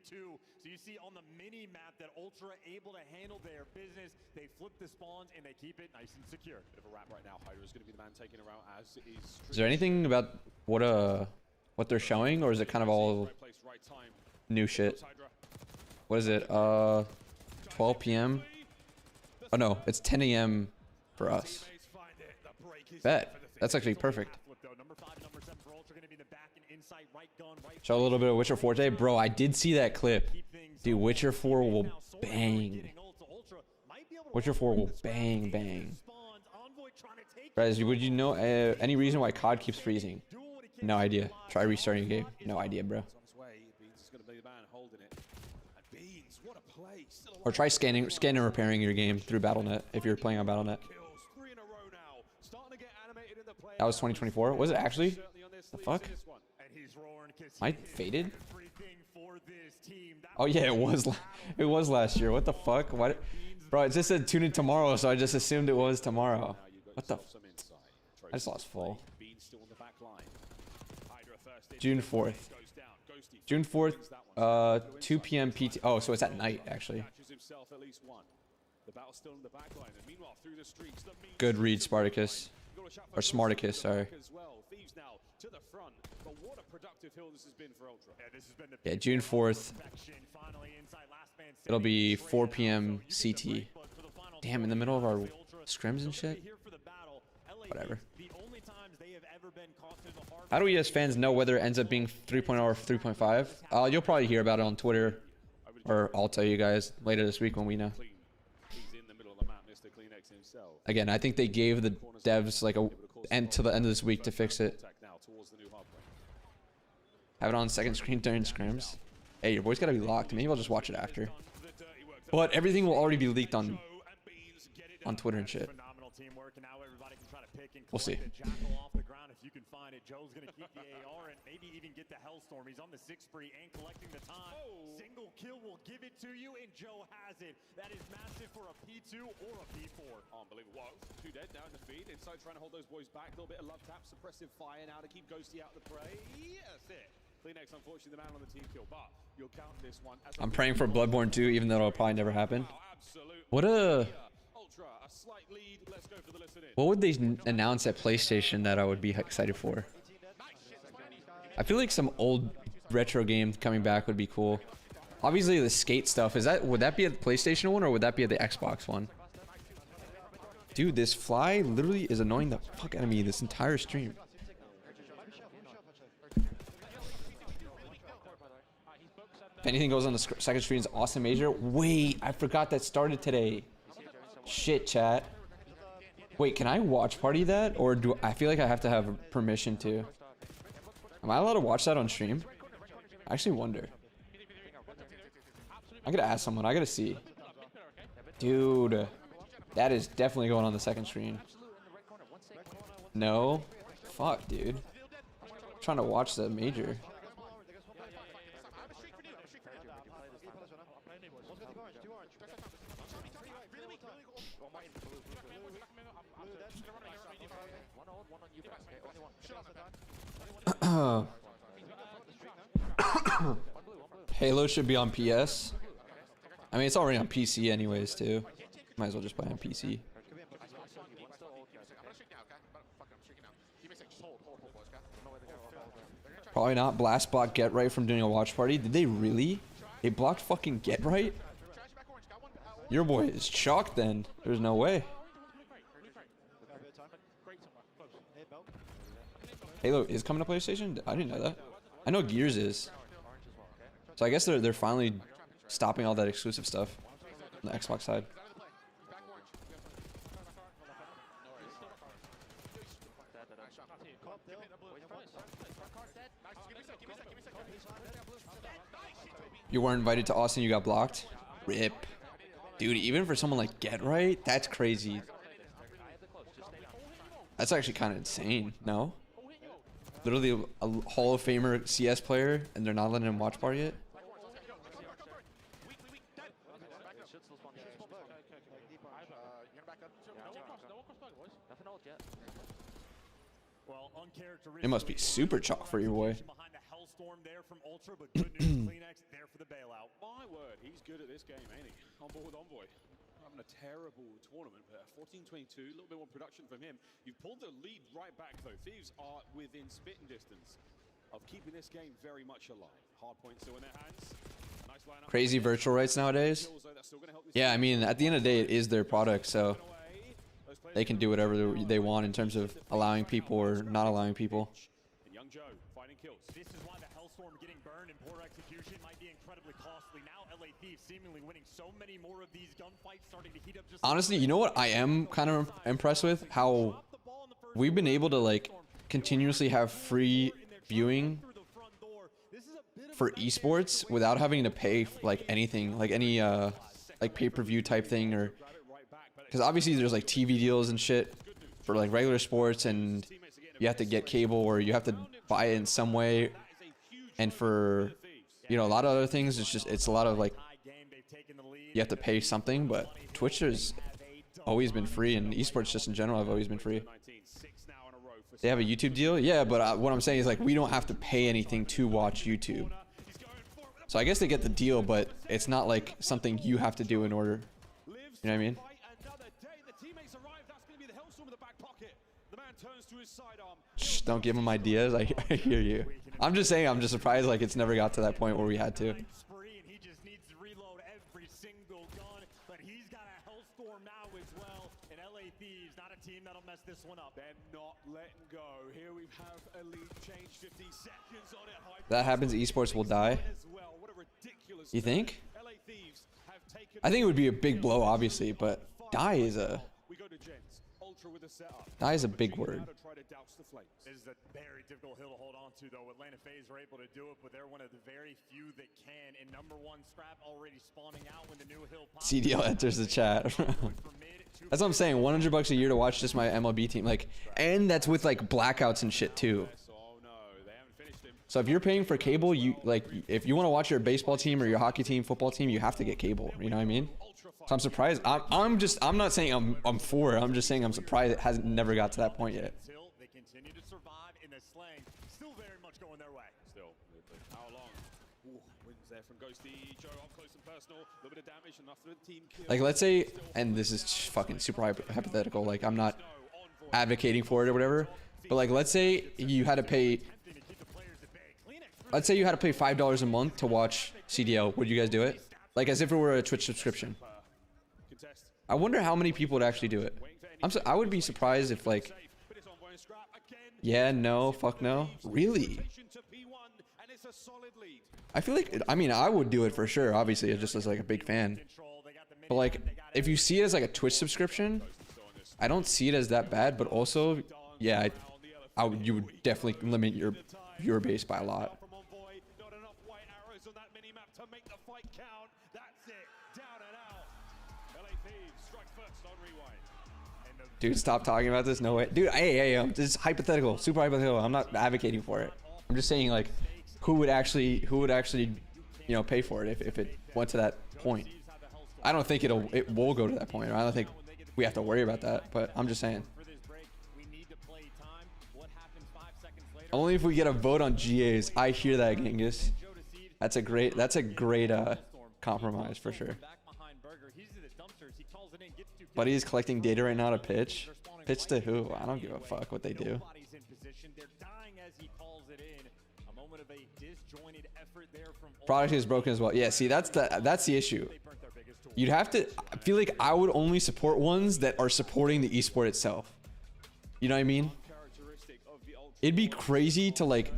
So you see on the mini map that Ultra able to handle their business. They flip the spawns and they keep it nice and secure. Bit of a wrap right now. Hydra is going to be the man taking her out as is there anything about what they're showing, or is it kind of all new shit? What is it? 12 p.m. Oh no, it's 10 a.m. for us. Bet. That's actually perfect. Show a little bit of Witcher 4 today. Bro, I did see that clip. Dude, Witcher 4 will bang. Witcher 4 will bang, bang. Guys, would you know any reason why COD keeps freezing? No idea. Try restarting a game. No idea, bro. Or try scanning and repairing your game through Battle.net if you're playing on Battle.net. That was 2024. Was it actually? The fuck? Am I faded? Oh yeah, it was. It was last year. What the fuck? What? Bro, it just said tune in tomorrow, so I just assumed it was tomorrow. What the? I just lost full. June 4th. June 4th, 2 p.m. PT. Oh, so it's at night actually. Good read, Spartacus. Or Smartacus, sorry. Yeah, June 4th. It'll be 4 p.m. CT. Damn, in the middle of our scrims and shit? Whatever. How do we as fans know whether it ends up being 3.0 or 3.5? You'll probably hear about it on Twitter. Or I'll tell you guys later this week when we know. Again, I think they gave the devs like a end to the end of this week to fix it. Have it on second screen during scrims. Hey, your boy's gotta be locked. Maybe I'll just watch it after. But everything will already be leaked on Twitter and shit. Phenomenal teamwork, and now everybody can try to pick and We'll see. collect the Jackal off the ground if you can find it. Joe's going to keep the AR and maybe even get the Hellstorm. He's on the 6 spree and collecting the time. Single kill will give it to you, and Joe has it. That is massive for a P2 or a P4. Unbelievable. Whoa, 2 dead now in the feed. Inside trying to hold those boys back. A little bit of love tap, suppressive fire now to keep Ghosty out of the prey. Yeah, that's it. Kleenex, unfortunately, the man on the team kill, but you'll count this one as I'm praying for Bloodborne 2, even though it'll probably never happen. absolutely. What a... Ultra, a slight lead. Let's go for the listen in. What would they announce at PlayStation that I would be excited for? I feel like some old retro game coming back would be cool. Obviously, the skate stuff, would that be at the PlayStation one or would that be at the Xbox one? Dude, this fly literally is annoying the fuck out of me this entire stream. If anything goes on the second screen, it's Austin Major. Wait, I forgot that started today. Shit, chat. Wait, can I watch party that? Or do I feel like I have to have permission to? Am I allowed to watch that on stream? I actually wonder. I gotta ask someone. I gotta see. Dude, that is definitely going on the second screen. No? Fuck, dude. I'm trying to watch the major. Halo should be on PS. I mean, it's already on PC anyways, too. Might as well just play on PC. Probably not. Blast blocked Get Right from doing a watch party. Did they really? They blocked fucking Get Right? Your boy is shocked then. There's no way. Halo is coming to PlayStation? I didn't know that. I know Gears is. So I guess they're finally stopping all that exclusive stuff on the Xbox side. You weren't invited to Austin, you got blocked? RIP. Dude, even for someone like Get Right, that's crazy. That's actually kind of insane, no? Literally a Hall of Famer CS player, and they're not letting him watch party yet? It must be super chalk for your boy. My word, he's good at this game, ain't he? On board with Envoy. Having a terrible tournament, but 14-22, a little bit more production from him. You've pulled the lead right back, though. Thieves are within spitting distance of keeping this game very much alive. Hard point still in their hands. Nice lineup. Crazy virtual rights nowadays. Yeah, I mean, at the end of the day, it is their product, so they can do whatever they want in terms of allowing people or not allowing people. Young Joe finding kills. This is why the Hellstorm getting burned and poor execution might be incredibly costly. Now LA Thieves seemingly winning so many more of these gunfights, starting to heat up just honestly, you know what I am kind of impressed with? How we've been able to like continuously have free viewing for esports without having to pay like anything, like any like pay-per-view type thing, or because obviously there's like TV deals and shit for like regular sports, and you have to get cable or you have to buy it in some way, and for, you know, a lot of other things, it's a lot of like you have to pay something. But Twitch has always been free, and esports just in general have always been free. They have a YouTube deal, yeah, but what I'm saying is like we don't have to pay anything to watch YouTube. So I guess they get the deal, but it's not like something you have to do in order. You know what I mean? Shh, don't give them ideas. I hear you. I'm just saying, I'm just surprised like it's never got to that point where we had to. This one up. They're not letting go. Here we have a lead change, 15 seconds on it. That happens, esports will die. You think? I think it would be a big blow, obviously, but die is a ultra with the setup. Die is a big word. To try to douse the flames. This is a very difficult hill to hold on to, though. Atlanta FaZe were able to do it, but they're one of the very few that can. And number one, Scrap already spawning out when the new hill pops. CDL enters the chat. That's what I'm saying. $100 a year to watch just my MLB team, like, and that's with like blackouts and shit too. Oh no, they haven't finished him. So if you're paying for cable, you like, if you want to watch your baseball team or your hockey team, football team, you have to get cable. You know what I mean? So I'm surprised. I'm not saying I'm for it. I'm just saying I'm surprised it hasn't never got to that point yet. Until they continue to survive in the slang, still very much going their way. Still, how long? Ooh, wins there from Ghosty. Joe up close and personal. A little bit of damage enough for the team kill. Like, let's say, and this is fucking super hypothetical. Like, I'm not advocating for it or whatever, but like, let's say you had to pay. Let's say you had to pay $5 a month to watch CDL. Would you guys do it? Like, as if it were a Twitch subscription. I wonder how many people would actually do it. I would be surprised if like, yeah, no, fuck no. Really? I feel like, I mean, I would do it for sure. Obviously, just as like a big fan. But like, if you see it as like a Twitch subscription, I don't see it as that bad. But also, yeah, you would definitely limit your viewer base by a lot. Dude, stop talking about this. No way. Dude, hey, this is hypothetical. Super hypothetical. I'm not advocating for it. I'm just saying, like, who would actually, you know, pay for it if it went to that point? I don't think it will go to that point. I don't think we have to worry about that, but I'm just saying. Only if we get a vote on GAs. I hear that, Genghis. That's a great compromise for sure. But he's collecting data right now to pitch. Pitch to who? I don't give a fuck what they do. Product is broken as well. Yeah, see, that's the issue. You'd have to. I feel like I would only support ones that are supporting the esport itself. You know what I mean? It'd be crazy to like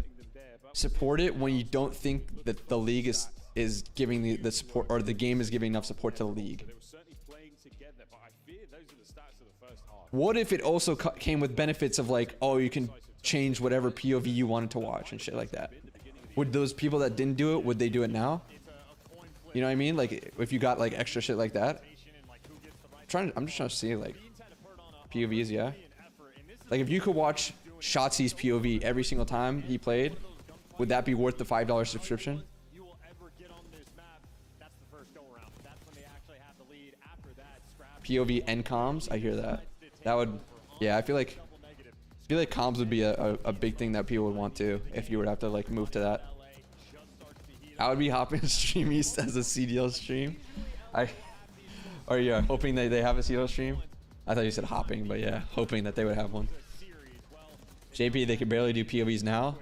support it when you don't think that the league is giving the support, or the game is giving enough support to the league. What if it also came with benefits of like, oh, you can change whatever POV you wanted to watch and shit like that? Would those people that didn't do it, would they do it now? You know what I mean? Like, if you got like extra shit like that. I'm just trying to see like POVs, yeah. Like, if you could watch Shotzi's POV every single time he played, would that be worth the $5 subscription? POV and comms, I hear that. That would, yeah, I feel like comms would be a big thing that people would want to, if you would have to like move to that. I would be hopping Stream East as a CDL stream. Or yeah, hoping that they have a CDL stream. I thought you said hopping, but yeah, hoping that they would have one. JP, they can barely do POVs now.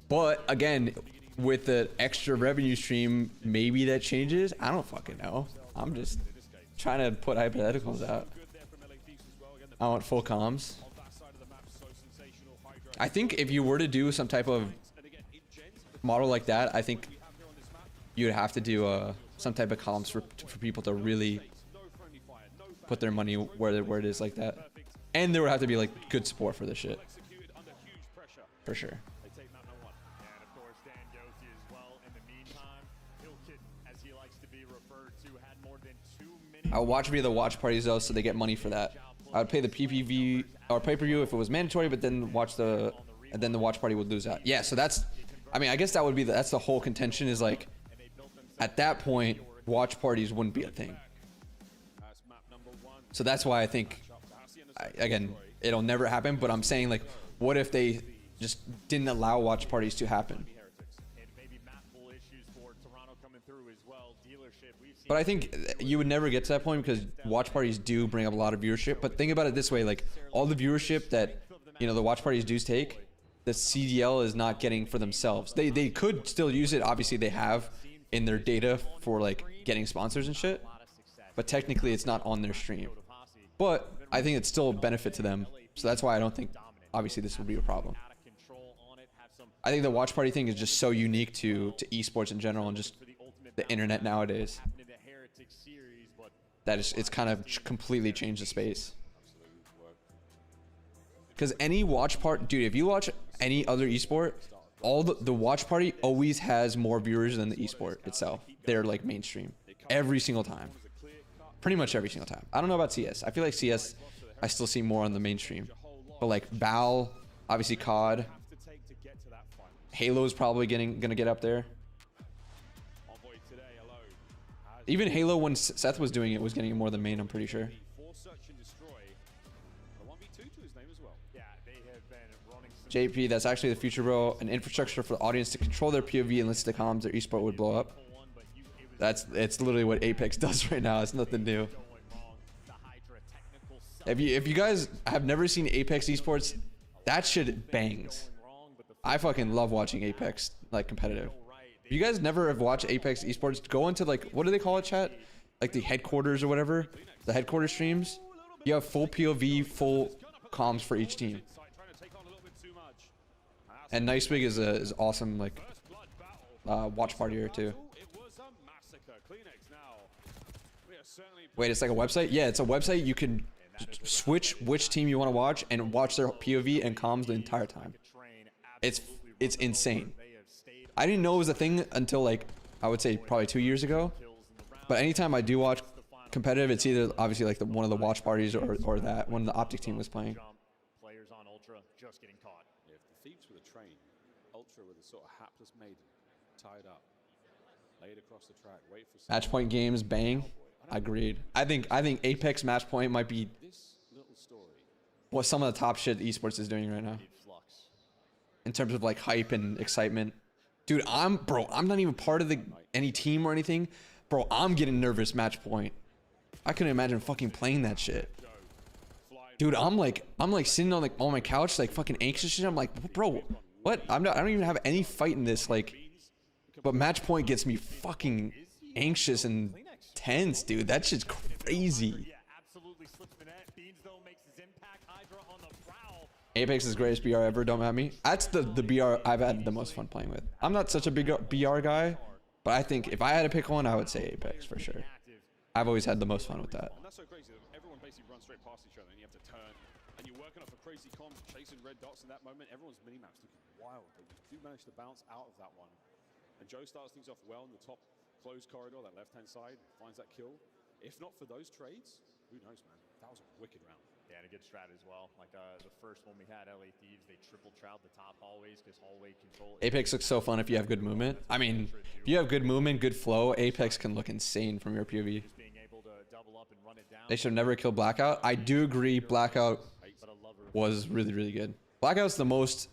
But again, with the extra revenue stream, maybe that changes. I don't fucking know. I'm just trying to put hypotheticals out. I want full comms. I think if you were to do some type of model like that, I think you'd have to do some type of comms for people to really put their money where it is like that. And there would have to be like good support for this shit. For sure. I would watch via the watch parties though, so they get money for that. I would pay the PPV or pay-per-view if it was mandatory, but then then the watch party would lose out. Yeah, so that's, I mean, I guess that would be that's the whole contention, is like, at that point, watch parties wouldn't be a thing. So that's why I think, again, it'll never happen. But I'm saying, like, what if they just didn't allow watch parties to happen? But I think you would never get to that point, because watch parties do bring up a lot of viewership. But think about it this way, like, all the viewership that, you know, the watch parties do take, the CDL is not getting for themselves. They could still use it. Obviously, they have in their data for, like, getting sponsors and shit. But technically, it's not on their stream. But I think it's still a benefit to them. So that's why I don't think, obviously, this would be a problem. I think the watch party thing is just so unique to esports in general, and just the internet nowadays, that it's kind of completely changed the space. Because any watch part, dude, if you watch any other esport, all the watch party always has more viewers than the esport itself. They're like mainstream every single time. Pretty much every single time. I don't know about CS. I feel like CS, I still see more on the mainstream. But like Val, obviously COD, Halo's probably gonna get up there. Even Halo, when Seth was doing it, was getting more than main, I'm pretty sure. JP, that's actually the future, bro. An infrastructure for the audience to control their POV and listen to comms, their esport would blow up. It's literally what Apex does right now. It's nothing new. If you guys have never seen Apex esports, that shit bangs. I fucking love watching Apex like competitive. If you guys never have watched Apex esports, go into like, what do they call it, chat? Like the headquarters or whatever, the headquarters streams. You have full POV, full comms for each team. And Nicewig is awesome, like watch party here too. Wait, it's like a website? Yeah, it's a website. You can switch which team you want to watch and watch their POV and comms the entire time. It's insane. I didn't know it was a thing until like, I would say probably 2 years ago. But anytime I do watch competitive, it's either obviously like one of the watch parties or that when the Optic team was playing. Players on Ultra just getting caught. If the thieves were the train, Ultra were the sort of hapless maiden, tied up, laid across the track, wait for Match point games, bang. Agreed. I think Apex match point might be what some of the top shit esports is doing right now. In terms of like hype and excitement. Dude, I'm not even part of any team or anything. Bro, I'm getting nervous match point. I couldn't imagine fucking playing that shit. Dude, I'm like sitting on my couch like fucking anxious shit. I'm like, bro, what? I don't even have any fight in this, like, but match point gets me fucking anxious and tense, dude. That shit's crazy. Apex is the greatest BR ever, don't at me. That's the BR I've had the most fun playing with. I'm not such a big BR guy, but I think if I had to pick one, I would say Apex for sure. I've always had the most fun with that. That's so crazy. Everyone basically runs straight past each other and you have to turn and you're working off a crazy comms, chasing red dots in that moment. Everyone's mini-maps looking wild, but you do manage to bounce out of that one. And Joe starts things off well in the top closed corridor, that left-hand side, finds that kill. If not for those trades, who knows, man? That was a wicked round. Yeah, and a good strat as well. Like the first one we had, LA Thieves, they triple trowed the top hallways because hallway control. Apex looks so fun if you have good movement. I mean, if you have good movement, good flow, Apex can look insane from your POV. They should have never killed Blackout. I do agree, Blackout was really, really good. Blackout's the most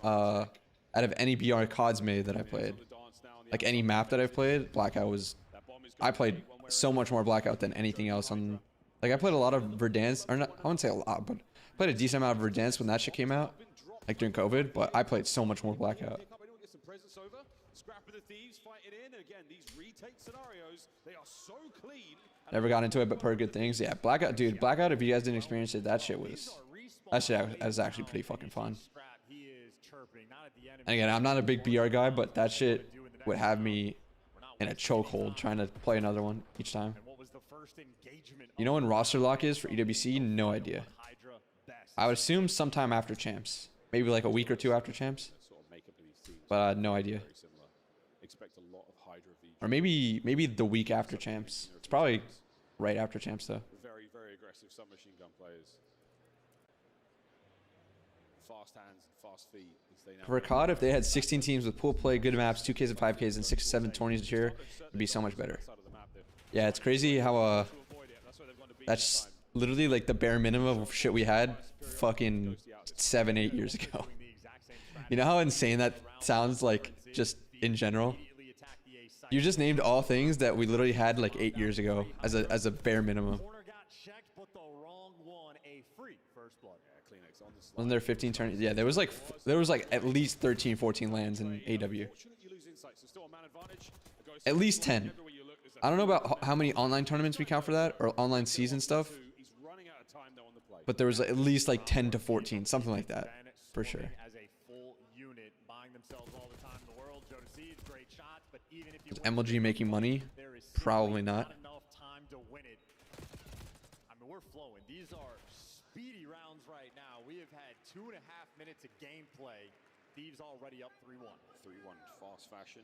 out of any BR CODs made that I played. Like any map that I've played, Blackout was. I played so much more Blackout than anything else on. Like I played a lot of Verdansk, or not, I wouldn't say a lot, but I played a decent amount of Verdansk when that shit came out, like during COVID. But I played so much more Blackout. Never got into it, but heard good things. Yeah, Blackout, dude, Blackout. If you guys didn't experience it, that shit was actually pretty fucking fun. And again, I'm not a big BR guy, but that shit would have me in a chokehold trying to play another one each time. You know when roster lock is for EWC? No idea. I would assume sometime after champs. Maybe like a week or two after champs. But no idea. Or maybe the week after champs. It's probably right after champs though. Very, very aggressive submachine gun players. Fast hands and fast feet. For COD, if they had 16 teams with pool play, good maps, 2Ks and 5Ks, and 6 to 7 tourneys each year, it'd be so much better. Yeah, it's crazy how that's literally like the bare minimum of shit we had fucking 7-8 years ago. You know how insane that sounds, like, just in general? You just named all things that we literally had like 8 years ago as a bare minimum. Wasn't there 15 turns? Yeah, there was like at least 13, 14 lands in AW. At least 10. I don't know about how many online tournaments we count for that or online season stuff, but there was at least like 10 to 14, something like that, for sure. Is MLG making money? Probably not. I mean, we're flowing. These are speedy rounds right now. We have had 2.5 minutes of gameplay. Thieves already up 3-1. 3-1 fast fashion.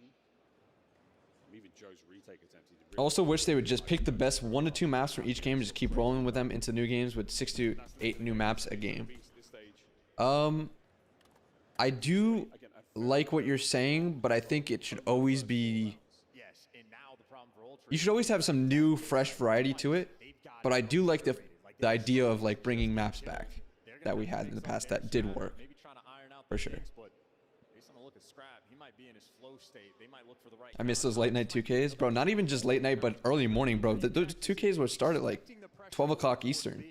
Even Joe's retake attempt. I also wish they would just pick the best 1 to 2 maps from each game and just keep rolling with them into new games with 6 to 8 new maps a game. I do like what you're saying, but I think it should always be... You should always have some new, fresh variety to it. But I do like the idea of like bringing maps back that we had in the past that did work, for sure. I miss those late night 2Ks, bro. Not even just late night, but early morning, bro. Those 2Ks would start at like 12 o'clock Eastern.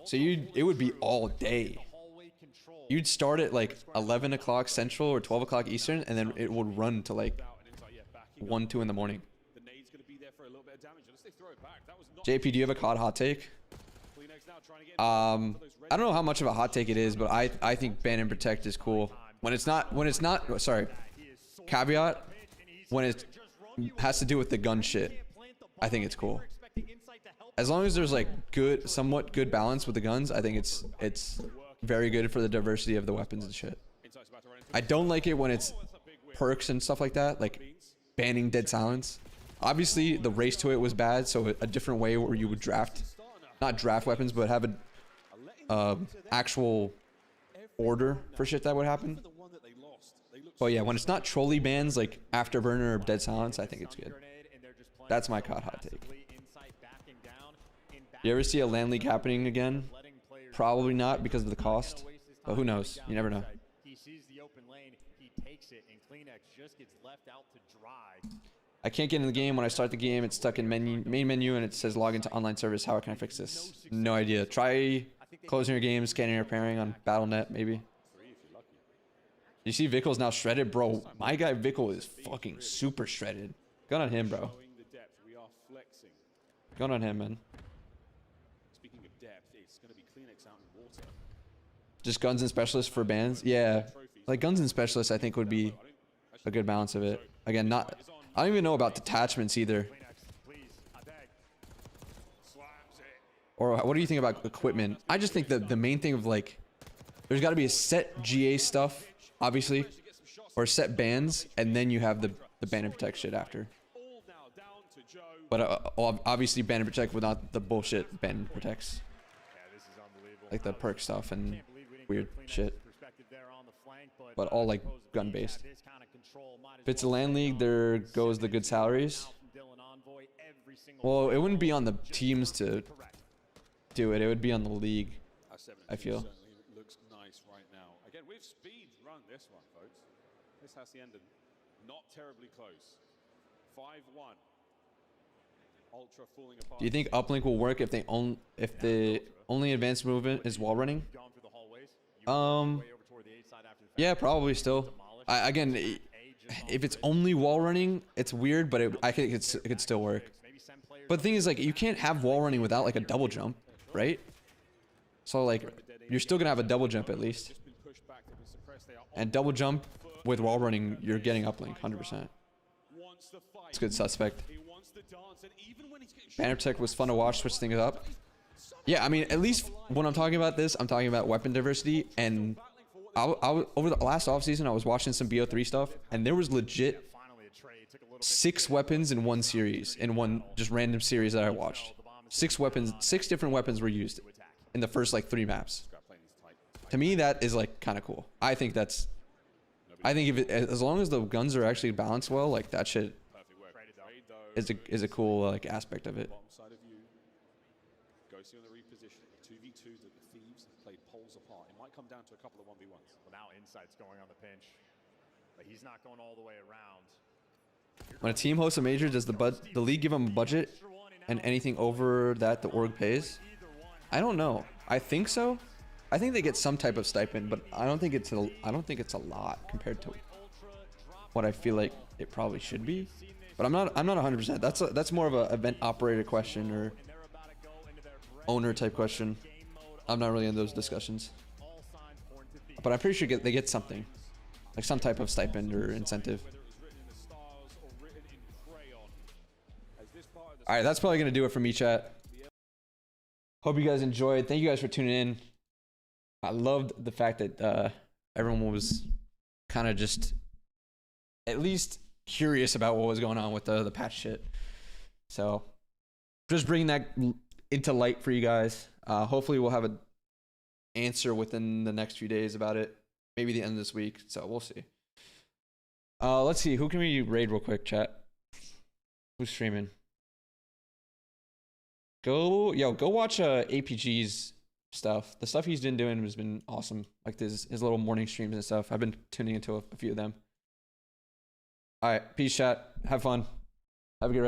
So it would be all day. You'd start at like 11 o'clock Central or 12 o'clock Eastern, and then it would run to like 1, 2 in the morning. JP, do you have a COD hot take? I don't know how much of a hot take it is, but I think ban and protect is cool. When it's not, sorry, caveat, when it has to do with the gun shit, I think it's cool. As long as there's like somewhat good balance with the guns, I think it's very good for the diversity of the weapons and shit. I don't like it when it's perks and stuff like that, like banning dead silence. Obviously, the race to it was bad, so a different way where you would not draft weapons, but have a actual order for shit that would happen. But yeah, when it's not trolley bans like Afterburner or Dead Silence, I think it's good. That's my COD hot take. You ever see a LAN league happening again? Probably not because of the cost, but who knows? You never know. He sees the open lane, he takes it, and Kleenex just gets left out to dry. I can't get in the game. When I start the game, it's stuck in main menu and it says log into online service. How can I fix this? No idea. Try closing your game, scanning your pairing on Battle.net, maybe. You see Vickle's now shredded? Bro, my guy Vickle is fucking super shredded. Gun on him, bro. Gun on him, man. Speaking of depth, it's going to be Kleenex out in water. Just guns and specialists for bans? Yeah. Like guns and specialists, I think would be a good balance of it. Again, I don't even know about detachments either. Or what do you think about equipment? I just think that the main thing of like, there's got to be a set GA stuff, obviously, or set bans, and then you have the ban and protect shit after. But obviously ban and protect without the bullshit ban and protects. Like the perk stuff and weird shit. But all like gun based. If it's a LAN league, there goes the good salaries. Well, it wouldn't be on the teams to do it. It would be on the league, I feel. Looks nice right now. Again, we've speed run this one, folks. This has the end not terribly close. 5-1. Ultra falling apart. Do you think uplink will work if the only advanced movement is wall running? Yeah, probably still. Again, if it's only wall running, it's weird, but I think it could still work. But the thing is, like, you can't have wall running without like a double jump, right? So like, you're still gonna have a double jump at least. And double jump with wall running, you're getting uplink 100%. It's a good suspect. Banner Tech was fun to watch, switch things up. Yeah, I mean, at least when I'm talking about this, I'm talking about weapon diversity. And over the last offseason, I was watching some BO3 stuff, and there was legit 6 weapons in one series, in one just random series that I watched. 6 weapons, 6 different weapons were used in the first like 3 maps. To me, that is like kind of cool. I think if it, as long as the guns are actually balanced well, like that shit is a cool like aspect of it. Ghosting on the reposition. 2v2 that the Thieves have played poles apart. It might come down to a couple of 1v1s. Well, now Insight's going on the pinch, but he's not going all the way around. When a team hosts a major, does the league give them a budget, and anything over that the org pays? I don't know. I think so. I think they get some type of stipend, but I don't think it's a lot compared to what I feel like it probably should be. But I'm not 100%. That's more of a event operator question or owner type question. I'm not really in those discussions. But I'm pretty sure they get something, like some type of stipend or incentive. All right, that's probably gonna do it for me, chat. Hope you guys enjoyed. Thank you guys for tuning in. I loved the fact that everyone was kind of just at least curious about what was going on with the patch shit. So just bringing that into light for you guys. Hopefully we'll have an answer within the next few days about it. Maybe the end of this week. So we'll see. Let's see. Who can we raid real quick, chat? Who's streaming? Go watch APG's stuff. The stuff he's been doing has been awesome. Like his little morning streams and stuff. I've been tuning into a few of them. All right. Peace, chat. Have fun. Have a good rest.